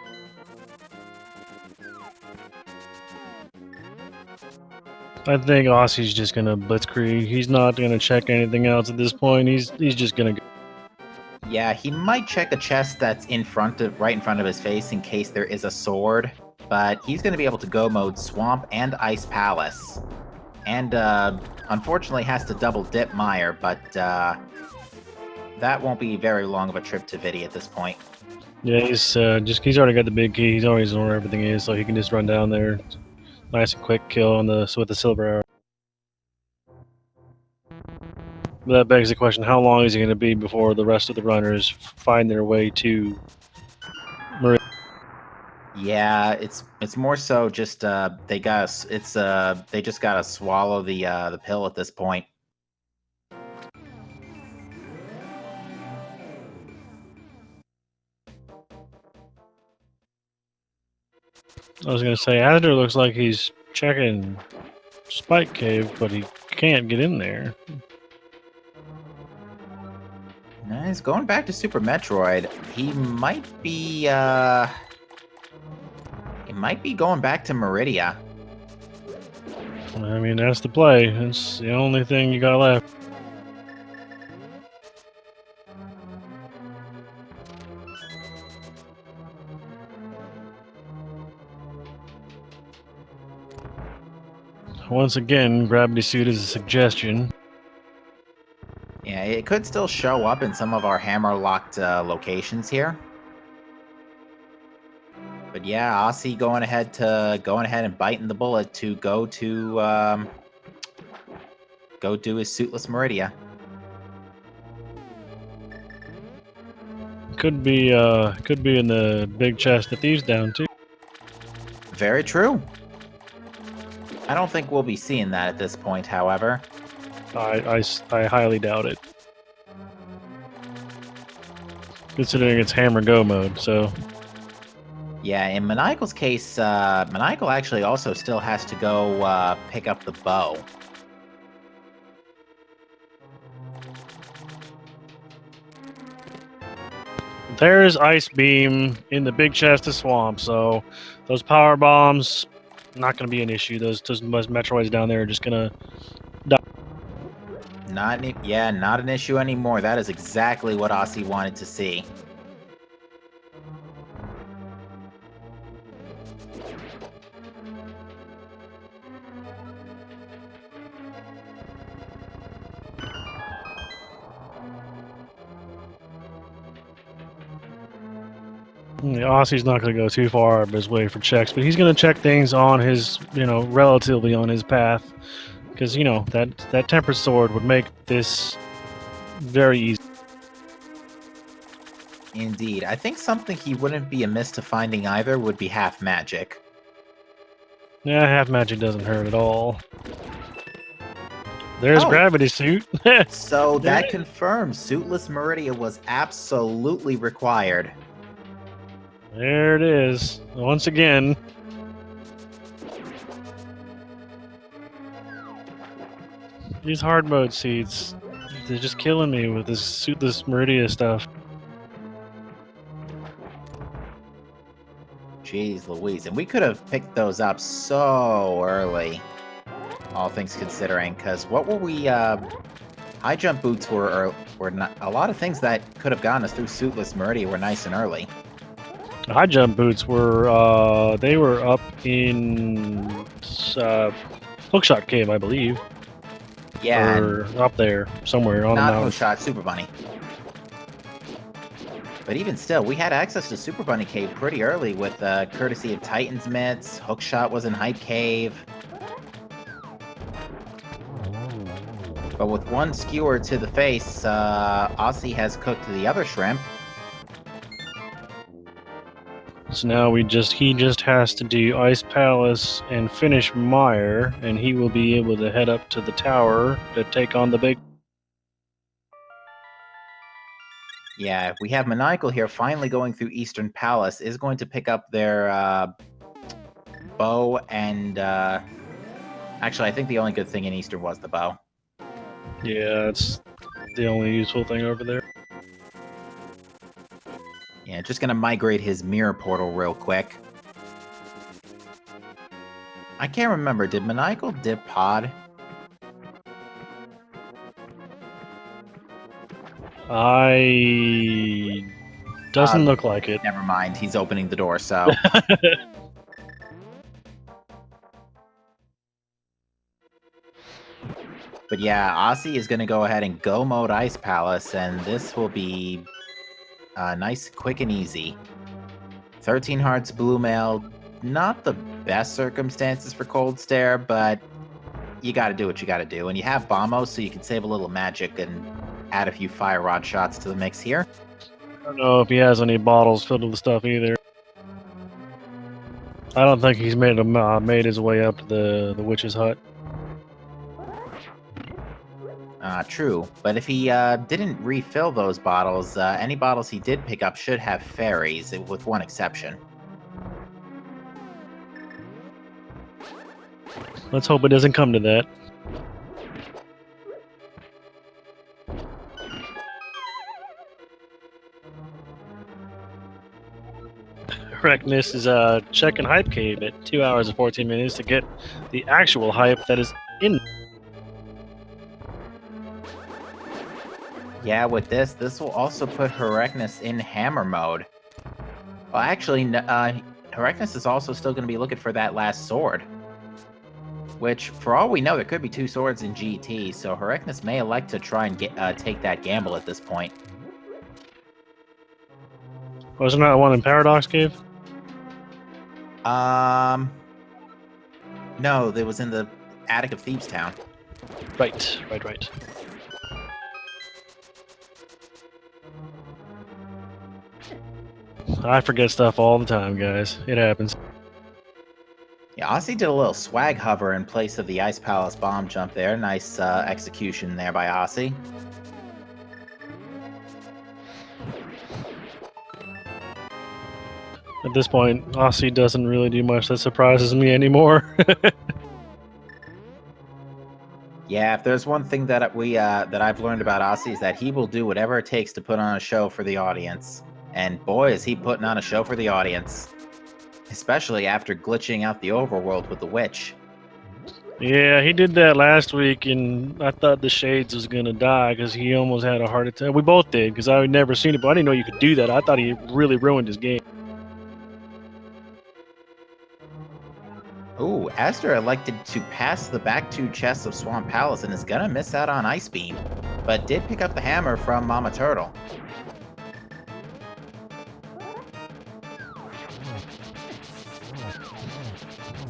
I think Aussie's just gonna blitzkrieg. He's not gonna check anything else at this point. He's just gonna go. Yeah, he might check a chest that's right in front of his face in case there is a sword, but he's going to be able to go mode Swamp and Ice Palace. And unfortunately has to double dip Meyer, but that won't be very long of a trip to Vidi at this point. Yeah, he's already got the big key. He's always known where everything is, so he can just run down there. Nice and quick kill on with the silver arrow. But that begs the question: how long is he going to be before the rest of the runners find their way to Maria? Yeah, it's more so just they just gotta swallow the pill at this point. I was going to say, Azure looks like he's checking Spike Cave, but he can't get in there. He's going back to Super Metroid. He might be going back to Meridia. I mean, that's the play. It's the only thing you got left. Once again, gravity suit is a suggestion. Yeah, it could still show up in some of our hammer-locked locations here. But yeah, Aussie going ahead and biting the bullet to go do his suitless Meridia. Could be in the big chest that thieves down too. Very true. I don't think we'll be seeing that at this point, however. I highly doubt it. Considering it's hammer go mode, so. Yeah, in Maniacal's case, Maniacal actually also still has to go pick up the bow. There's Ice Beam in the big chest of Swamp, so those power bombs not going to be an issue. Those Metroids down there are just going to die. Not an issue anymore. That is exactly what Aussie wanted to see. Aussie's not going to go too far out of his way for checks, but he's going to check things on his, relatively on his path, because that tempered sword would make this very easy. Indeed, I think something he wouldn't be amiss to finding either would be half magic. Yeah, half magic doesn't hurt at all. There's gravity suit. So that confirms suitless Meridia was absolutely required. There it is. Once again. These hard mode seeds, they're just killing me with this suitless Meridia stuff. Jeez Louise, and we could have picked those up so early, all things considering, because what were we, high jump boots were not, a lot of things that could have gotten us through suitless Meridia were nice and early. The high jump boots were, they were up in Hookshot Cave, I believe. Yeah. Or up there, somewhere on the mountain. Not Hookshot, Super Bunny. But even still, we had access to Super Bunny Cave pretty early with courtesy of Titan's Mitts. Hookshot was in Hype Cave. But with one skewer to the face, Aussie has cooked the other shrimp. So now he just has to do Ice Palace and finish Meyer, and he will be able to head up to the tower to take on the big. Yeah, we have Maniacal here finally going through Eastern Palace, is going to pick up their bow and actually I think the only good thing in Eastern was the bow. Yeah, that's the only useful thing over there. Yeah, just gonna migrate his mirror portal real quick. I can't remember. Did Maniacal dip pod? Doesn't look like it. Never mind. He's opening the door, so. But yeah, Aussie is going to go ahead and go mode Ice Palace, and this will be nice, quick, and easy. 13 hearts, blue mail. Not the best circumstances for Cold Stare, but you got to do what you got to do. And you have Bombo, so you can save a little magic and add a few Fire Rod shots to the mix here. I don't know if he has any bottles filled with stuff either. I don't think he's made his way up to the witch's hut. True, but if he didn't refill those bottles, any bottles he did pick up should have fairies, with one exception. Let's hope it doesn't come to that. Reckness is checking Hype Cave at 2 hours and 14 minutes to get the actual hype that is in. Yeah, with this will also put Herecness in hammer mode. Well, actually, Herecness is also still going to be looking for that last sword. Which, for all we know, there could be 2 swords in GT, so Herecness may elect to try and take that gamble at this point. Wasn't that one in Paradox Cave? No, it was in the attic of Thieves Town. Right. I forget stuff all the time, guys. It happens. Yeah, Aussie did a little swag hover in place of the Ice Palace bomb jump there. Nice execution there by Aussie. At this point, Aussie doesn't really do much that surprises me anymore. Yeah, if there's one thing that that I've learned about Aussie is that he will do whatever it takes to put on a show for the audience. And boy, is he putting on a show for the audience. Especially after glitching out the overworld with the witch. Yeah, he did that last week, and I thought the Shades was going to die because he almost had a heart attack. We both did, because I had never seen it, but I didn't know you could do that. I thought he really ruined his game. Ooh, Aster elected to pass the back 2 chests of Swamp Palace and is gonna miss out on Ice Beam, but did pick up the hammer from Mama Turtle.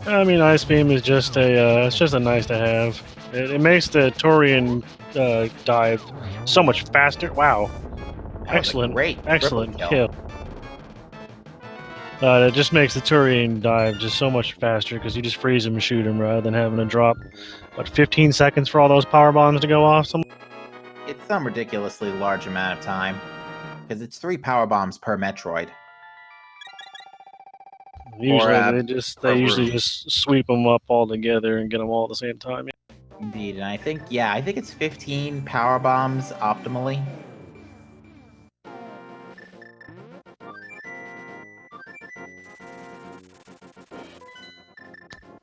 I mean, Ice Beam is just it's just a nice to have. It makes the Turian dive so much faster. Wow. Excellent kill. It just makes the Turian dive just so much faster because you just freeze him and shoot him rather than having to drop, 15 seconds for all those power bombs to go off? It's some ridiculously large amount of time, because it's 3 power bombs per Metroid. Usually they usually just sweep them up all together and get them all at the same time. Indeed, and I think it's 15 power bombs optimally.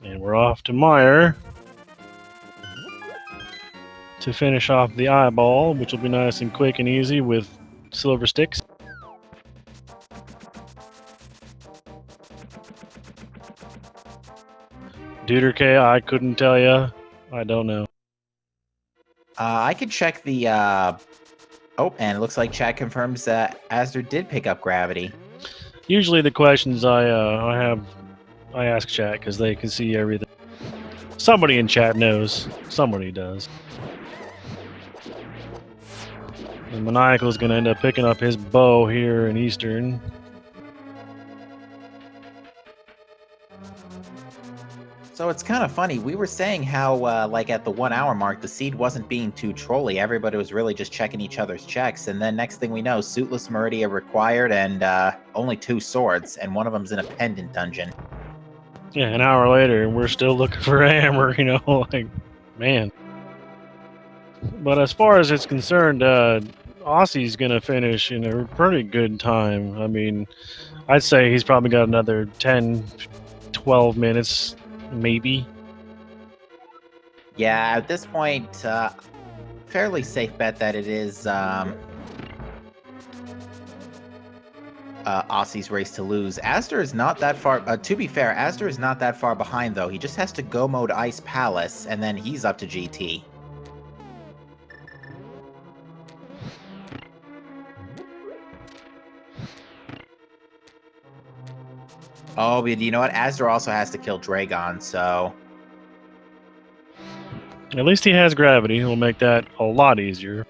And we're off to Meyer to finish off the eyeball, which will be nice and quick and easy with silver sticks. Duder K, I couldn't tell you. I don't know. I could check the. Oh, and it looks like chat confirms that Asder did pick up gravity. Usually the questions I ask chat because they can see everything. Somebody in chat knows. Somebody does. And Maniacal is going to end up picking up his bow here in Eastern. So it's kind of funny. We were saying how, like at the 1 hour mark, the seed wasn't being too trolly. Everybody was really just checking each other's checks. And then next thing we know, Suitless Meridia required and only 2 swords. And one of them's in a pendant dungeon. Yeah, an hour later, and we're still looking for a hammer, like, man. But as far as it's concerned, Aussie's going to finish in a pretty good time. I mean, I'd say he's probably got another 10, 12 minutes maybe. Yeah, at this point, fairly safe bet that it is Aussie's race to lose. Astor is not that far. To be fair, Astor is not that far behind, though. He just has to go mode Ice Palace, and then he's up to GT. Oh, but you know what? Astor also has to kill Dragon, so... At least he has gravity. It'll make that a lot easier.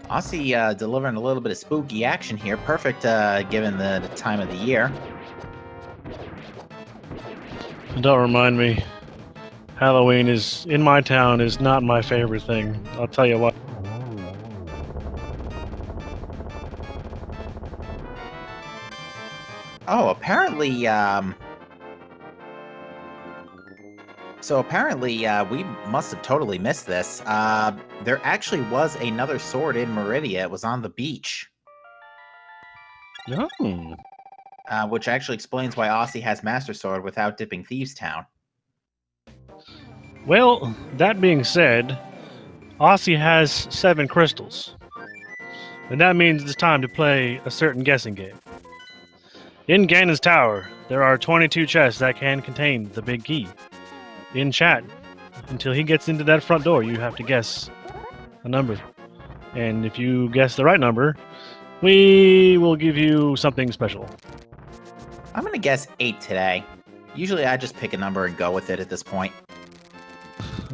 Aussie delivering a little bit of spooky action here. Perfect given the time of the year. Don't remind me. Halloween is in my town is not my favorite thing. I'll tell you what. Oh, apparently, So apparently, we must have totally missed this. There actually was another sword in Meridia. It was on the beach. Oh. Which actually explains why Aussie has Master Sword without dipping Thieves Town. Well, that being said, Aussie has 7 crystals. And that means it's time to play a certain guessing game. In Ganon's Tower, there are 22 chests that can contain the big key. In chat, until he gets into that front door, you have to guess a number. And if you guess the right number, we will give you something special. I'm going to guess 8 today. Usually I just pick a number and go with it at this point.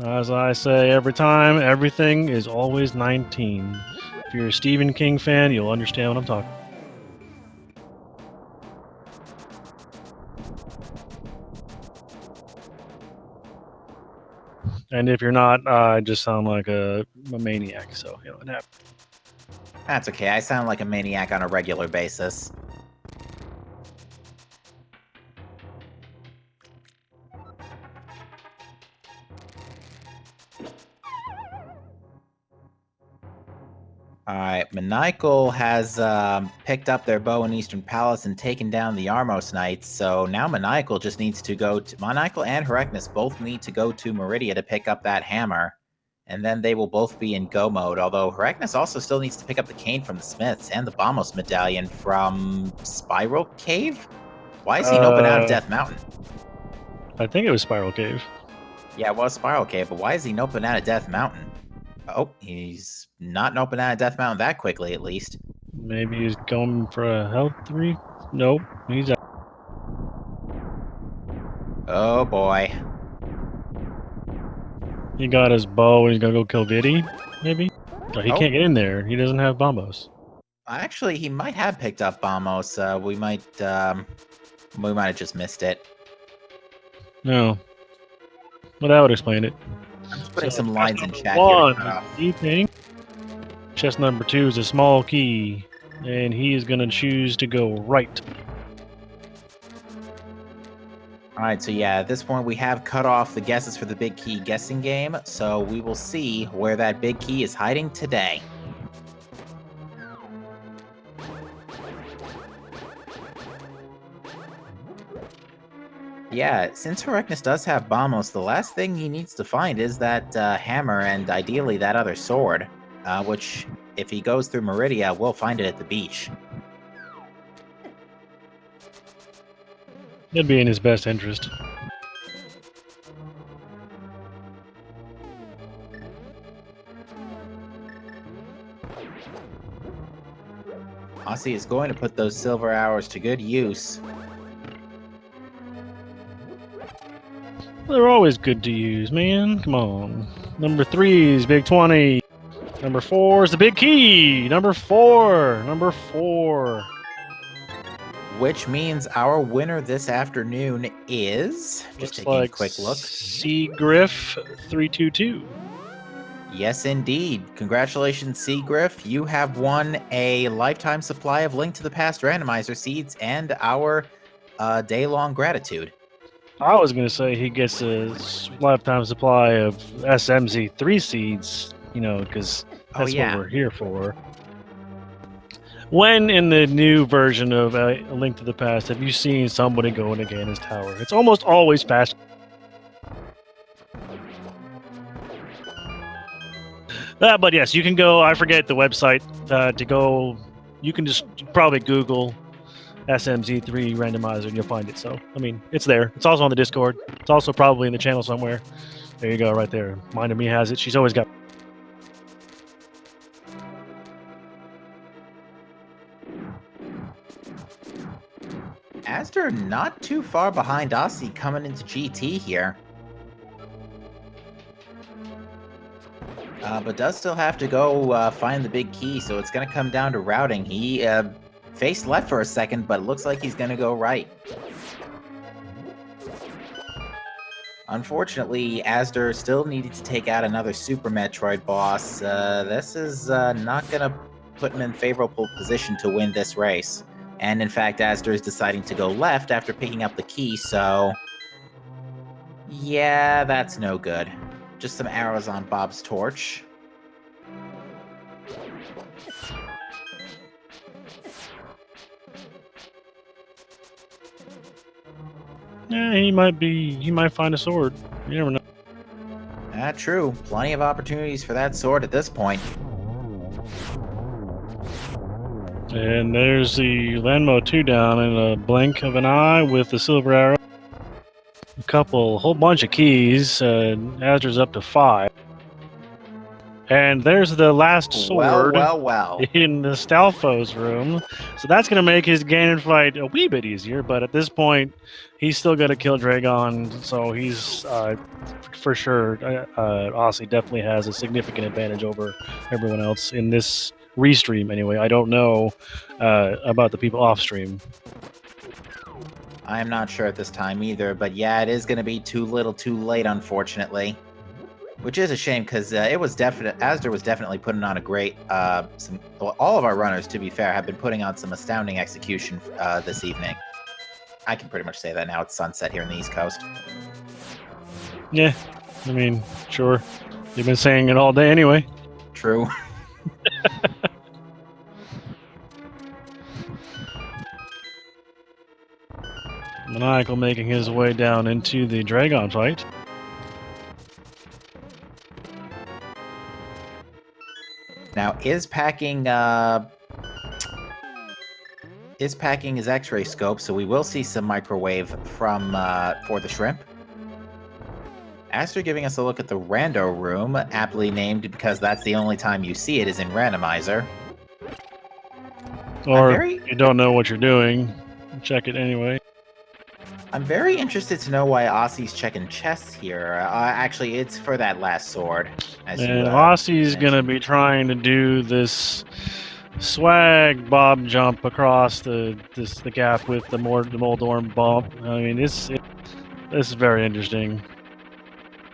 As I say every time, everything is always 19. If you're a Stephen King fan, you'll understand what I'm talking about. And if you're not, I just sound like a maniac, so you know what happened. That's okay, I sound like a maniac on a regular basis. Alright, Maniacal has picked up their bow in Eastern Palace and taken down the Armos Knights, so now Maniacal just needs to go to... Maniacal and Herecnus both need to go to Meridia to pick up that hammer, and then they will both be in go mode, although Herecnus also still needs to pick up the cane from the Smiths and the Bombos Medallion from Spiral Cave? Why is he noping out of Death Mountain? I think it was Spiral Cave. Yeah, it was Spiral Cave, but why is he noping out of Death Mountain? Oh, he's not noping out of Death Mountain that quickly, at least. Maybe he's going for a health 3? Nope, he's out. Oh boy. He got his bow and he's gonna go kill Viddy, maybe? No, he Oh. can't get in there. He doesn't have bombos. Actually, he might have picked up Bombos. We might have just missed it. No. Well, that would explain it. I'm just putting some lines in chat One, here. eating. Chest number 2 is a small key, and he is gonna choose to go right. Alright, so yeah, at this point we have cut off the guesses for the big key guessing game, so we will see where that big key is hiding today. Yeah, since Herecnus does have Bombos, the last thing he needs to find is that hammer and ideally that other sword, which, if he goes through Meridia, we'll find it at the beach. It'd be in his best interest. Aussie is going to put those silver hours to good use. They're always good to use, man. Come on. Number 3 is Big 20. Number 4 is the big key. Number 4. Number 4. Which means our winner this afternoon is... Just Looks taking like a quick look. C. Griff 322. Yes, indeed. Congratulations, Seagriff. You have won a lifetime supply of Link to the Past randomizer seeds and our day-long gratitude. I was going to say he gets a lifetime supply of SMZ3 seeds, because Oh, that's what yeah. we're here for. When in the new version of A Link to the Past have you seen somebody go into Ganon's tower? It's almost always past. But yes, you can go. I forget the website to go. You can just probably Google SMZ3 randomizer and you'll find it. So, I mean, it's there. It's also on the Discord. It's also probably in the channel somewhere. There you go, right there. Mind of me has it. She's always got. Astor not too far behind Aussie coming into GT here. But does still have to go find the big key, so it's going to come down to routing. He faced left for a second, but it looks like he's going to go right. Unfortunately, Astor still needed to take out another Super Metroid boss. This is not going to put him in favorable position to win this race. And in fact, Astor is deciding to go left after picking up the key, so... yeah, that's no good. Just some arrows on Bob's torch. Yeah, he might find a sword. You never know. True. Plenty of opportunities for that sword at this point. And there's the Landmo 2 down in a blink of an eye with the silver arrow. Whole bunch of keys. Astor's up to 5. And there's the last sword Well. in the Stalfo's room. So that's going to make his Ganon fight a wee bit easier. But at this point, he's still going to kill Dragon. So he's, for sure, Aussie definitely has a significant advantage over everyone else in this restream anyway. I don't know about the people off stream. I'm not sure at this time either, but yeah, it is going to be too little too late, unfortunately. Which is a shame, because Astor was definitely putting on a great, all of our runners, to be fair, have been putting on some astounding execution this evening. I can pretty much say that now. It's sunset here in the East Coast. Yeah, I mean, sure. You've been saying it all day anyway. True. Maniacal making his way down into the Dragon fight. Now, is packing his X-ray scope, so we will see some microwave from for the shrimp. Astor giving us a look at the Rando room, aptly named because that's the only time you see it is in Randomizer. Or if you don't know what you're doing, check it anyway. I'm very interested to know why Aussie's checking chests here. Actually, it's for that last sword. And Aussie's going to be trying to do this swag bob jump across the gap with the Moldorm bump. I mean, this is very interesting.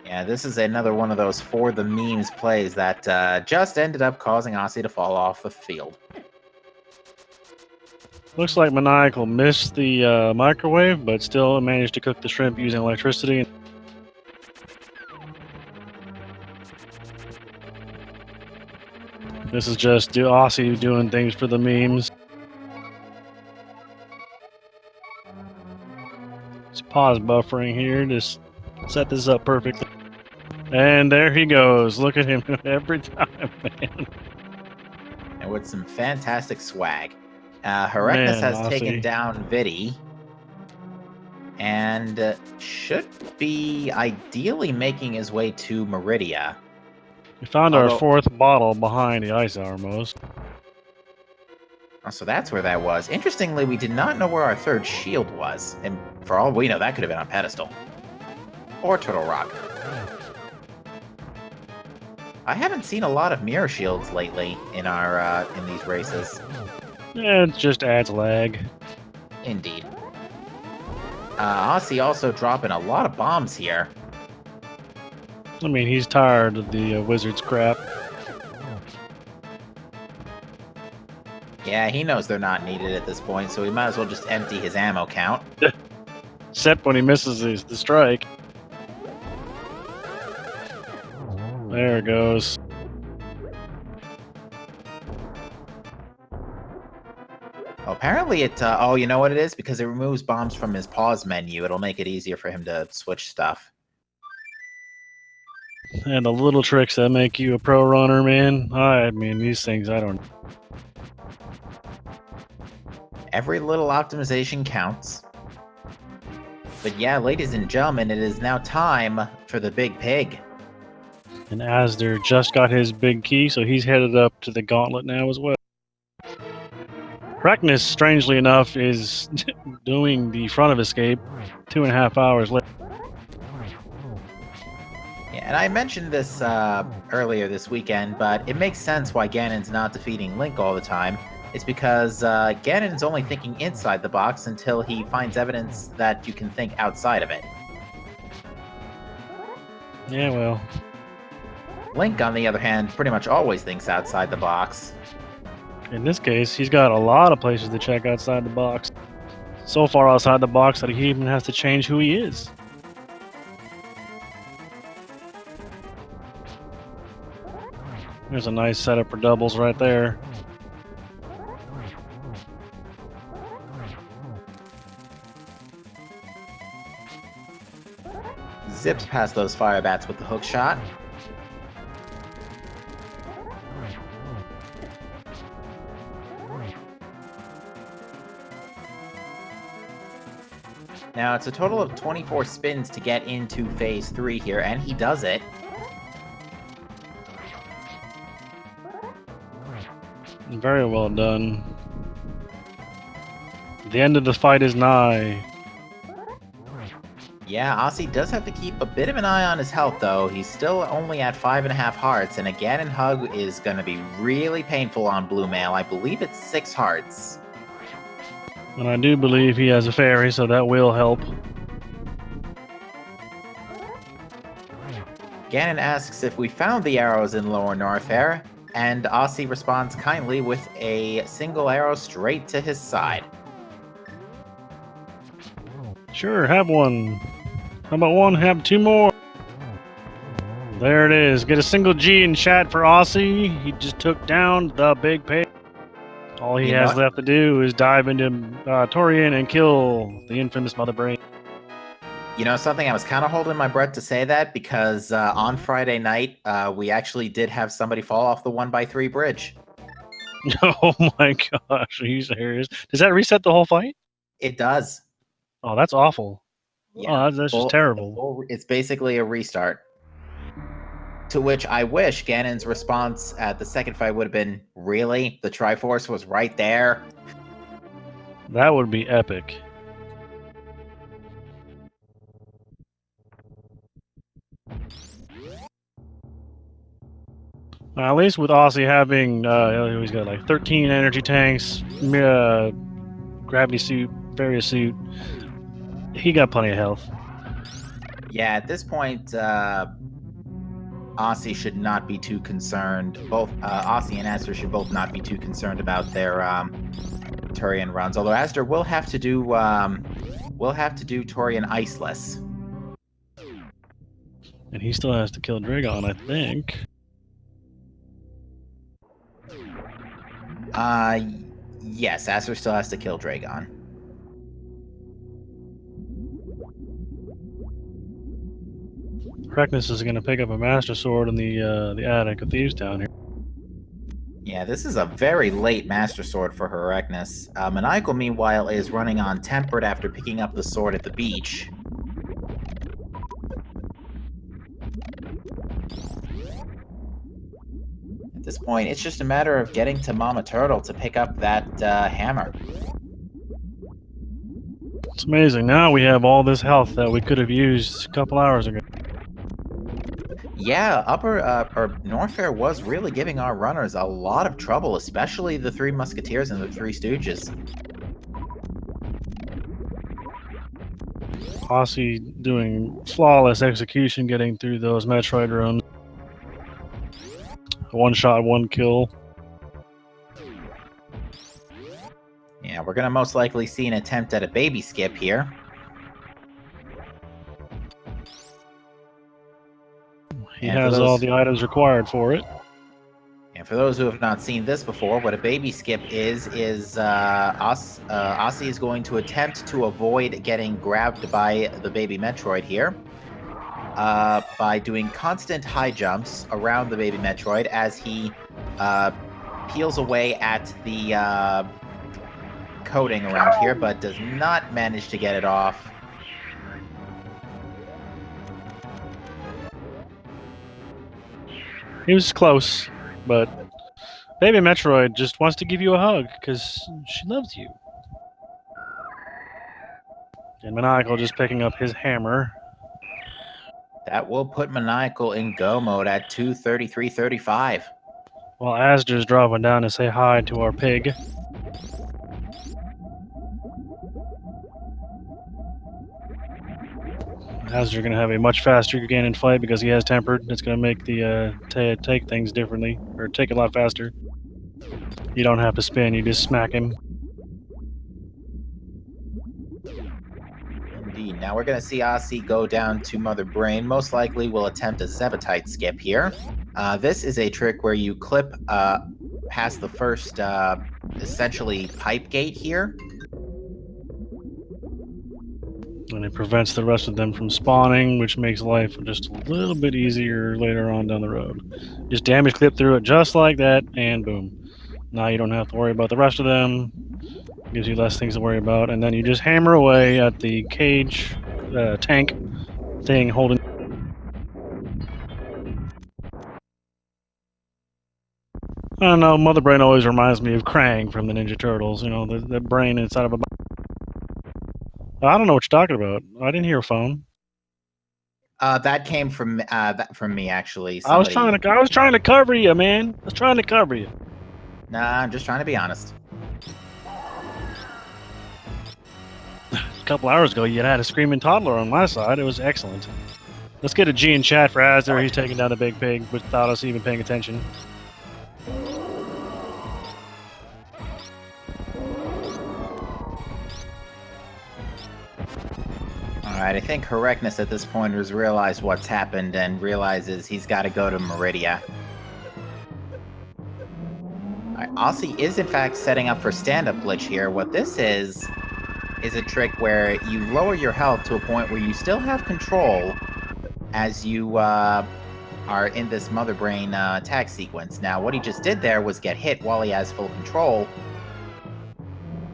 Yeah, this is another one of those for the memes plays that just ended up causing Aussie to fall off the field. Looks like Maniacal missed the microwave, but still managed to cook the shrimp using electricity. This is just Aussie doing things for the memes. Just pause buffering here, just set this up perfectly. And there he goes. Look at him every time, man. And with some fantastic swag. Herecnus has taken down Vidi. And should be ideally making his way to Meridia. We found our 4th bottle behind the ice armors. Oh, so that's where that was. Interestingly, we did not know where our 3rd shield was. And for all we know, that could have been on Pedestal. Or Turtle Rock. I haven't seen a lot of mirror shields lately in our in these races. Yeah, it just adds lag. Indeed. Aussie also dropping a lot of bombs here. I mean, he's tired of the wizard's crap. Yeah, he knows they're not needed at this point, so he might as well just empty his ammo count. Except when he misses the strike. There it goes. Apparently it, oh, you know what it is? Because it removes bombs from his pause menu. It'll make it easier for him to switch stuff. And the little tricks that make you a pro runner, man. I mean, these things, I don't... Every little optimization counts. But yeah, ladies and gentlemen, it is now time for the big pig. And Asder just got his big key, so he's headed up to the gauntlet now as well. Reckness, strangely enough, is doing the front of escape 2.5 hours later. Yeah, and I mentioned this earlier this weekend, but it makes sense why Ganon's not defeating Link all the time. It's because Ganon's only thinking inside the box until he finds evidence that you can think outside of it. Yeah, well. Link, on the other hand, pretty much always thinks outside the box. In this case, he's got a lot of places to check outside the box. So far outside the box that he even has to change who he is. There's a nice setup for doubles right there. Zips past those fire bats with the hook shot. Now, it's a total of 24 spins to get into Phase 3 here, and he does it. Very well done. The end of the fight is nigh. Yeah, Aussie does have to keep a bit of an eye on his health, though. He's still only at 5.5 hearts, and a Ganon hug is going to be really painful on Blue Mail. I believe it's 6 hearts. And I do believe he has a fairy, so that will help. Ganon asks if we found the arrows in Lower Norfair, and Aussie responds kindly with a single arrow straight to his side. Sure, have one. How about one? Have 2 more. There it is. Get a single G in chat for Aussie. He just took down the big pig. All he has left to do is dive into Torian and kill the infamous Mother Brain. You know something? I was kind of holding my breath to say that because on Friday night, we actually did have somebody fall off the 1x3 bridge. Oh my gosh, are you serious? Does that reset the whole fight? It does. Oh, that's awful. Yeah, oh, that's just terrible. It's basically a restart. To which I wish Ganon's response at the second fight would have been, really? The Triforce was right there? That would be epic. At least with Aussie having, he's got like 13 energy tanks, gravity suit, various suit. He got plenty of health. Yeah, at this point, Aussie should not be too concerned. Both Aussie and Astor should both not be too concerned about their Turian runs. Although Astor will have to do Turian iceless. And he still has to kill Dragon, I think. Yes, Astor still has to kill Dragon. Reckness is going to pick up a Master Sword in the attic of Thieves Town here. Yeah, this is a very late Master Sword for Herecness. Maniacal, meanwhile, is running on Tempered after picking up the sword at the beach. At this point, it's just a matter of getting to Mama Turtle to pick up that hammer. It's amazing. Now we have all this health that we could have used a couple hours ago. Yeah, Norfair was really giving our runners a lot of trouble, especially the Three Musketeers and the Three Stooges. Aussie doing flawless execution getting through those Metroid rooms. One shot, one kill. Yeah, we're going to most likely see an attempt at a baby skip here. He has all the items required for it. And for those who have not seen this before, what a baby skip is Aussie is going to attempt to avoid getting grabbed by the baby Metroid here by doing constant high jumps around the baby Metroid as he peels away at the coating around here, but does not manage to get it off. He was close, but baby Metroid just wants to give you a hug because she loves you. And Maniacal just picking up his hammer. That will put Maniacal in go mode at 233.35. While Asder's dropping down to say hi to our pig. Asder going to have a much faster Ganon fight because he has tempered. It's going to make the take things differently, or take a lot faster. You don't have to spin, you just smack him. Indeed. Now we're going to see Aussie go down to Mother Brain. Most likely will attempt a Zebetite skip here. This is a trick where you clip past the first, essentially, pipe gate here. And it prevents the rest of them from spawning, which makes life just a little bit easier later on down the road. Just damage clip through it just like that, and boom. Now you don't have to worry about the rest of them. Gives you less things to worry about, and then you just hammer away at the cage tank thing holding. I don't know, Mother Brain always reminds me of Krang from the Ninja Turtles, you know, the brain inside of a... I don't know what you're talking about. I didn't hear a phone. That came from me, actually. I was trying to cover you, man. I was trying to cover you. Nah, I'm just trying to be honest. A couple hours ago, you had a screaming toddler on my side. It was excellent. Let's get a G in chat for Asder. He's taking down the big pig without us even paying attention. Alright, I think Correctness at this point has realized what's happened and realizes he's got to go to Meridia. Alright, Aussie is in fact setting up for stand-up glitch here. What this is a trick where you lower your health to a point where you still have control as you are in this Mother Brain attack sequence. Now, what he just did there was get hit while he has full control,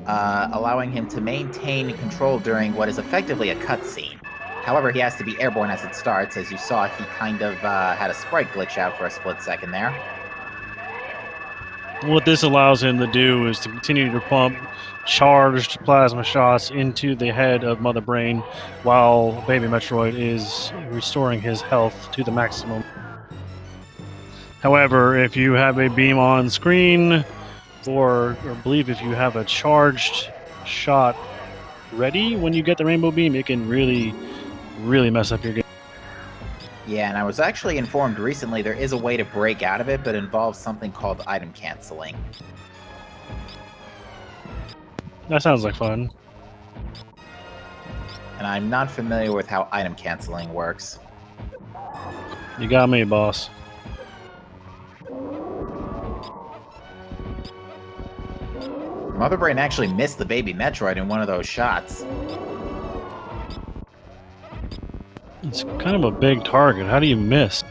allowing him to maintain control during what is effectively a cutscene. However, he has to be airborne as it starts. As you saw, he kind of had a sprite glitch out for a split second there. What this allows him to do is to continue to pump charged plasma shots into the head of Mother Brain while Baby Metroid is restoring his health to the maximum. However, if you have a beam on screen, or believe if you have a charged shot ready when you get the rainbow beam, it can really, really mess up your game. Yeah, and I was actually informed recently there is a way to break out of it, but it involves something called item canceling. That sounds like fun. And I'm not familiar with how item canceling works. You got me, boss. Mother Brain actually missed the baby Metroid in one of those shots. It's kind of a big target. How do you miss?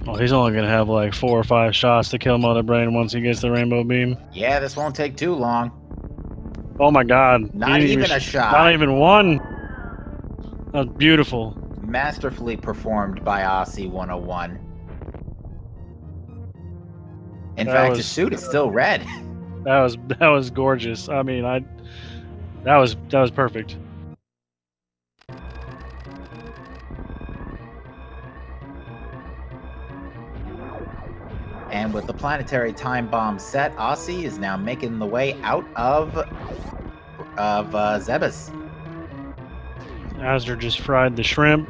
Oh, he's only going to have like 4 or 5 shots to kill Mother Brain once he gets the rainbow beam. Yeah, this won't take too long. Oh my god. Not even a shot. Not even one. That's beautiful. Masterfully performed by Aussie 101. In fact, his suit is still red. That was gorgeous. I mean, that was perfect. And with the planetary time bomb set, Aussie is now making the way out of Zebus. Azure just fried the shrimp.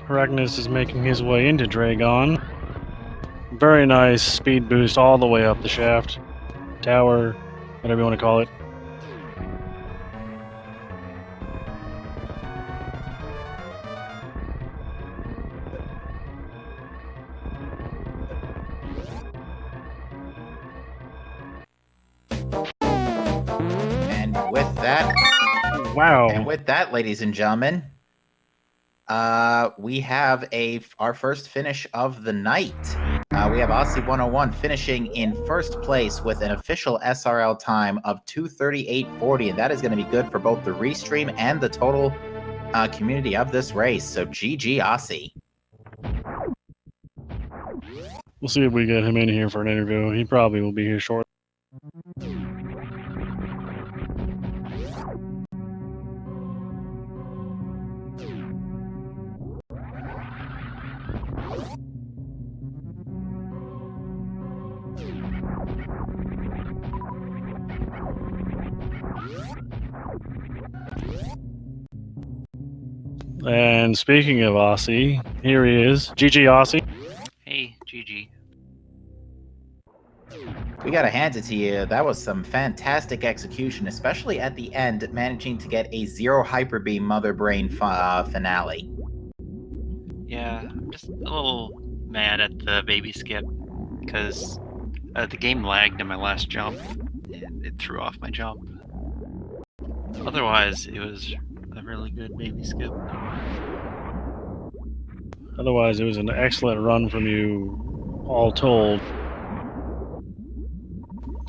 Arachnus is making his way into Dragon. Very nice speed boost all the way up the shaft. Tower, whatever you want to call it. And with that, Wow. ladies and gentlemen, we have our first finish of the night. We have Aussie 101 finishing in first place with an official SRL time of 2:38.40, and that is going to be good for both the restream and the total community of this race. So GG Aussie. We'll see if we get him in here for an interview. He probably will be here shortly. And speaking of Aussie, here he is. GG Aussie. Hey, GG. We gotta hand it to you. That was some fantastic execution, especially at the end, managing to get a 0 Hyper Beam Mother Brain finale. Yeah, I'm just a little mad at the baby skip because the game lagged in my last jump and it threw off my jump. Otherwise, it was a really good baby skip. Otherwise, it was an excellent run from you, all told.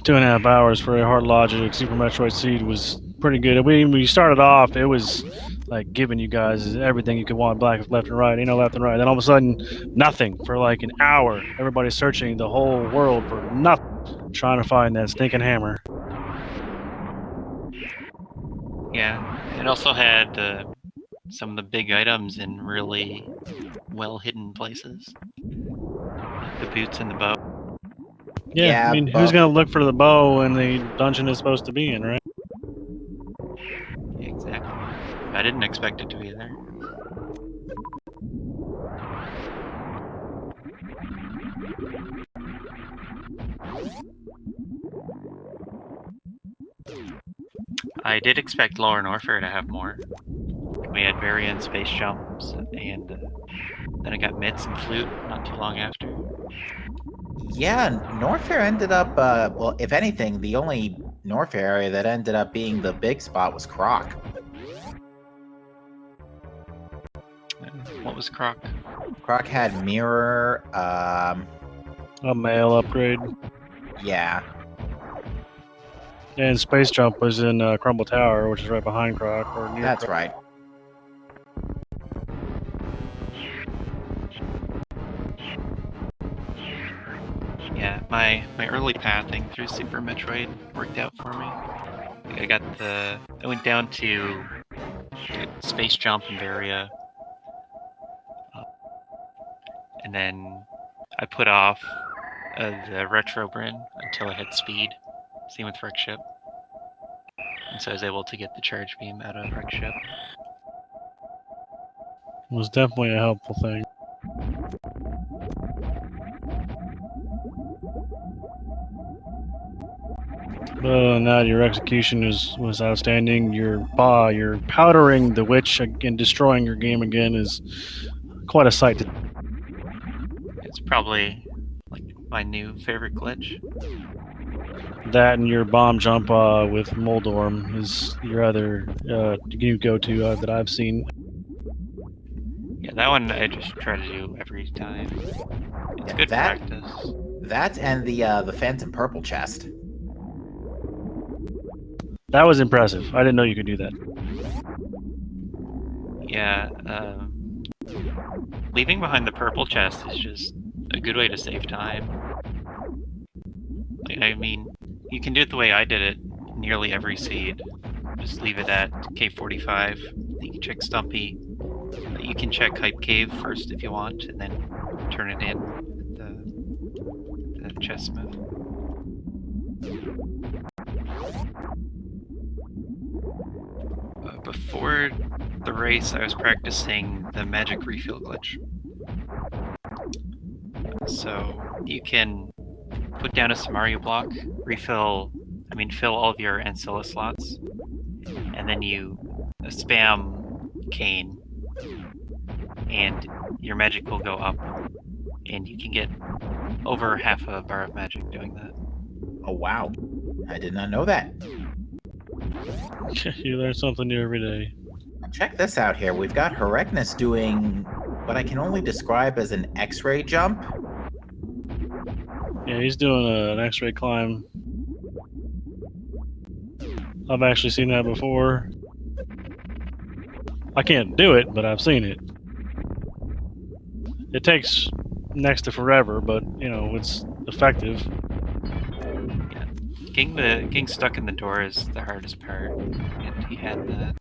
2.5 hours for a Hard Logic Super Metroid Seed was pretty good. When we started off, it was like giving you guys everything you could want, black, left, and right, left and right. Then all of a sudden, nothing for like an hour. Everybody's searching the whole world for nothing, trying to find that stinking hammer. Yeah, it also had some of the big items in really well-hidden places. Like the boots and the bow. Yeah, I mean, who's going to look for the bow when the dungeon is supposed to be in, right? Exactly. I didn't expect it to be there. I did expect Lower Norfair to have more. We had variant space jumps, and then I got mitts and flute not too long after. Yeah, Norfair ended up, well, if anything, the only Norfair area that ended up being the big spot was Croc. What was Croc? Croc had mirror, A male upgrade. yeah. And Space Jump was in Crumble Tower, which is right behind Croc. Or near That's Croc. right. Yeah, my early pathing through Super Metroid worked out for me. I went down to Space Jump and Varia, and then I put off the Retro Brin until I had speed. Same with Wreck Ship. And so I was able to get the charge beam out of Wreck Ship. It was definitely a helpful thing. Other than that, your execution was outstanding. Your powdering the witch and destroying your game again is quite a sight to. It's probably like my new favorite glitch. That and your bomb jump with Moldorm is your other new go-to that I've seen. Yeah, that one I just try to do every time. It's good practice. That and the Phantom Purple chest. That was impressive. I didn't know you could do that. Yeah, leaving behind the purple chest is just a good way to save time. Like, I mean, you can do it the way I did it nearly every seed. Just leave it at K45. You can check Stumpy. You can check Hype Cave first if you want, and then turn it in the chest smith. Before the race, I was practicing the magic refill glitch. So you can put down a Samario block, fill all of your Ancilla slots, and then you spam Cane, and your magic will go up, and you can get over half a bar of magic doing that. Oh, wow. I did not know that. You learn something new every day. Check this out here. We've got Herekness doing what I can only describe as an X-ray jump. Yeah, he's doing an X-ray climb. I've actually seen that before. I can't do it, but I've seen it. It takes next to forever, but you know it's effective. Yeah, getting stuck in the door is the hardest part, and he had that.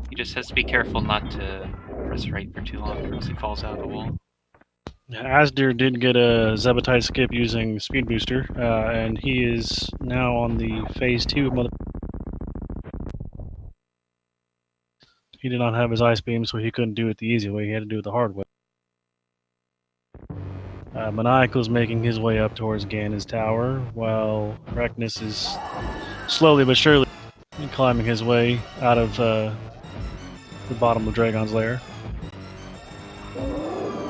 He just has to be careful not to press right for too long, or else he falls out of the wall. Asdir did get a Zebetite skip using Speed Booster, and he is now on the Phase 2 mother. He did not have his Ice Beam, so he couldn't do it the easy way. He had to do it the hard way. Maniacal's making his way up towards Ganon's tower, while Herekness is slowly but surely climbing his way out of the bottom of Dragon's Lair.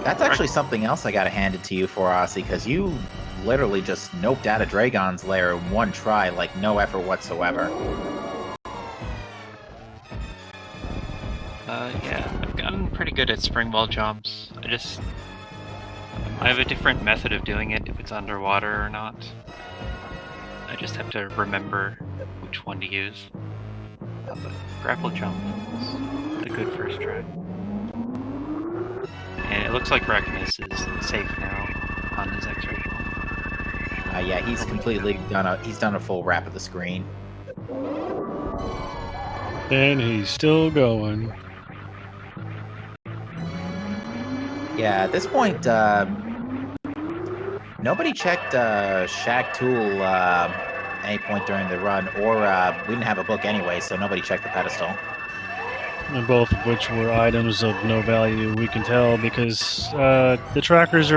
That's actually something else I gotta hand it to you for, Aussie, because you literally just noped out of Dragon's Lair in one try, like no effort whatsoever. Yeah, I've gotten pretty good at springwall jumps. I have a different method of doing it if it's underwater or not. I just have to remember which one to use. But grapple jump is a good first try. And it looks like Herekness is safe now on his X-ray. Yeah, he's completely done a full wrap of the screen. And he's still going. Yeah, at this point, nobody checked Shaq Tool any point during the run, or we didn't have a book anyway, so nobody checked the pedestal. And both of which were items of no value, we can tell, because the trackers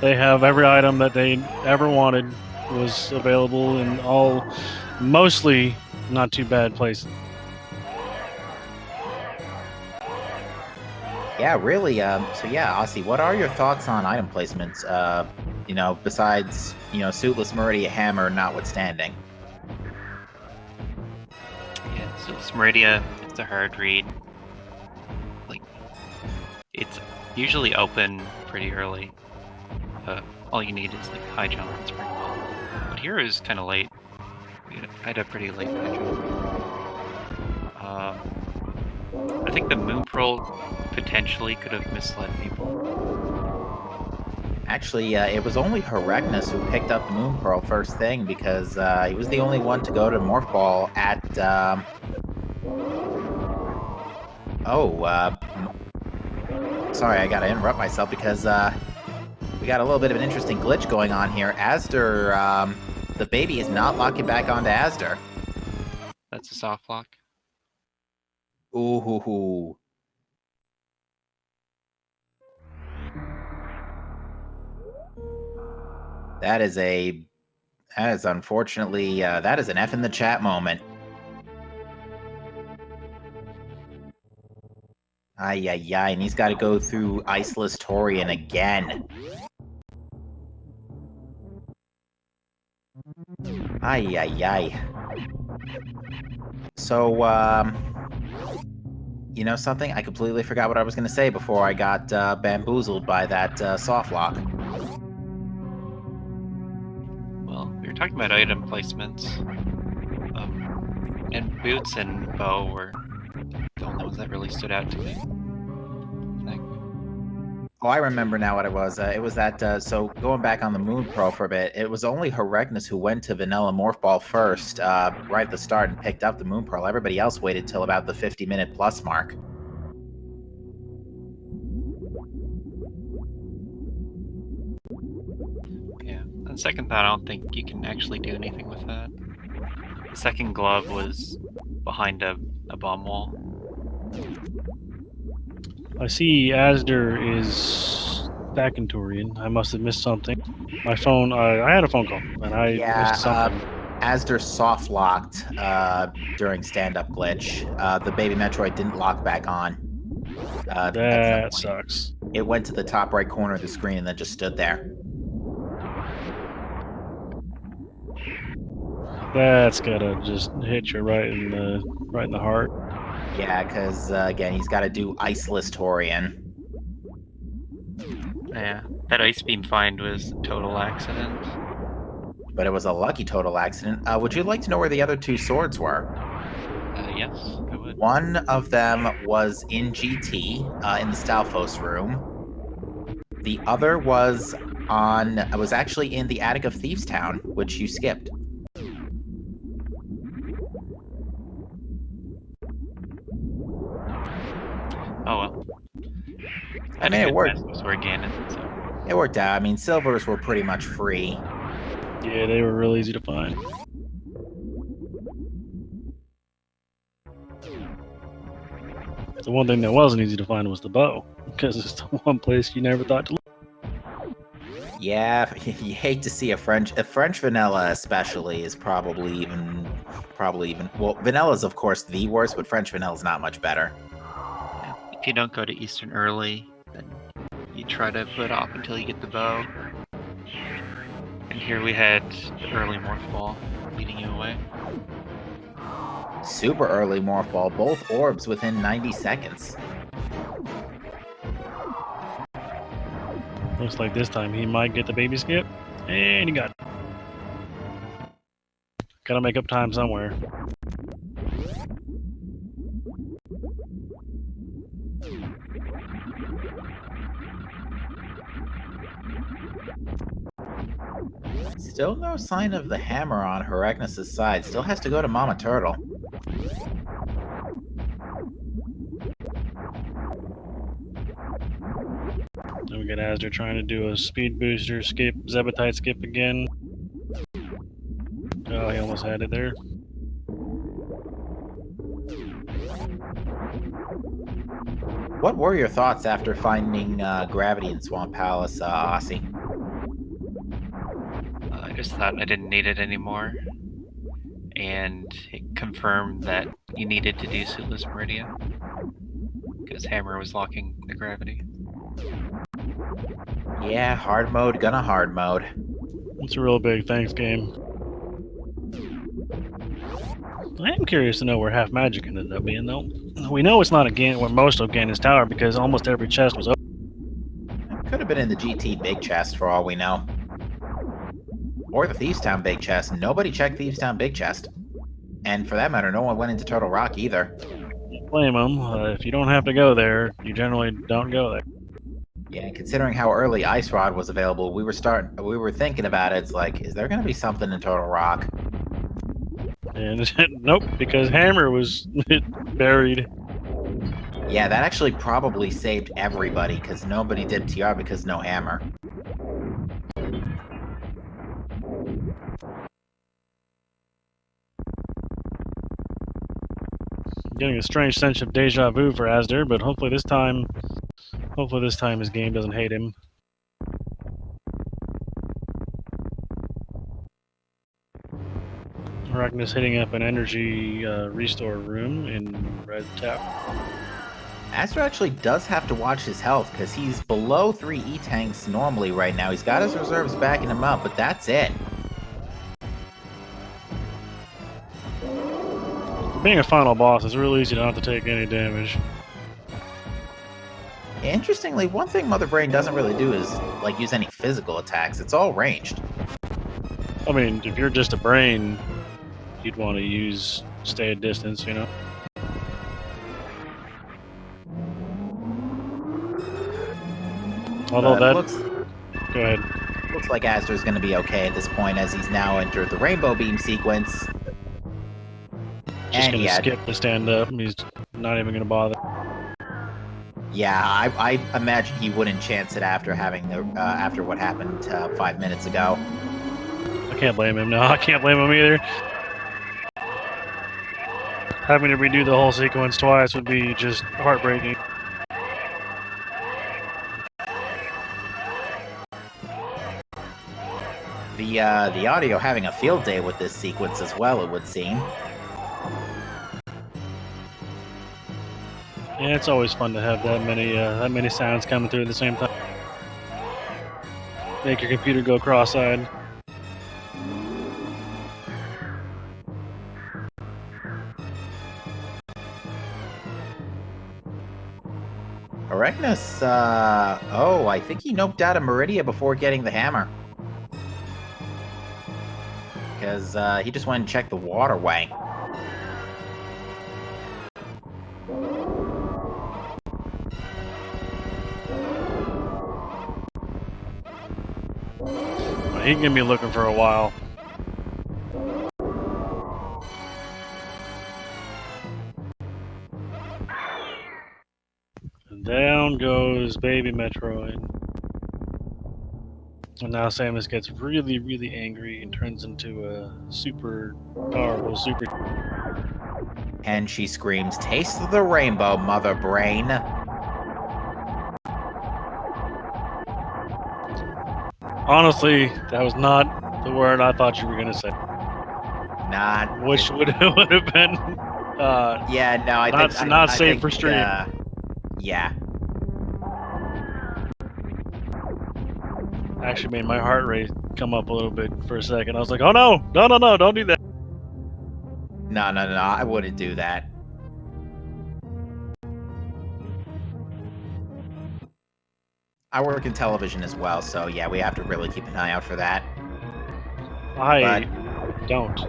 they have every item that they ever wanted was available in all mostly not too bad places. Yeah, really. So yeah, Aussie, what are your thoughts on item placements? Besides, Suitless Meridia Hammer notwithstanding. Yeah, Suitless Meridia, it's a hard read. Like, it's usually open pretty early. All you need is like high jump and springwall. But here is kind of late. I had a pretty late high jump. I think the Moon Pearl potentially could have misled people. Actually, it was only Herekness who picked up the Moon Pearl first thing, because he was the only one to go to Morph Ball at... Sorry, I gotta interrupt myself, because we got a little bit of an interesting glitch going on here. Asder, the baby is not locking back onto Asder. That's a soft lock. Ooh hoo hoo. That is unfortunately, that is an F in the chat moment. Ay, ay, ay, and he's got to go through Iceless Torian again. Ay, ay, ay. So, you know something? I completely forgot what I was going to say before I got bamboozled by that soft lock. Well, we were talking about item placements. And boots and bow were the only ones that really stood out to me. I think. Oh, I remember now what it was. It was that, so going back on the Moon Pearl for a bit, it was only Heregnis who went to Vanilla Morph Ball first, right at the start, and picked up the Moon Pearl. Everybody else waited till about the 50-minute plus mark. Yeah. On second thought, I don't think you can actually do anything with that. The second glove was behind a bomb wall. I see Asder is back in Turian. I must have missed something. My phone, I had a phone call, and I missed something. Asder soft locked during stand-up glitch. The baby Metroid didn't lock back on. That sucks. It went to the top right corner of the screen and then just stood there. That's gotta just hit you right in the heart. Yeah, because again, he's got to do Iceless Torian. Yeah, that ice beam find was a total accident. But it was a lucky total accident. Would you like to know where the other two swords were? Yes, I would. One of them was in GT, in the Stalfos room. The other was actually in the attic of Thieves Town, which you skipped. Oh well. I mean, it worked. So. It worked out. I mean, silvers were pretty much free. Yeah, they were real easy to find. The one thing that wasn't easy to find was the bow, because it's the one place you never thought to look. Yeah, you hate to see a French vanilla especially is probably even, well, vanilla's of course the worst, but French vanilla's not much better. Yeah. If you don't go to Eastern early, then you try to put off until you get the bow. And here we had the early morph ball leading you away. Super early morph ball, both orbs within 90 seconds. Looks like this time he might get the baby skip, and he got it. Gotta make up time somewhere. Still no sign of the hammer on Heregnis' side. Still has to go to Mama Turtle. Then we got Asder trying to do a speed booster skip, Zebetite skip again. Oh, he almost had it there. What were your thoughts after finding Gravity in Swamp Palace, Aussie? I just thought I didn't need it anymore. And it confirmed that you needed to do Suitless Meridian. Because Hammer was locking the gravity. Yeah, hard mode, gonna hard mode. It's a real big thanks game. I am curious to know where Half Magic ended up being, though. We know it's not where most of Ganon's Tower, because almost every chest was open. It could have been in the GT big chest for all we know. Or the Thieves Town big chest. Nobody checked Thieves Town big chest. And for that matter, no one went into Turtle Rock either. Don't blame them. If you don't have to go there, you generally don't go there. Yeah, and considering how early Ice Rod was available, we were thinking about it. It's like, is there going to be something in Turtle Rock? And nope, because Hammer was buried. Yeah, that actually probably saved everybody, because nobody did TR because no Hammer. Getting a strange sense of deja vu for Asder, but hopefully this time his game doesn't hate him. Heregnis hitting up an energy restore room in Red Tower. Asder actually does have to watch his health, because he's below 3 E-tanks normally right now. He's got his reserves backing him up, but that's it. Being a final boss, it's real easy not to take any damage. Interestingly, one thing Mother Brain doesn't really do is like use any physical attacks. It's all ranged. I mean, if you're just a brain, you'd want to use stay at distance, you know. Although But go ahead. looks like Astor's going to be okay at this point, as he's now entered the rainbow beam sequence. Just And gonna skip the stand up. He's not even gonna bother. yeah, I imagine he wouldn't chance it after having after what happened 5 minutes ago. I can't blame him. No, I can't blame him either. Having to redo the whole sequence twice would be just heartbreaking. The audio having a field day with this sequence as well, it would seem. Yeah, it's always fun to have that many sounds coming through at the same time. Make your computer go cross-eyed. Erecnus, oh, I think he noped out of Meridia before getting the hammer. Because he just went and checked the waterway. He can be looking for a while. And down goes baby Metroid. And now Samus gets really, really angry and turns into a super powerful super. And she screams, "Taste of the rainbow, mother brain!" Honestly, that was not the word I thought you were gonna say. Not. Which would have been. Yeah, no, not safe for stream. Yeah. Actually made my heart rate come up a little bit for a second. I was like, oh no, don't do that. No, I wouldn't do that. I work in television as well, so yeah, we have to really keep an eye out for that. I don't.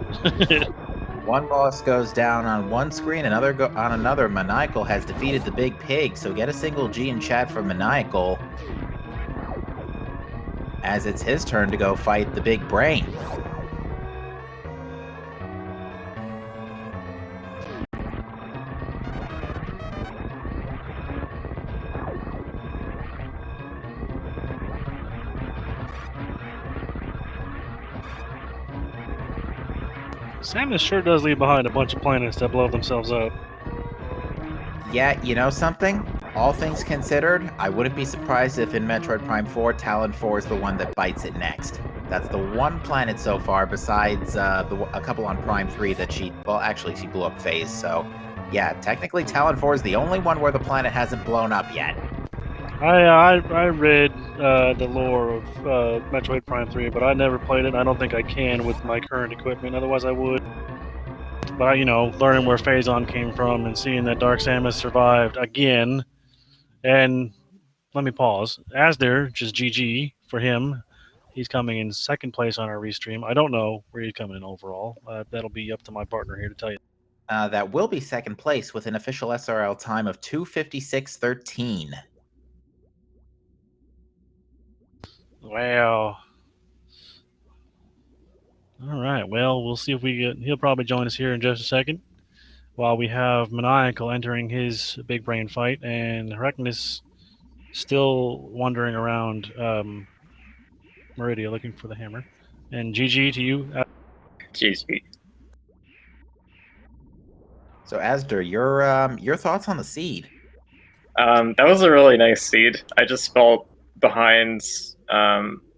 One boss goes down on one screen, another on another. Maniacal has defeated the big pig, so get a single G in chat for Maniacal, as it's his turn to go fight the big brain. Samus sure does leave behind a bunch of planets that blow themselves up. Yeah, you know something? All things considered, I wouldn't be surprised if in Metroid Prime 4, Talon 4 is the one that bites it next. That's the one planet so far, besides a couple on Prime 3 that she blew up Phase, so yeah, technically Talon 4 is the only one where the planet hasn't blown up yet. I read the lore of Metroid Prime 3, but I never played it. I don't think I can with my current equipment, otherwise I would. But, learning where Phazon came from and seeing that Dark Samus survived again, and let me pause. Asder, just GG for him. He's coming in second place on our restream. I don't know where he's coming in overall. That'll be up to my partner here to tell you. That will be second place with an official SRL time of 2:56.13. Wow. All right. Well, we'll see if we get. He'll probably join us here in just a second, while we have Maniacal entering his big brain fight, and Herecnus still wandering around Meridia looking for the hammer. And GG to you. GG. So Asder, your thoughts on the seed? That was a really nice seed. I just felt behind,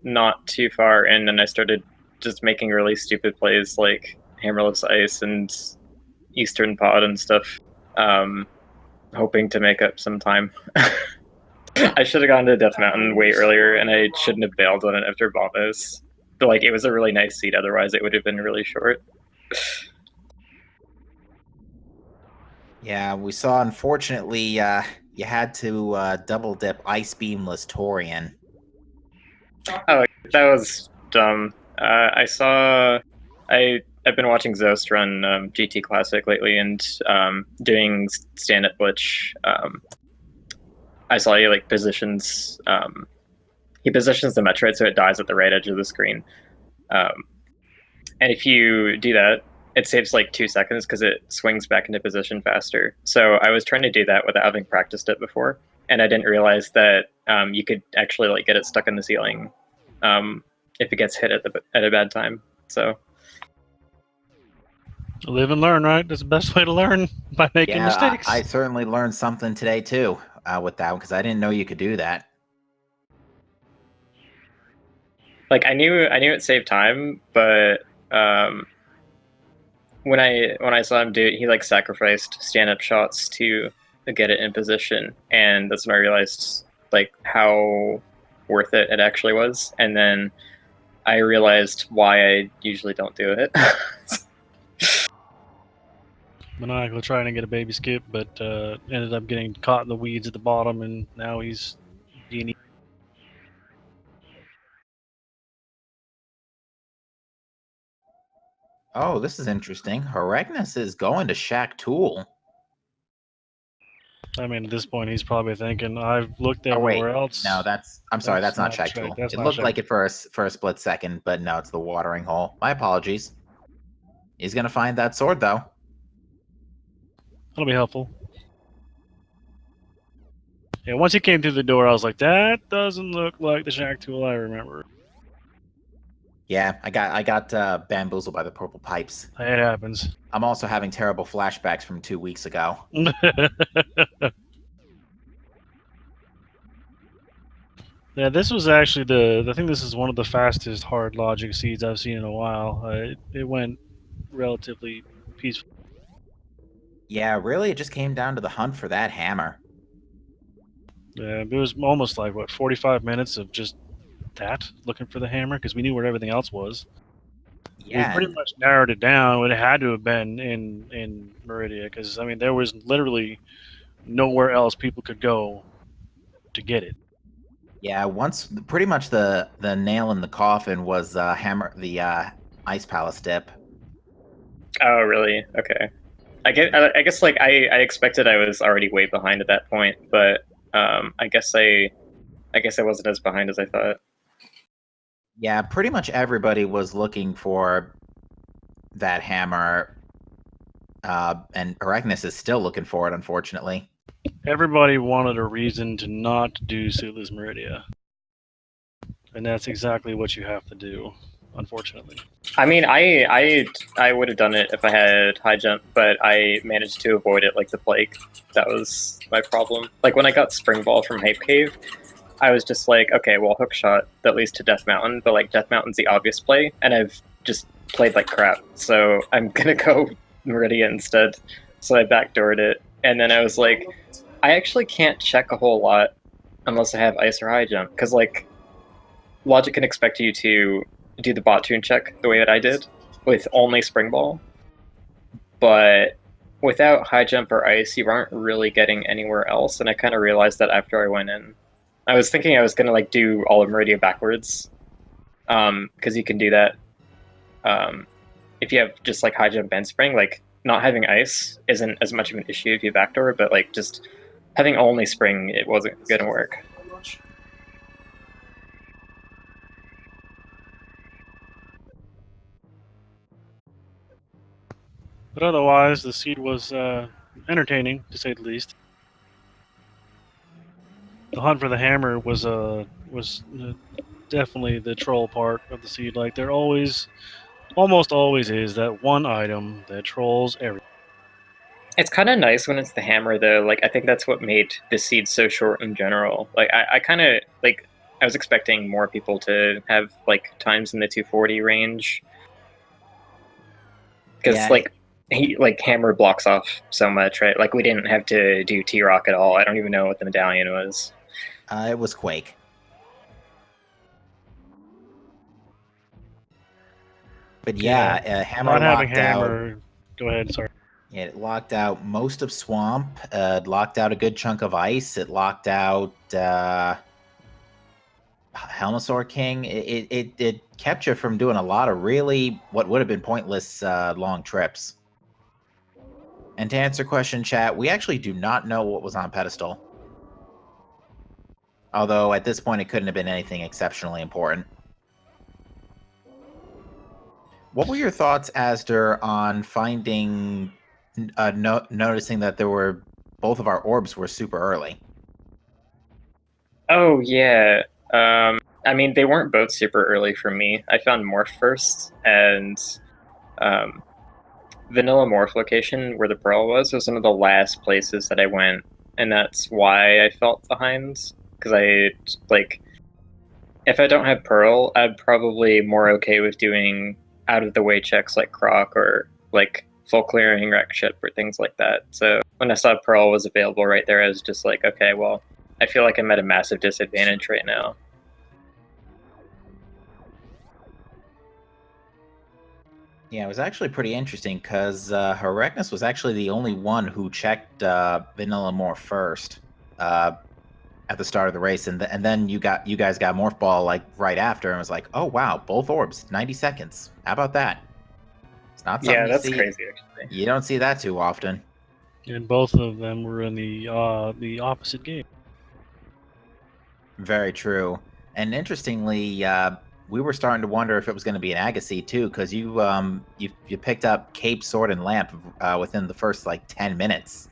not too far in, and I started just making really stupid plays like Hammerless Ice and Eastern Pod and stuff, hoping to make up some time. I should have gone to Death Mountain way earlier, and I shouldn't have bailed on it after Bombos. But it was a really nice seed, otherwise it would have been really short. Yeah, we saw, unfortunately, you had to double dip Ice Beamless Torian. Oh, that was dumb. I I've been watching Zost run GT Classic lately and doing stand up glitch. I saw he like positions. He positions the Metroid so it dies at the right edge of the screen. And if you do that, it saves like 2 seconds because it swings back into position faster. So I was trying to do that without having practiced it before, and I didn't realize that you could actually like get it stuck in the ceiling if it gets hit at a bad time. So Live and learn, right? That's the best way to learn, by making mistakes. I certainly learned something today too with that one because I didn't know you could do that. like I knew it saved time, but when I saw him do it, he like sacrificed stand up shots to get it in position, and that's when I realized like how worth it actually was. And then I realized why I usually don't do it. Maniacal trying to get a baby skip, but ended up getting caught in the weeds at the bottom, and now he's genie. Oh, this is interesting. Heregnus is going to Shaq Tool. I mean, at this point, he's probably thinking, "I've looked Oh, wait. everywhere else." No, I'm sorry, that's not Shaq Shaq. Tool. That's It not looked Shaq. like it for a split second, but no, it's the watering hole. My apologies. He's gonna find that sword though. That'll be helpful. Yeah, once he came through the door, I was like, "That doesn't look like the Shaq Tool I remember." Yeah, I got bamboozled by the purple pipes. It happens. I'm also having terrible flashbacks from 2 weeks ago. Yeah, this was actually I think this is one of the fastest hard logic seeds I've seen in a while. It went relatively peaceful. Yeah, really, it just came down to the hunt for that hammer. Yeah, it was almost like 45 minutes of just that, looking for the hammer, because we knew where everything else was. Yeah, We pretty much narrowed it down. It had to have been in Meridia, because I mean there was literally nowhere else people could go to get it. yeah. Once, pretty much the nail in the coffin was hammer the ice palace dip. Oh, really? Okay. I guess like I expected I was already way behind at that point, but I guess I wasn't as behind as I thought. Yeah, pretty much everybody was looking for that hammer, and Erechnus is still looking for it, unfortunately. Everybody wanted a reason to not do Suithless Meridia, and that's exactly what you have to do, unfortunately. I mean, I would have done it if I had high jump, but I managed to avoid it like the plague. That was my problem. Like when I got Spring Ball from Hype Cave, I was just like, okay, well, hook shot that leads to Death Mountain, but like Death Mountain's the obvious play, and I've just played like crap, so I'm gonna go Meridia instead. So I backdoored it, and then I was like, I actually can't check a whole lot unless I have ice or high jump, because like Logic can expect you to do the bot tune check the way that I did with only Spring Ball, but without high jump or ice, you aren't really getting anywhere else. And I kind of realized that after I went in. I was thinking I was gonna like do all of Meridia backwards, because you can do that if you have just like high jump and spring. Like not having ice isn't as much of an issue if you backdoor, but like just having only spring, it wasn't gonna work. But otherwise, the seed was entertaining, to say the least. The hunt for the hammer was definitely the troll part of the seed. Like there almost always is that one item that trolls everything. It's kind of nice when it's the hammer, though. Like I think that's what made the seed so short in general. Like I kind of like I was expecting more people to have like times in the 240 range, because Yeah. like he like hammer blocks off so much, right? Like we didn't have to do T-Rock at all. I don't even know what the medallion was. It was Quake. But yeah, hammer Not having locked out. hammer. Go ahead. Sorry. It locked out most of Swamp. It locked out a good chunk of Ice. It locked out Helmasaur King. It kept you from doing a lot of really what would have been pointless long trips. And to answer question, chat, we actually do not know what was on pedestal. Although at this point it couldn't have been anything exceptionally important. What were your thoughts, Asder, on finding, noticing that there were both of our orbs were super early? Oh yeah. I mean, they weren't both super early for me. I found Morph first, and Vanilla Morph location where the Pearl was one of the last places that I went, and that's why I felt behind. Because if I don't have Pearl, I'm probably more okay with doing out of the way checks like Croc or like full clearing wreck ship or things like that. So when I saw Pearl was available right there, I was just like, okay, well, I feel like I'm at a massive disadvantage right now. Yeah, it was actually pretty interesting because Herecnus was actually the only one who checked Vanilla Morph first at the start of the race, and then you guys got Morph Ball like right after, and was like, oh wow, both orbs, 90 seconds. How about that? It's not something Yeah, you that's see. crazy, actually. You don't see that too often. And both of them were in the opposite game. Very true. And interestingly, we were starting to wonder if it was going to be an Agassi too, because you picked up Cape, Sword, and Lamp within the first like 10 minutes.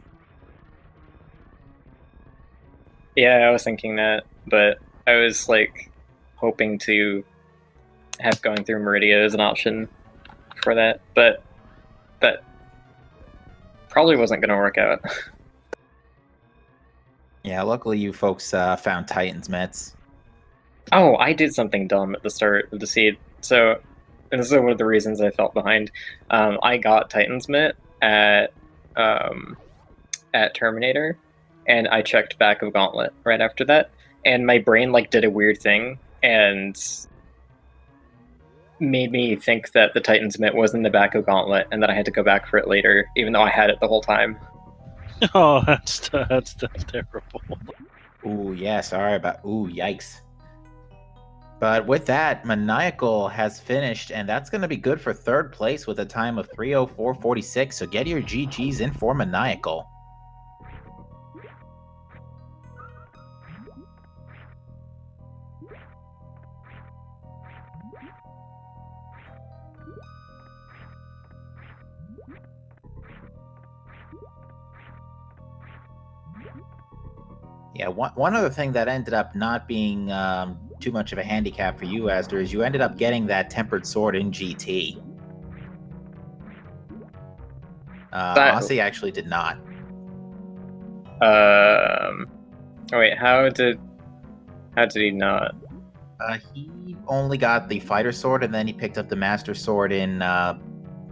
Yeah, I was thinking that, but I was like hoping to have going through Meridia as an option for that, but that probably wasn't going to work out. Yeah, luckily you folks found Titan's Mitts. Oh, I did something dumb at the start of the seed. So, and this is one of the reasons I felt behind. I got Titan's Mitt at Terminator, and I checked back of Gauntlet right after that, and my brain like did a weird thing and made me think that the Titan's Mitt was in the back of Gauntlet, and that I had to go back for it later, even though I had it the whole time. Oh, that's terrible. Ooh, yeah, sorry about. Ooh, yikes. But with that, Maniacal has finished, and that's going to be good for third place with a time of 3:04:46. So get your GGs in for Maniacal. Yeah, one other thing that ended up not being too much of a handicap for you, Asder, is you ended up getting that Tempered Sword in GT. Aussie actually did not. Wait, how did he not? He only got the Fighter Sword, and then he picked up the Master Sword in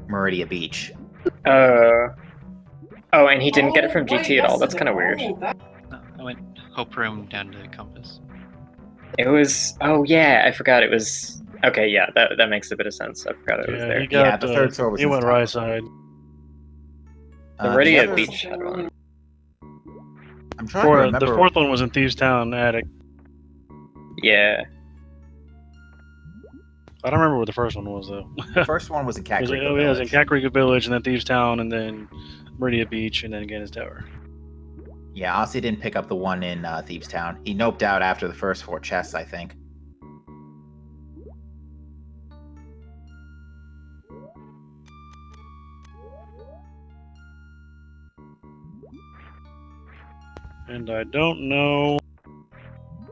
Meridia Beach. Oh, and he didn't get it from GT at all. That's kind of weird. I went Hope Room down to Compass. It was. Oh yeah, I forgot it was. Okay, yeah, that makes a bit of sense. I forgot it was there. Yeah, the third sword was He in went stock. right side. The Meridia Beach had one. I'm trying to remember. The fourth one was in Thieves Town Attic. Yeah. I don't remember what the first one was though. The first one was in Kakariko It was in Kakariko Village, and then Thieves Town, and then Meridia Beach, and then Gannis Tower. Yeah, Aussie didn't pick up the one in Thieves Town. He noped out after the first 4 chests, I think. And I don't know.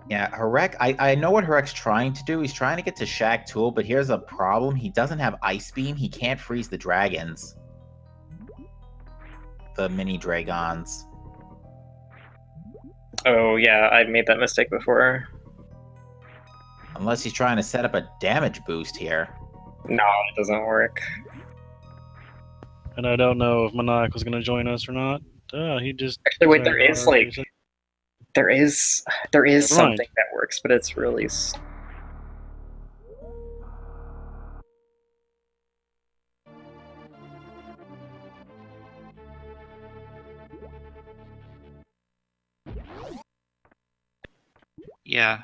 Yeah, Herec, I know what Herec's trying to do. He's trying to get to Shag Tool, but here's a problem. He doesn't have Ice Beam. He can't freeze the dragons. The mini dragons. Oh yeah, I've made that mistake before. Unless he's trying to set up a damage boost here. No, it doesn't work. And I don't know if Maniac was going to join us or not. He just... Actually, wait, there is something that works, but it's really... Yeah,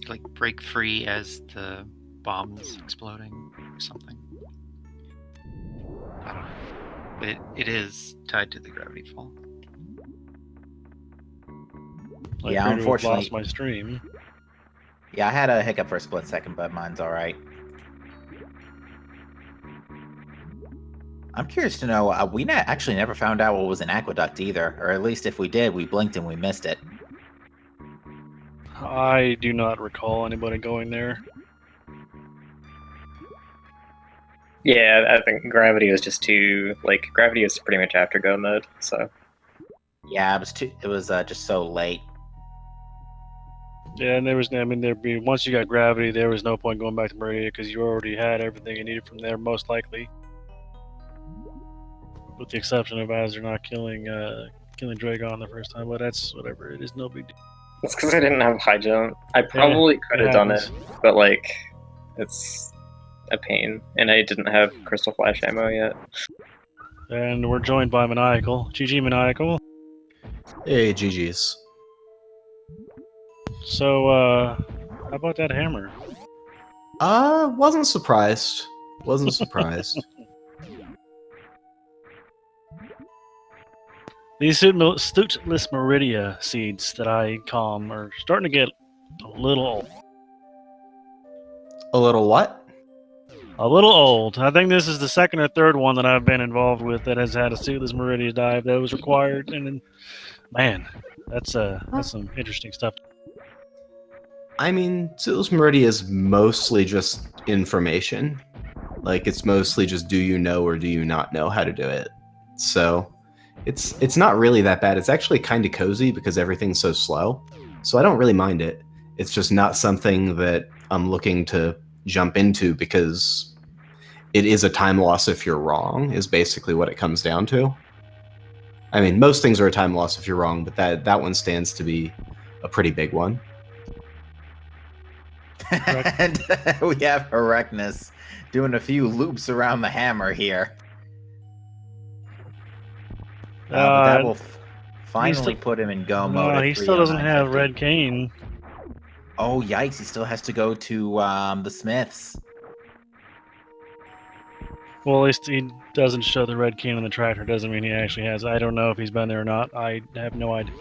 like break free as the bombs exploding or something. I don't know. But it is tied to the gravity fall. I Yeah, appear to have unfortunately- lost my stream. Yeah, I had a hiccup for a split second, but mine's all right. I'm curious to know, we actually never found out what was an aqueduct either, or at least if we did, we blinked and we missed it. I do not recall anybody going there. Yeah, I think gravity was just too gravity is pretty much after go mode. So Yeah, it was just so late. Yeah, and there'd be once you got gravity, there was no point going back to Meridia because you already had everything you needed from there, most likely. With the exception of Azure not killing Dragon the first time, but that's whatever. It is no big deal. it's because I didn't have high jump. I probably could have done it, but it's a pain, and I didn't have crystal flash ammo yet. And we're joined by Maniacal. GG Maniacal. Hey, GG's. So, how about that hammer? Wasn't surprised. Wasn't surprised. These Stootless Meridia seeds that I calm are starting to get a little old. A little what? A little old. I think this is the second or third one that I've been involved with that has had a Stootless Meridia dive that was required, and then, man, that's some interesting stuff. I mean, Suitless Meridia is mostly just information. It's mostly just do you know or do you not know how to do it. So it's not really that bad. It's actually kind of cozy because everything's so slow. So I don't really mind it. It's just not something that I'm looking to jump into because it is a time loss if you're wrong, is basically what it comes down to. I mean, most things are a time loss if you're wrong, but that one stands to be a pretty big one. And we have Erecnus doing a few loops around the hammer here. But that will finally put him in go mode. No, at he still doesn't have 309.50. Red Cane. Oh, yikes. He still has to go to the Smiths. Well, at least he doesn't show the Red Cane on the tractor. Doesn't mean he actually has. I don't know if he's been there or not. I have no idea.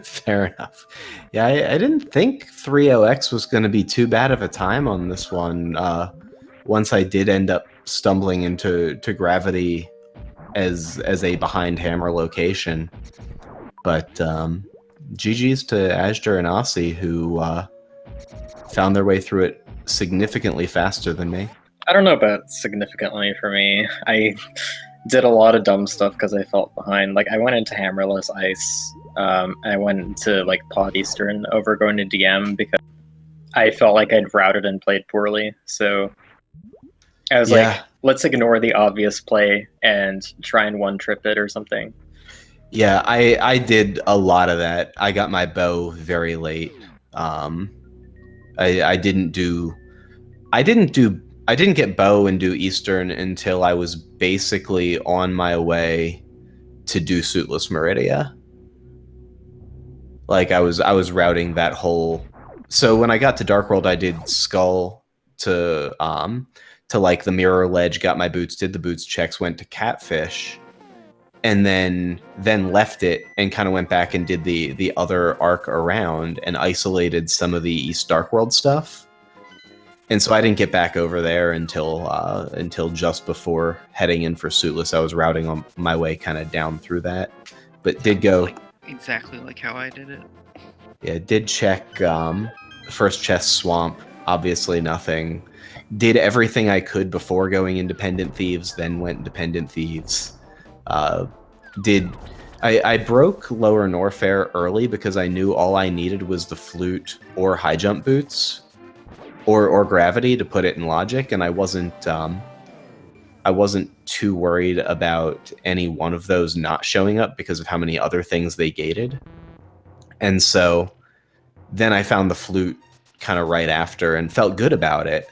Fair enough. Yeah, I didn't think 30X was going to be too bad of a time on this one. Once I did end up stumbling into gravity as a behind hammer location. But GG's to Azure and Aussie, who found their way through it significantly faster than me. I don't know about significantly for me. I did a lot of dumb stuff because I felt behind. I went into hammerless ice. I went into Pod Eastern over going to DM because I felt like I'd routed and played poorly. So I was let's ignore the obvious play and try and one-trip it or something. Yeah, I did a lot of that. I got my bow very late. I didn't get bow and do Eastern until I was basically on my way to do Suitless Meridia. I was routing that whole. So when I got to Dark World, I did Skull to the Mirror Ledge, got my boots, did the boots checks, went to Catfish, and then left it and kind of went back and did the other arc around and isolated some of the East Dark World stuff. And so I didn't get back over there until just before heading in for Suitless. I was routing on my way kind of down through that, but did go exactly like how I did it. Yeah, did check first chest swamp. Obviously nothing. Did everything I could before going Independent Thieves, then went Independent Thieves. I broke Lower Norfair early because I knew all I needed was the flute or high jump boots, or gravity to put it in logic, and I wasn't too worried about any one of those not showing up because of how many other things they gated. And so then I found the flute kind of right after and felt good about it,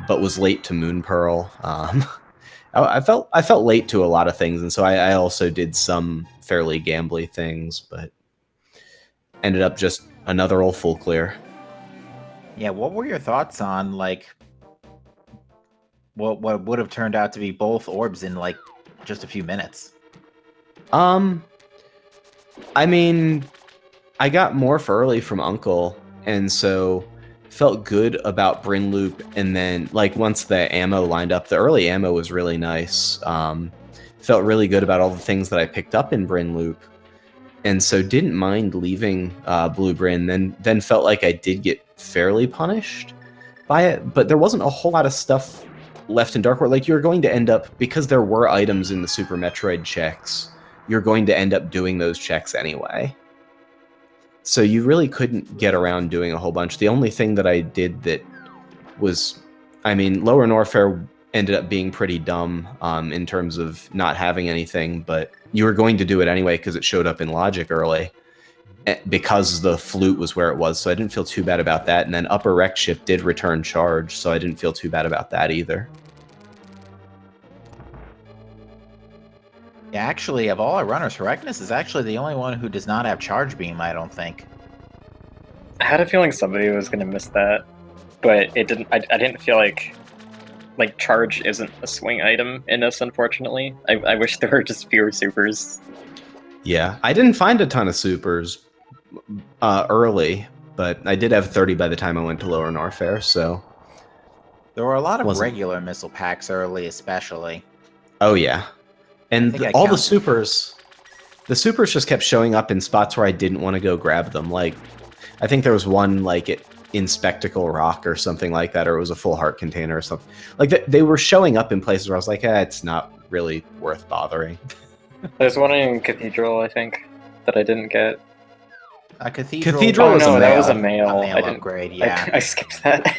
but was late to Moon Pearl. I felt late to a lot of things, and so I also did some fairly gambly things, but ended up just another old full clear. Yeah, what were your thoughts on like what would have turned out to be both orbs in like just a few minutes? I mean, I got Morph early from Uncle, and so felt good about Bryn Loop. And then, like, once the ammo lined up, the early ammo was really nice. Felt really good about all the things that I picked up in Bryn Loop, and so didn't mind leaving Blue Bryn. Then felt like I did get fairly punished by it, but there wasn't a whole lot of stuff left in Dark World. Like, you're going to end up, because there were items in the Super Metroid checks, you're going to end up doing those checks anyway. So you really couldn't get around doing a whole bunch. The only thing that I did that was, I mean, Lower Norfair ended up being pretty dumb in terms of not having anything, but you were going to do it anyway because it showed up in Logic early, because the flute was where it was, so I didn't feel too bad about that. And then Upper Wreck Ship did return charge, so I didn't feel too bad about that either. Yeah, actually, of all our runners, Herecnus is actually the only one who does not have charge beam, I don't think. I had a feeling somebody was going to miss that, but it didn't. I didn't feel like charge isn't a swing item in this, unfortunately. I wish there were just fewer supers. Yeah, I didn't find a ton of supers early, but I did have 30 by the time I went to Lower Norfair, so... There were a lot of Wasn't- regular missile packs early, especially. Oh, yeah. And think I all the counted. supers just kept showing up in spots where I didn't want to go grab them. Like, I think there was one, like, in Spectacle Rock or something like that, or it was a full heart container or something. Like, they were showing up in places where I was like, it's not really worth bothering. There's one in Cathedral, I think, that I didn't get. A cathedral. Cathedral Oh was no, a that male. was a male. A male I didn't. upgrade, yeah. I skipped that.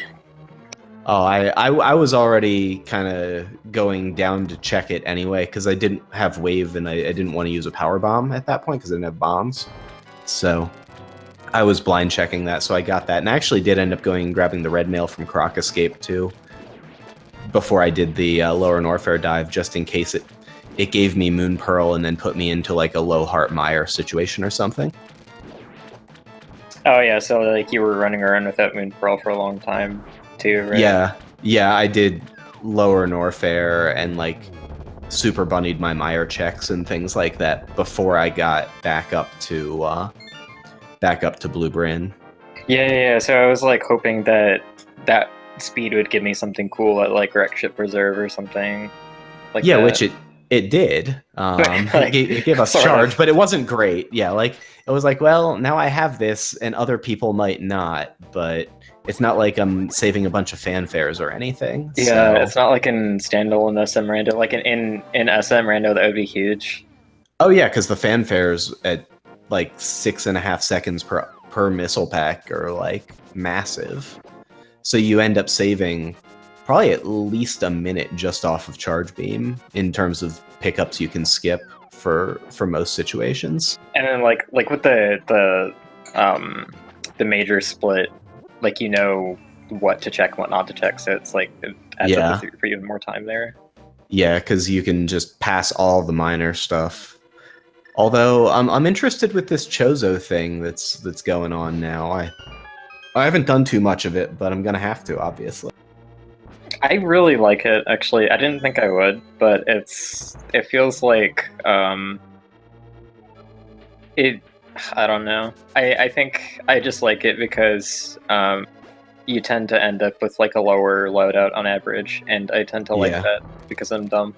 Oh, I was already kind of going down to check it anyway, because I didn't have wave and I didn't want to use a power bomb at that point because I didn't have bombs. So I was blind checking that, so I got that. And I actually did end up going and grabbing the red mail from Croc Escape too, before I did the Lower Norfair dive, just in case it gave me Moon Pearl and then put me into like a low heart mire situation or something. Oh yeah, so like you were running around without Moon Pearl for a long time too, right? Yeah, I did Lower Norfair and like super bunnied my mire checks and things like that before I got back up to Blue Bryn. Yeah. So I was like hoping that speed would give me something cool at like Wreck Ship Reserve or something. Like Yeah, that. which it did. Like, it gave us sort charge, of. but it wasn't great. Yeah, like it was like, well, now I have this, and other people might not, but it's not like I'm saving a bunch of fanfares or anything. Yeah, so. it's not like in standalone SM Rando. Like in SM Rando, that would be huge. Oh yeah, because the fanfares at like 6.5 seconds per missile pack are like massive. So you end up saving probably at least a minute just off of charge beam in terms of pickups you can skip for most situations. And then like with the major split, like you know what to check, what not to check. So it's like it adds up for even more time there. Yeah, because you can just pass all the minor stuff. Although I'm interested with this Chozo thing that's going on now. I haven't done too much of it, but I'm gonna have to, obviously. I really like it, actually. I didn't think I would, but it feels like I don't know. I think I just like it because you tend to end up with like a lower loadout on average, and I tend to like that because I'm dumb.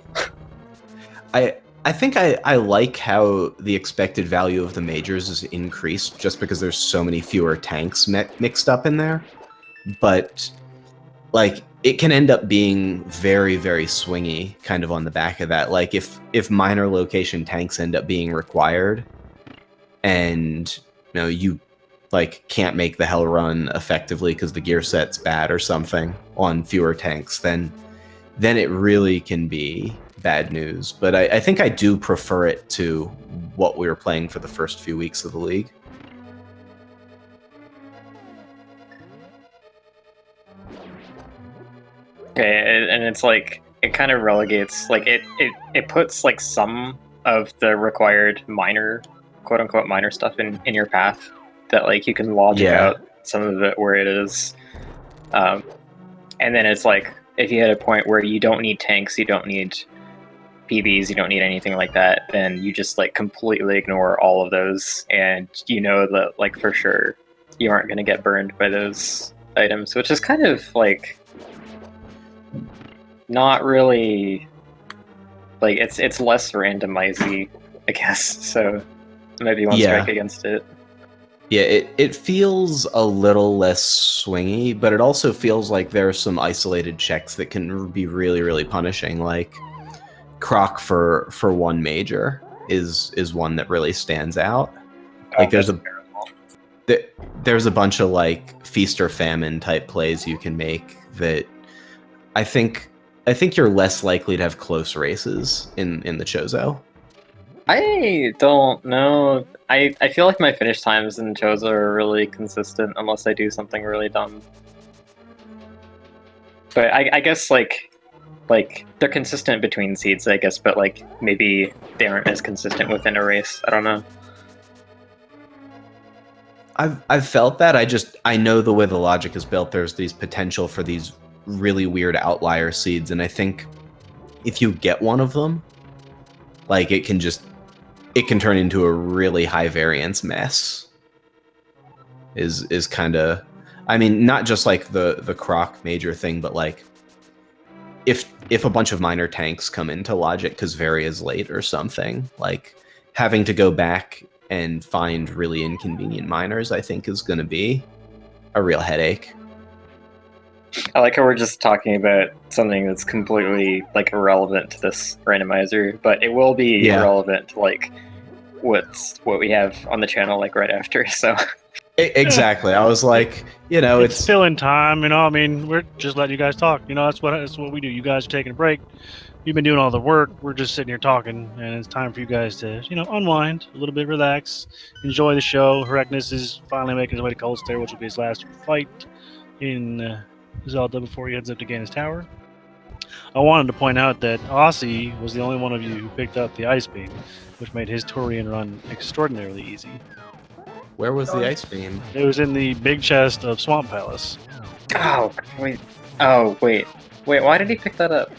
I think I like how the expected value of the majors is increased just because there's so many fewer tanks mixed up in there. But like it can end up being very, very swingy kind of on the back of that. Like if minor location tanks end up being required and you like can't make the hell run effectively because the gear set's bad or something on fewer tanks, then it really can be bad news. But I think I do prefer it to what we were playing for the first few weeks of the league. Okay, and it's like it kind of relegates, like it puts like some of the required minor, quote unquote minor stuff in your path that like you can logic out some of it where it is And then it's like, if you hit a point where you don't need tanks, you don't need PBs, you don't need anything like that, then you just like completely ignore all of those, and you know that like for sure you aren't going to get burned by those items, which is kind of like not really like it's less randomizy, I guess. So maybe one strike against it. Yeah, it feels a little less swingy, but it also feels like there are some isolated checks that can be really, really punishing. Like Croc for one major is one that really stands out. Like there's a bunch of like feast or famine type plays you can make that I think you're less likely to have close races in the Chozo. I don't know. I feel like my finish times in Chozo are really consistent unless I do something really dumb. But I guess like they're consistent between seeds, I guess, but like maybe they aren't as consistent within a race. I don't know. I've felt that. I know the way the logic is built, there's these potential for these really weird outlier seeds, and I think if you get one of them, like it can turn into a really high variance mess. Is kind of, I mean, not just like the Croc major thing, but like if a bunch of minor tanks come into logic because Vari is late or something, like having to go back and find really inconvenient minors, I think is going to be a real headache. I like how we're just talking about something that's completely like irrelevant to this randomizer, but it will be irrelevant to like what we have on the channel like right after. So exactly, I was like, it's still in time. I mean, we're just letting you guys talk. That's what we do. You guys are taking a break. You've been doing all the work. We're just sitting here talking, and it's time for you guys to unwind a little bit, relax, enjoy the show. Herecnus is finally making his way to Cold Stair, which will be his last fight in Zelda before he heads up to Gainus Tower. I wanted to point out that Aussie was the only one of you who picked up the Ice Beam, which made his Turian run extraordinarily easy. Where was the Ice Beam? It was in the big chest of Swamp Palace. Oh, wait. Oh, wait. Why did he pick that up?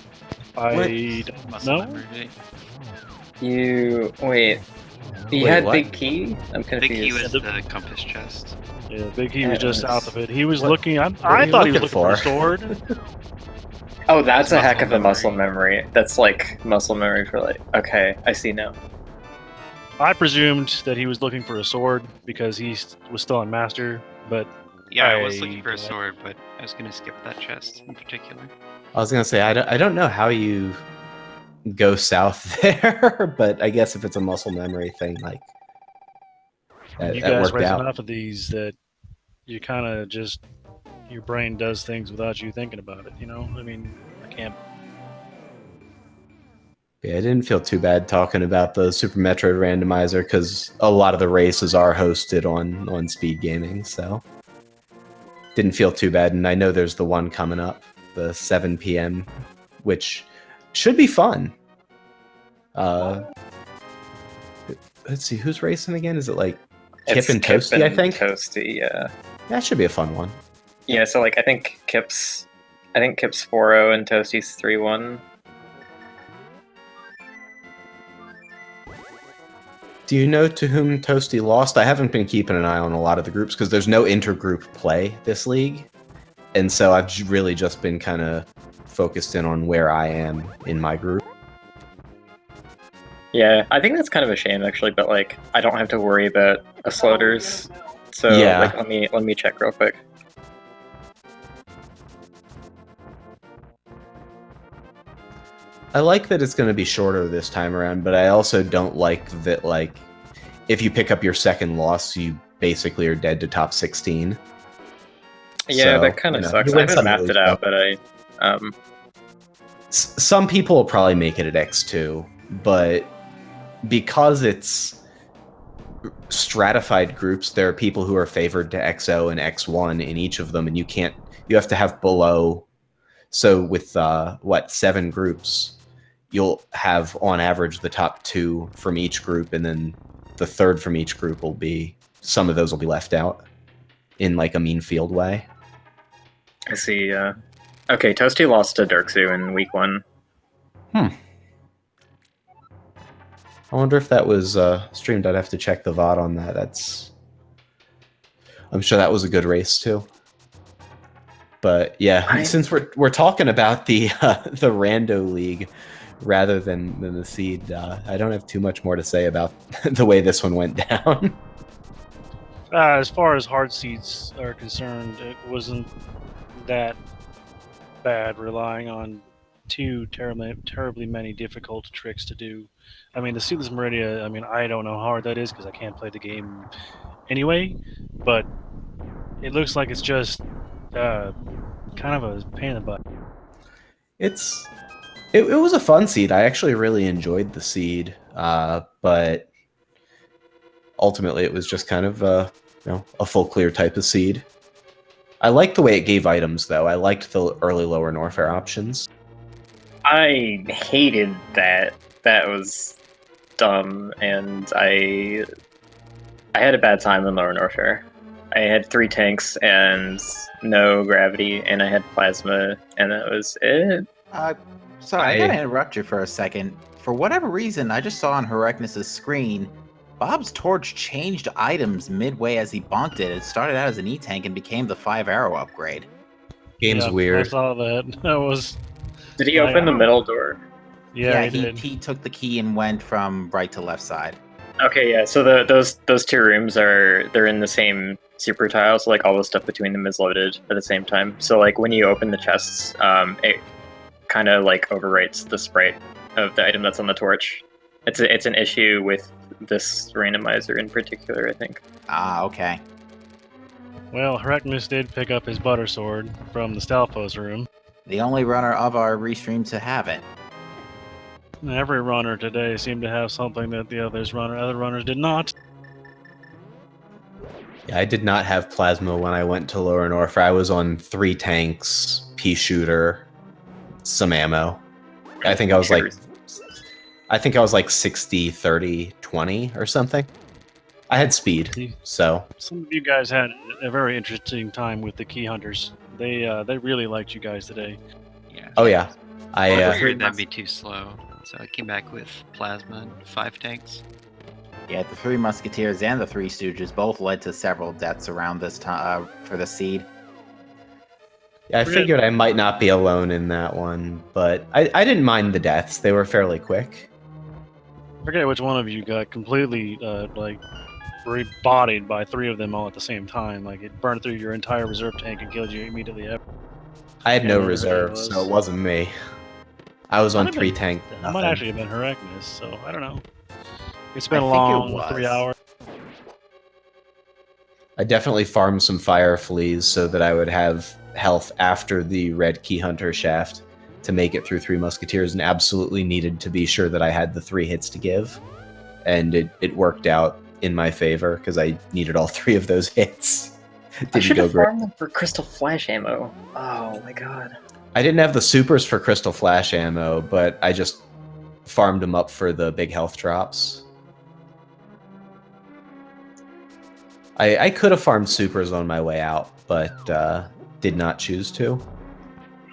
I don't know. Wait, had Big Key? I'm confused. Big Key was the compass chest. Yeah, Big Key was just south of it. He was looking. I thought he was looking for a sword. Oh, that's a heck of a muscle memory. That's like muscle memory for like. Okay, I see now. I presumed that he was looking for a sword because he was still on Master, but yeah, I was looking for a sword, but I was going to skip that chest in particular. I was gonna say I don't know how you go south there, but I guess if it's a muscle memory thing, like you guys raise enough of these that you kind of just your brain does things without you thinking about it. I mean, I can't. Yeah, I didn't feel too bad talking about the Super Metroid randomizer because a lot of the races are hosted on Speed Gaming, so didn't feel too bad. And I know there's the one coming up, the 7 p.m., which should be fun. Let's see, who's racing again? Is it like Kip and Toasty, I think? Toasty, yeah. That should be a fun one. Yeah, so like I think Kip's 4-0 and Toasty's 3-1. Do you know to whom Toasty lost? I haven't been keeping an eye on a lot of the groups because there's no intergroup play this league. And so I've really just been kind of focused in on where I am in my group. Yeah, I think that's kind of a shame actually, but like I don't have to worry about a floaters. So yeah. Like let me check real quick. I like that it's going to be shorter this time around, but I also don't like that, like, if you pick up your second loss, you basically are dead to top 16. Yeah, so, that kind of sucks. I haven't mapped it out, but I... Some people will probably make it at X2, but because it's stratified groups, there are people who are favored to XO and X1 in each of them, and you have to have below... So with, 7 groups... You'll have, on average, the top 2 from each group, and then the third from each group will be... Some of those will be left out in, like, a mean field way. I see. Okay, Toasty lost to Dirksu in week 1. I wonder if that was streamed. I'd have to check the VOD on that. I'm sure that was a good race too. But yeah, since we're talking about the Rando League rather than the seed, I don't have too much more to say about the way this one went down. As far as hard seeds are concerned, it wasn't that bad relying on two terribly many difficult tricks to do. I mean, the Seedless Meridia, I mean, I don't know how hard that is because I can't play the game anyway, but it looks like it's just kind of a pain in the butt. It was a fun seed. I actually really enjoyed the seed, but ultimately it was just kind of a full clear type of seed. I liked the way it gave items, though. I liked the early lower Norfair options. I hated that. That was dumb, and I had a bad time in lower Norfair. I had 3 tanks and no gravity, and I had plasma, and that was it. Sorry, I gotta interrupt you for a second. For whatever reason, I just saw on Herecnus' screen, Bob's torch changed items midway as he bonked it. It started out as an E-tank and became the 5-arrow upgrade. Game's Yeah, weird. I saw that. That was... Did he open the middle door? Yeah, he took the key and went from right to left side. Okay, yeah. So those 2 rooms they're in the same super tile, so like all the stuff between them is loaded at the same time. So like when you open the chests, it kind of like overwrites the sprite of the item that's on the torch. It's an issue with this randomizer in particular, I think. Ah, okay. Well, Herecnus did pick up his butter sword from the Stalfos room. The only runner of our restream to have it. Every runner today seemed to have something that the other runners did not. Yeah, I did not have plasma when I went to lower Norfair. I was on 3 tanks, pea shooter, some ammo. I think I was like 60, 30, 20 or something. I had speed, so some of you guys had a very interesting time with the key hunters. They really liked you guys today. Yeah. Oh yeah, I figured that'd be too slow, so I came back with plasma and 5 tanks. Yeah, the 3 Musketeers and the 3 Stooges both led to several deaths around this time for the seed. Yeah, I figured I might not be alone in that one, but I didn't mind the deaths. They were fairly quick. I forget which one of you got completely rebodied by 3 of them all at the same time. Like it burned through your entire reserve tank and killed you immediately. I had no reserves, so it wasn't me. I was on 3 tank. It might actually have been Herecnus, so I don't know. It's been a long 3 hours. I definitely farmed some fire fleas so that I would have health after the red key hunter shaft to make it through 3 musketeers, and absolutely needed to be sure that I had the 3 hits to give. And it worked out in my favor because I needed all 3 of those hits. I should have farmed them for crystal flash ammo. Oh my god. I didn't have the supers for crystal flash ammo, but I just farmed them up for the big health drops. I could have farmed supers on my way out, but did not choose to.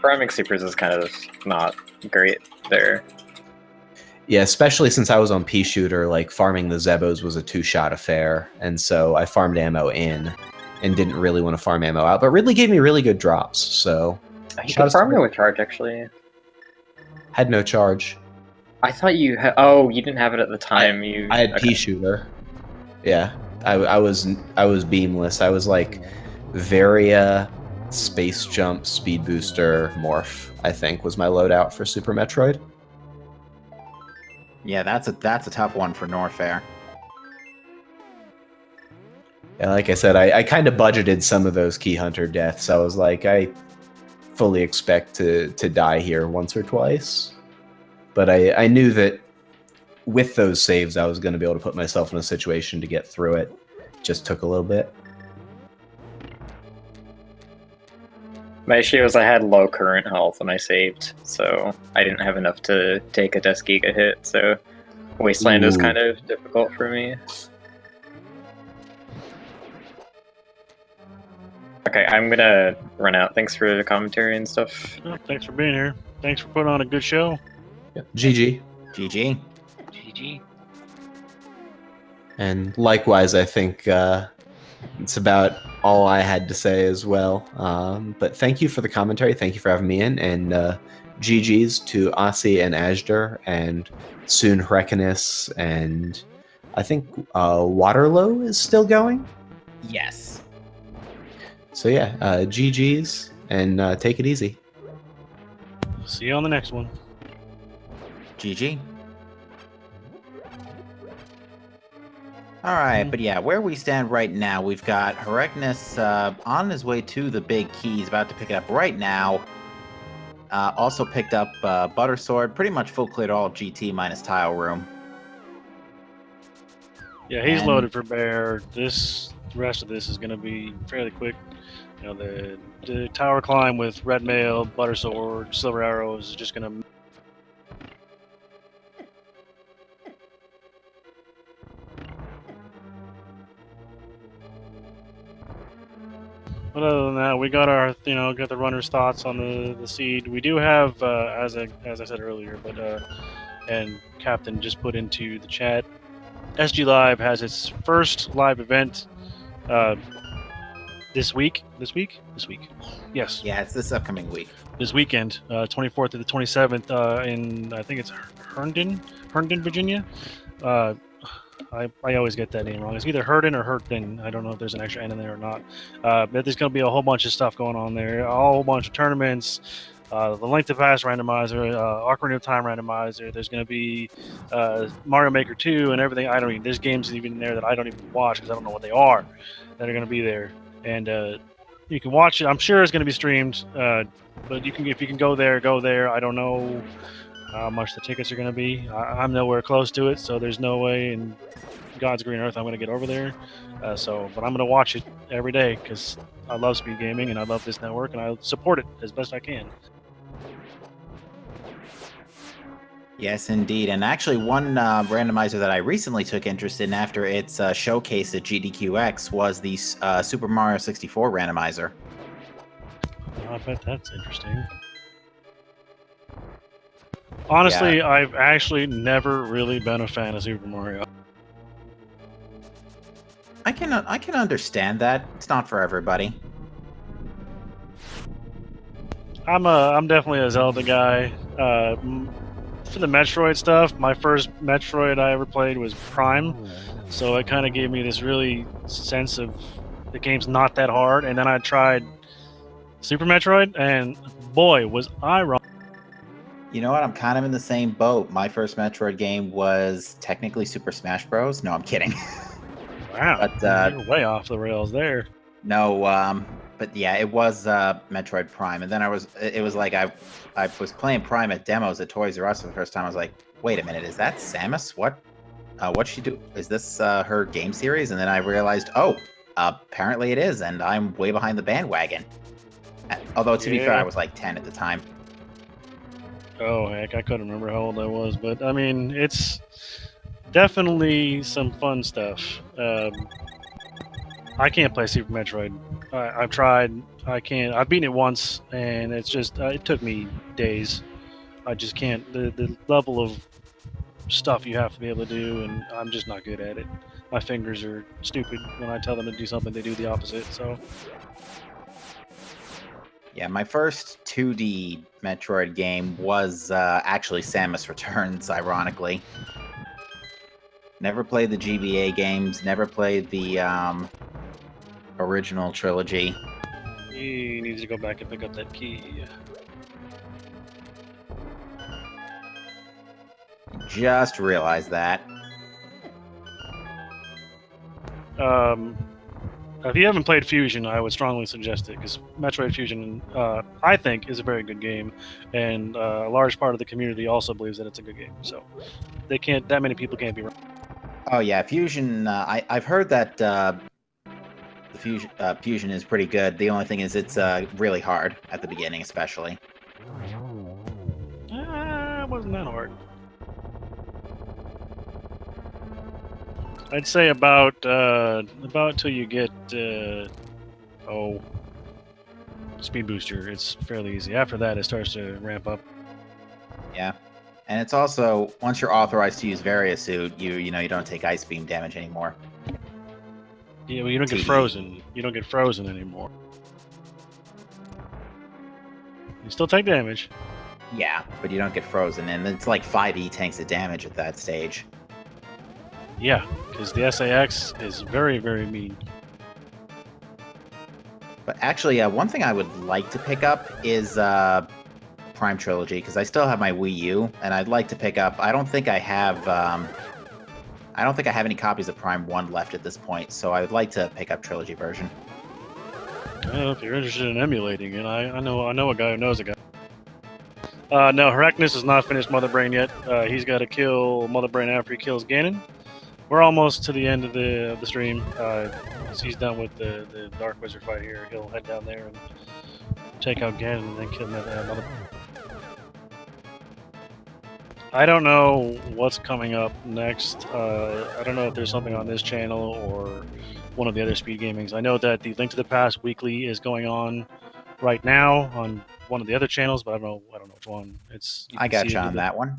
Farming supers is kind of not great there. Yeah, especially since I was on pea shooter, like farming the Zebos was a 2-shot affair, and so I farmed ammo in and didn't really want to farm ammo out, but Ridley gave me really good drops, so... You could farm it with charge, actually. Had no charge. I thought you had... Oh, you didn't have it at the time. I had pea shooter. Yeah, I was beamless. I was like Varia, Space Jump, Speed Booster, Morph, I think, was my loadout for Super Metroid. Yeah, that's a tough one for Norfair. Yeah, like I said, I kind of budgeted some of those key hunter deaths. I was like, I fully expect to die here once or twice. But I knew that with those saves, I was going to be able to put myself in a situation to get through it. Just took a little bit. My issue was I had low current health when I saved, so I didn't have enough to take a Death Giga hit, so Wasteland is kind of difficult for me. Okay, I'm gonna run out. Thanks for the commentary and stuff. Well, thanks for being here. Thanks for putting on a good show. Yep. GG. GG. GG. And likewise, I think it's about all I had to say as well. But thank you for the commentary. Thank you for having me in. And GG's to Aussie and Ashdar and soon Hrekinus. And I think Waterloo is still going. Yes. So yeah, GG's and take it easy. See you on the next one. GG. All right, but yeah, where we stand right now, we've got Hrekinus on his way to the big key. He's about to pick it up right now. Also picked up Butter Sword, pretty much full cleared all of GT minus Tile Room. Yeah, he's And- loaded for bear. The rest of this is going to be fairly quick. You know, the tower climb with red mail, butter sword, silver arrows is just going to. But other than that, we got our, got the runner's thoughts on the seed. We do have, as I said earlier, but and Captain just put into the chat, SG Live has its first live event this week. Yes. Yeah, it's this upcoming week. This weekend, 24th to the 27th, in I think it's Herndon, Virginia. I always get that name wrong. It's either Herndon or Herndon. I don't know if there's an extra N in there or not. But there's going to be a whole bunch of stuff going on there. A whole bunch of tournaments. The Length of Pass randomizer, Ocarina of Time randomizer. There's going to be Mario Maker 2 and everything. There's games even there that I don't even watch because I don't know what they are that are going to be there. And you can watch it. I'm sure it's going to be streamed. But if you can go there, go there. I don't know how much the tickets are going to be. I'm nowhere close to it, so there's no way in God's green earth I'm going to get over there. But I'm going to watch it every day because I love speed gaming and I love this network and I support it as best I can. Yes, indeed. And actually, one randomizer that I recently took interest in after its showcase at GDQX was the Super Mario 64 randomizer. I bet that's interesting. Honestly, I've actually never really been a fan of Super Mario. I can understand that. It's not for everybody. I'm definitely a Zelda guy. For the Metroid stuff, my first Metroid I ever played was Prime, so it kind of gave me this really sense of the game's not that hard. And then I tried Super Metroid, and boy, was I wrong. You know what? I'm kind of in the same boat. My first Metroid game was technically Super Smash Bros. No, I'm kidding. Wow, But, you're way off the rails there. No, but yeah, it was Metroid Prime, and then it was like I was playing Prime at demos at Toys R Us for the first time. I was like, wait a minute, is that Samus? What's she do? Is this her game series? And then I realized, oh, apparently it is, and I'm way behind the bandwagon. Although to be fair, I was like 10 at the time. Oh heck, I couldn't remember how old I was, but I mean, it's definitely some fun stuff. I can't play Super Metroid. I've tried. I can't. I've beaten it once, and it's just it took me days. I just can't. The level of stuff you have to be able to do, and I'm just not good at it. My fingers are stupid. When I tell them to do something, they do the opposite. So. Yeah, my first 2D Metroid game was actually Samus Returns, ironically. Never played the GBA games, never played the original trilogy. You need to go back and pick up that key. Just realized that. If you haven't played Fusion, I would strongly suggest it because Metroid Fusion, I think, is a very good game, and a large part of the community also believes that it's a good game. So that many people can't be wrong. Oh yeah, Fusion. I've heard that the Fusion is pretty good. The only thing is it's really hard at the beginning, especially. It wasn't that hard. I'd say about till you get speed booster, it's fairly easy. After that, it starts to ramp up. Yeah. And it's also, once you're authorized to use Variasuit, you don't take Ice Beam damage anymore. Yeah, well, you don't get TD. frozen. You don't get frozen anymore. You still take damage. Yeah, but you don't get frozen, and it's like 5 E-tanks of damage at that stage. Yeah, because the SAX is very, very mean. But actually, one thing I would like to pick up is Prime Trilogy, because I still have my Wii U, and I'd like to pick up. I don't think I have any copies of Prime 1 left at this point, so I would like to pick up Trilogy version. If you're interested in emulating it, I know a guy who knows a guy. No, Heraknus has not finished Mother Brain yet. He's got to kill Mother Brain after he kills Ganon. We're almost to the end of the stream. He's done with the Dark Wizard fight here. He'll head down there and take out Ganon and then kill Mother Brain. I don't know what's coming up next. I don't know if there's something on this channel or one of the other speed gamings. I know that the Link to the Past weekly is going on right now on one of the other channels, but I don't know which one. I got you on that one.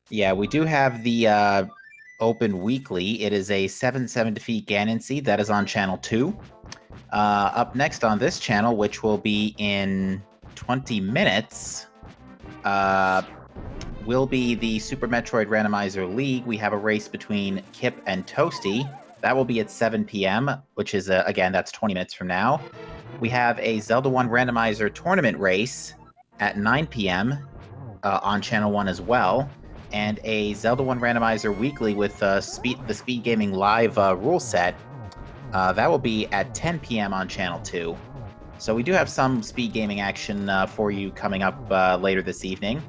Yeah, we do have the open weekly. It is a 7-7 defeat Ganon seed that is on channel 2. Up next on this channel, which will be in 20 minutes, will be the Super Metroid Randomizer League. We have a race between Kip and Toasty. That will be at 7 p.m., which is, again, that's 20 minutes from now. We have a Zelda 1 Randomizer tournament race at 9 p.m. On Channel 1 as well. And a Zelda 1 Randomizer weekly with the Speed Gaming Live rule set. That will be at 10 p.m. on Channel 2. So we do have some speed gaming action for you coming up later this evening.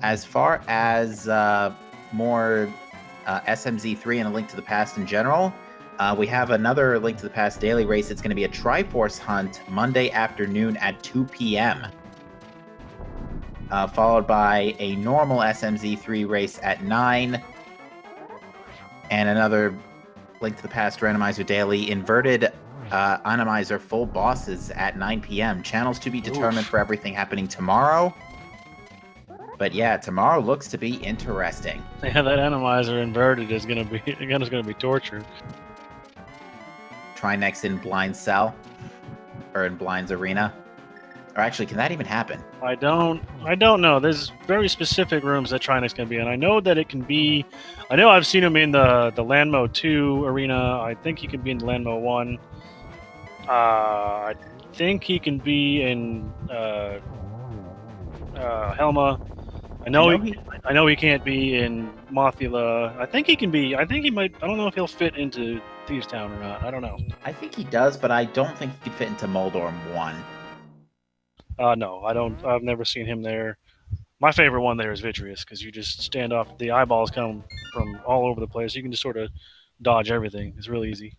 As far as more SMZ3 and A Link to the Past in general, we have another Link to the Past daily race. It's going to be a Triforce hunt Monday afternoon at 2 p.m. Followed by a normal SMZ3 race at 9. And another Link to the Past Randomizer daily inverted Animizer full bosses at 9 p.m. Channels to be determined for everything happening tomorrow. But yeah, tomorrow looks to be interesting. Yeah, that Animizer inverted is gonna be torture. Try next in Blind Cell or in Blind's Arena. Or actually, can that even happen? I don't know. There's very specific rooms that Trinex can be in. I know that it can be. I know I've seen him in the Landmo 2 arena. I think he can be in the Landmo 1. I think he can be in Helma. I know he can't be in Mothula. I think he can be. I think he might. I don't know if he'll fit into Thieves Town or not. I don't know. I think he does, but I don't think he could fit into Moldorm 1. No, I don't. I've never seen him there. My favorite one there is Vitreous, because you just stand off. The eyeballs come from all over the place. You can just sort of dodge everything. It's really easy.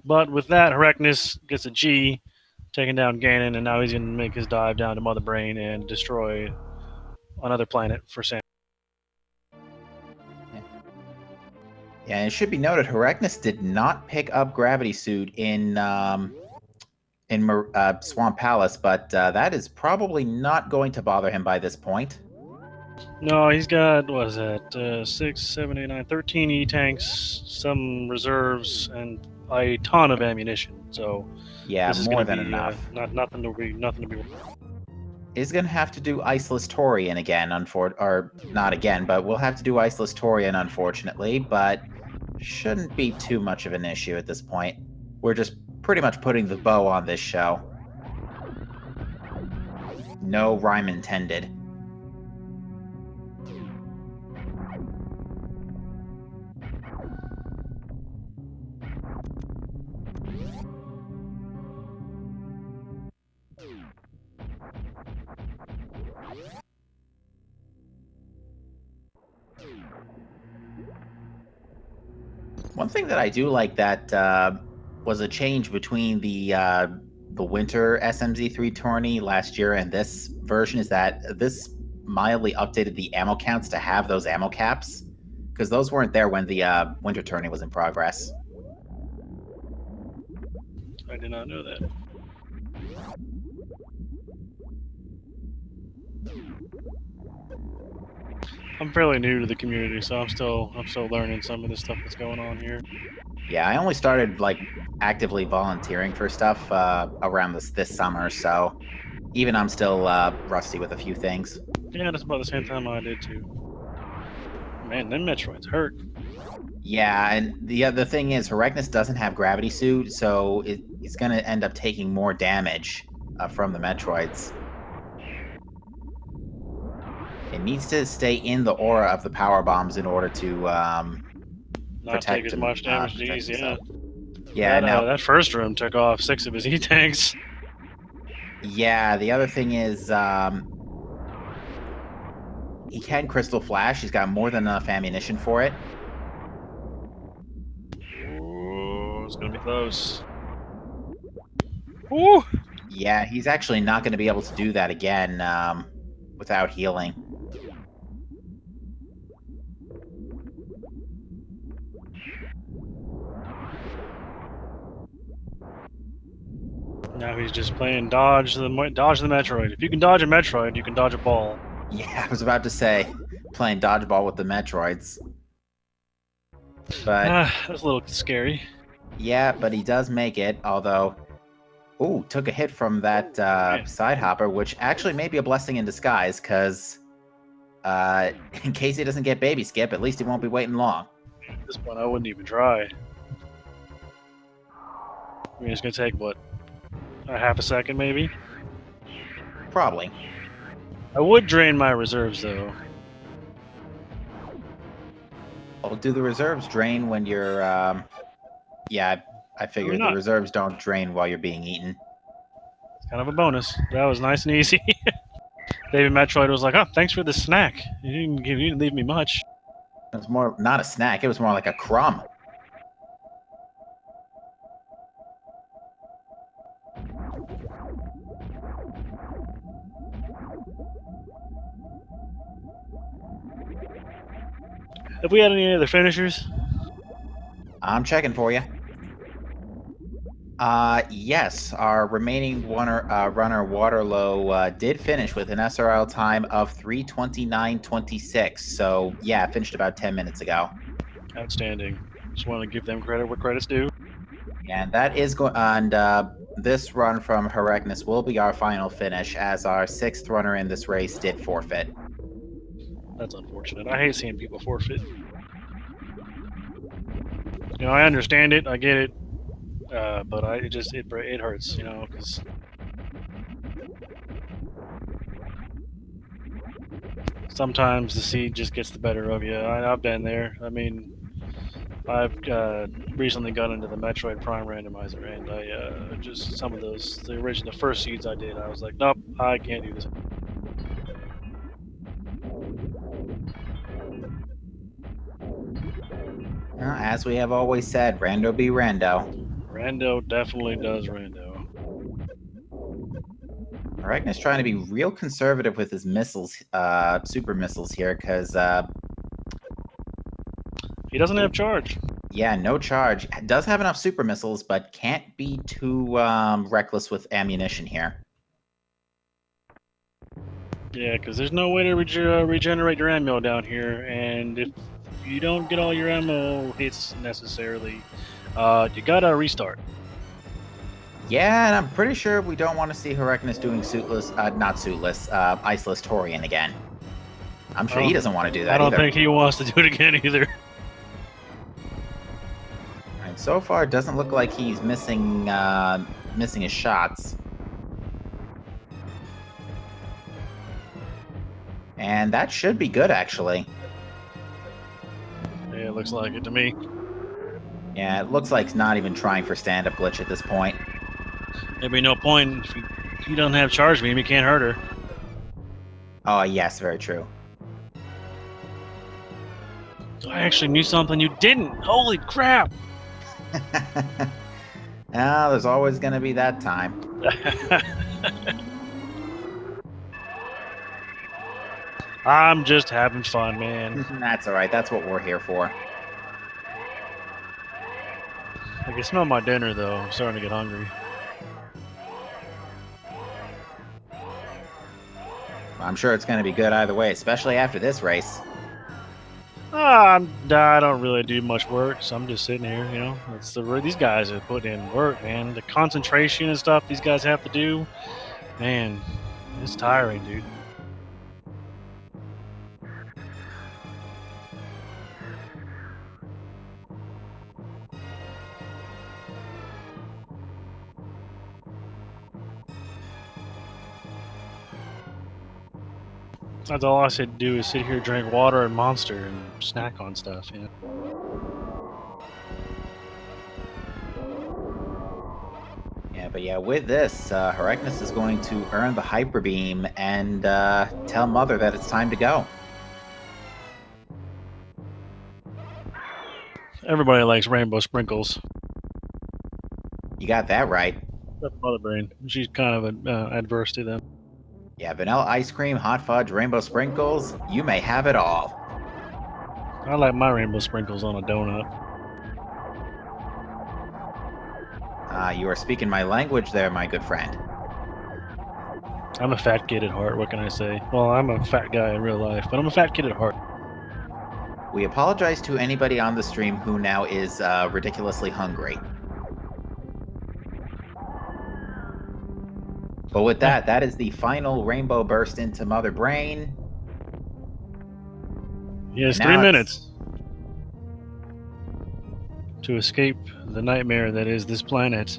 But with that, Heraknus gets a G, taking down Ganon, and now he's going to make his dive down to Mother Brain and destroy another planet for Sam. Yeah, and it should be noted, Heraknus did not pick up Gravity Suit in Swamp Palace, but that is probably not going to bother him by this point. No, he's got, what is that, 6, 7, 8, 9, 13 E-tanks, some reserves, and a ton of ammunition. So yeah, more than enough. Nothing to be. Is going to have to do Iceless Torian again, or not again, but we'll have to do Iceless Torian, unfortunately, but shouldn't be too much of an issue at this point. We're just pretty much putting the bow on this show. No rhyme intended. One thing that I do like that was a change between the winter SMZ3 tourney last year and this version is that this mildly updated the ammo counts to have those ammo caps, because those weren't there when the winter tourney was in progress. I did not know that. I'm fairly new to the community, so I'm still learning some of the stuff that's going on here. Yeah, I only started like actively volunteering for stuff around this summer, so even I'm still rusty with a few things. Yeah, that's about the same time I did too. Man, them Metroids hurt. Yeah, and the thing is, Heregnus doesn't have gravity suit, so it's going to end up taking more damage from the Metroids. It needs to stay in the aura of the power bombs in order to Not protect take as him, much damage as protect these, yeah. himself. Yeah, now That first room took off 6 of his E-tanks. yeah, the other thing is he can Crystal Flash. He's got more than enough ammunition for it. Ooh, it's gonna be close. Ooh! Yeah, he's actually not going to be able to do that again without healing. Now he's just playing dodge the Metroid. If you can dodge a Metroid, you can dodge a ball. Yeah, I was about to say, playing dodgeball with the Metroids. But That's a little scary. yeah, but he does make it, although... Ooh, took a hit from that side hopper, which actually may be a blessing in disguise, because in case he doesn't get baby skip, at least he won't be waiting long. At this point, I wouldn't even try. I mean, it's gonna take, what, a half a second, maybe? Probably. I would drain my reserves, though. Well, do the reserves drain when you're... Yeah, I figured the not. reserves don't drain while you're being eaten. It's kind of a bonus. That was nice and easy. David Metroid was like, "Oh, thanks for the snack. You didn't leave me much." It was more... not a snack, it was more like a crumb. Have we had any other finishers? I'm checking for you. Yes, our remaining runner Waterloo did finish with an SRL time of 3:29.26. So yeah, finished about 10 minutes ago. Outstanding. Just want to give them credit where credit's due. And that is going. And this run from Heregnus will be our final finish, as our 6th runner in this race did forfeit. That's unfortunate. I hate seeing people forfeit. You know, I understand it. I get it. But it hurts, you know, because sometimes the seed just gets the better of you. I've been there. I mean, I've recently got into the Metroid Prime Randomizer, and I just some of those the first seeds I did, I was like, nope, I can't do this. As we have always said, rando be rando. Rando definitely does rando. Heregnus trying to be real conservative with his missiles, super missiles here, because He doesn't have charge. yeah, no charge. Does have enough super missiles, but can't be too reckless with ammunition here. Yeah, because there's no way to regenerate your ammo down here, and if you don't get all your ammo hits necessarily, you gotta restart. Yeah, and I'm pretty sure we don't want to see Heregnus doing Iceless Torian again. I'm sure he doesn't want to do that I don't either. think he wants to do it again either. And so far, it doesn't look like he's missing his shots. And that should be good, actually. Yeah, it looks like it to me. Yeah, it looks like he's not even trying for stand-up glitch at this point. There'd be no point if he doesn't have charge beam. He can't hurt her. Oh, yes, very true. I actually knew something you didn't. Holy crap! Well, there's always going to be that time. I'm just having fun, man. That's all right. That's what we're here for. I can smell my dinner though. I'm starting to get hungry. I'm sure it's going to be good either way, especially after this race. I don't really do much work, so I'm just sitting here. These guys are putting in work, man. The concentration and stuff these guys have to do, man, it's tiring, dude. That's all I said do is sit here, drink water and Monster, and snack on stuff. Yeah, but yeah, with this, Herecnus is going to earn the Hyper Beam and tell Mother that it's time to go. Everybody likes rainbow sprinkles. You got that right. Except Mother Brain. She's kind of adverse to them. Yeah, vanilla ice cream, hot fudge, rainbow sprinkles, you may have it all. I like my rainbow sprinkles on a donut. You are speaking my language there, my good friend. I'm a fat kid at heart, what can I say? Well, I'm a fat guy in real life, but I'm a fat kid at heart. We apologize to anybody on the stream who now is ridiculously hungry. But with that, that is the final rainbow burst into Mother Brain. Yes, And 3 now minutes to escape the nightmare that is this planet.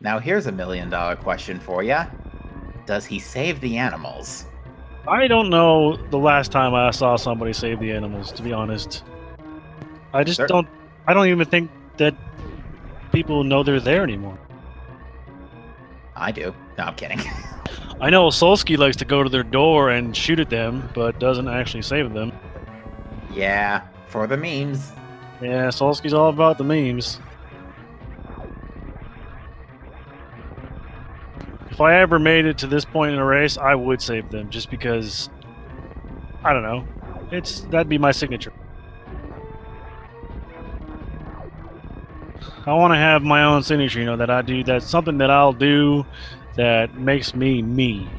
Now here's a $1 million question for you. Does he save the animals? I don't know the last time I saw somebody save the animals, to be honest. I just Sir? I don't even think that people know they're there anymore. I do. No, I'm kidding. I know Solsky likes to go to their door and shoot at them, but doesn't actually save them. Yeah, for the memes. Yeah, Solsky's all about the memes. If I ever made it to this point in a race, I would save them, just because, I don't know, that'd be my signature. I want to have my own signature, that I do. That's something that I'll do that makes me me.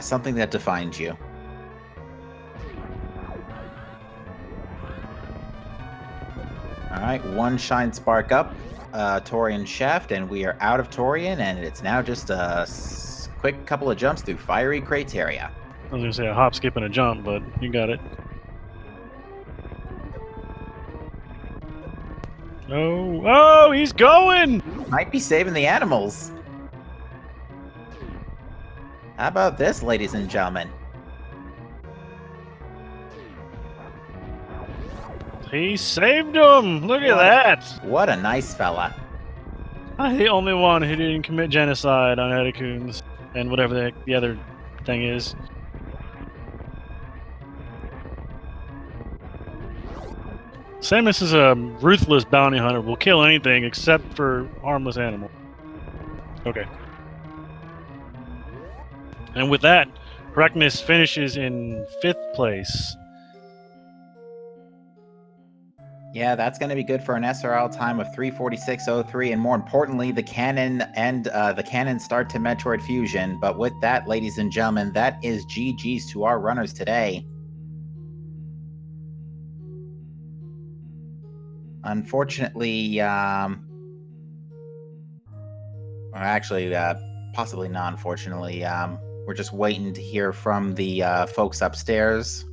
Something that defines you. Alright, one shine spark up, Torian Shaft, and we are out of Torian, and it's now just a quick couple of jumps through fiery Crateria. I was going to say a hop, skip, and a jump, but you got it. Oh, he's going! Might be saving the animals. How about this, ladies and gentlemen? He saved him! Look at that! What a nice fella. I'm the only one who didn't commit genocide on Edicoons and whatever the heck the other thing is. Samus is a ruthless bounty hunter. Will kill anything except for harmless animals. Okay. And with that, Herecnus finishes in 5th place. Yeah, that's going to be good for an SRL time of 3:46.03, and more importantly, the canon and the canon start to Metroid Fusion. But with that, ladies and gentlemen, that is GG's to our runners today. Unfortunately, possibly not unfortunately, we're just waiting to hear from the folks upstairs.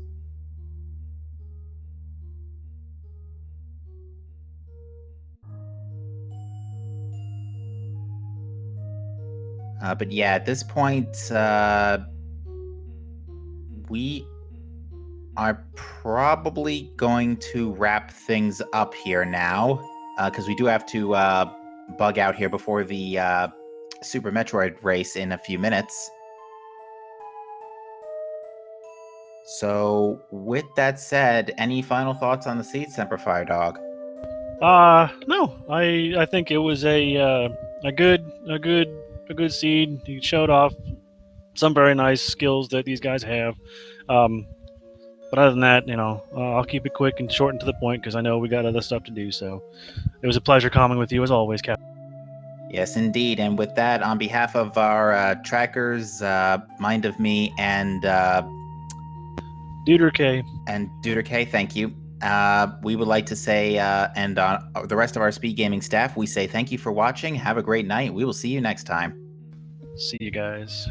But yeah, at this point, we are probably going to wrap things up here now, because we do have to bug out here before the Super Metroid race in a few minutes. So, with that said, any final thoughts on the seed, Semper Fire Dog? No. I think it was a good seed. He showed off some very nice skills that these guys have. But other than that, I'll keep it quick and short and to the point because I know we got other stuff to do. So it was a pleasure coming with you as always, Captain. Yes, indeed. And with that, on behalf of our trackers, Mind of Me and Deuter K. Deuter K, thank you. We would like to say, and on the rest of our speed gaming staff, we say thank you for watching. Have a great night. We will see you next time. See you guys.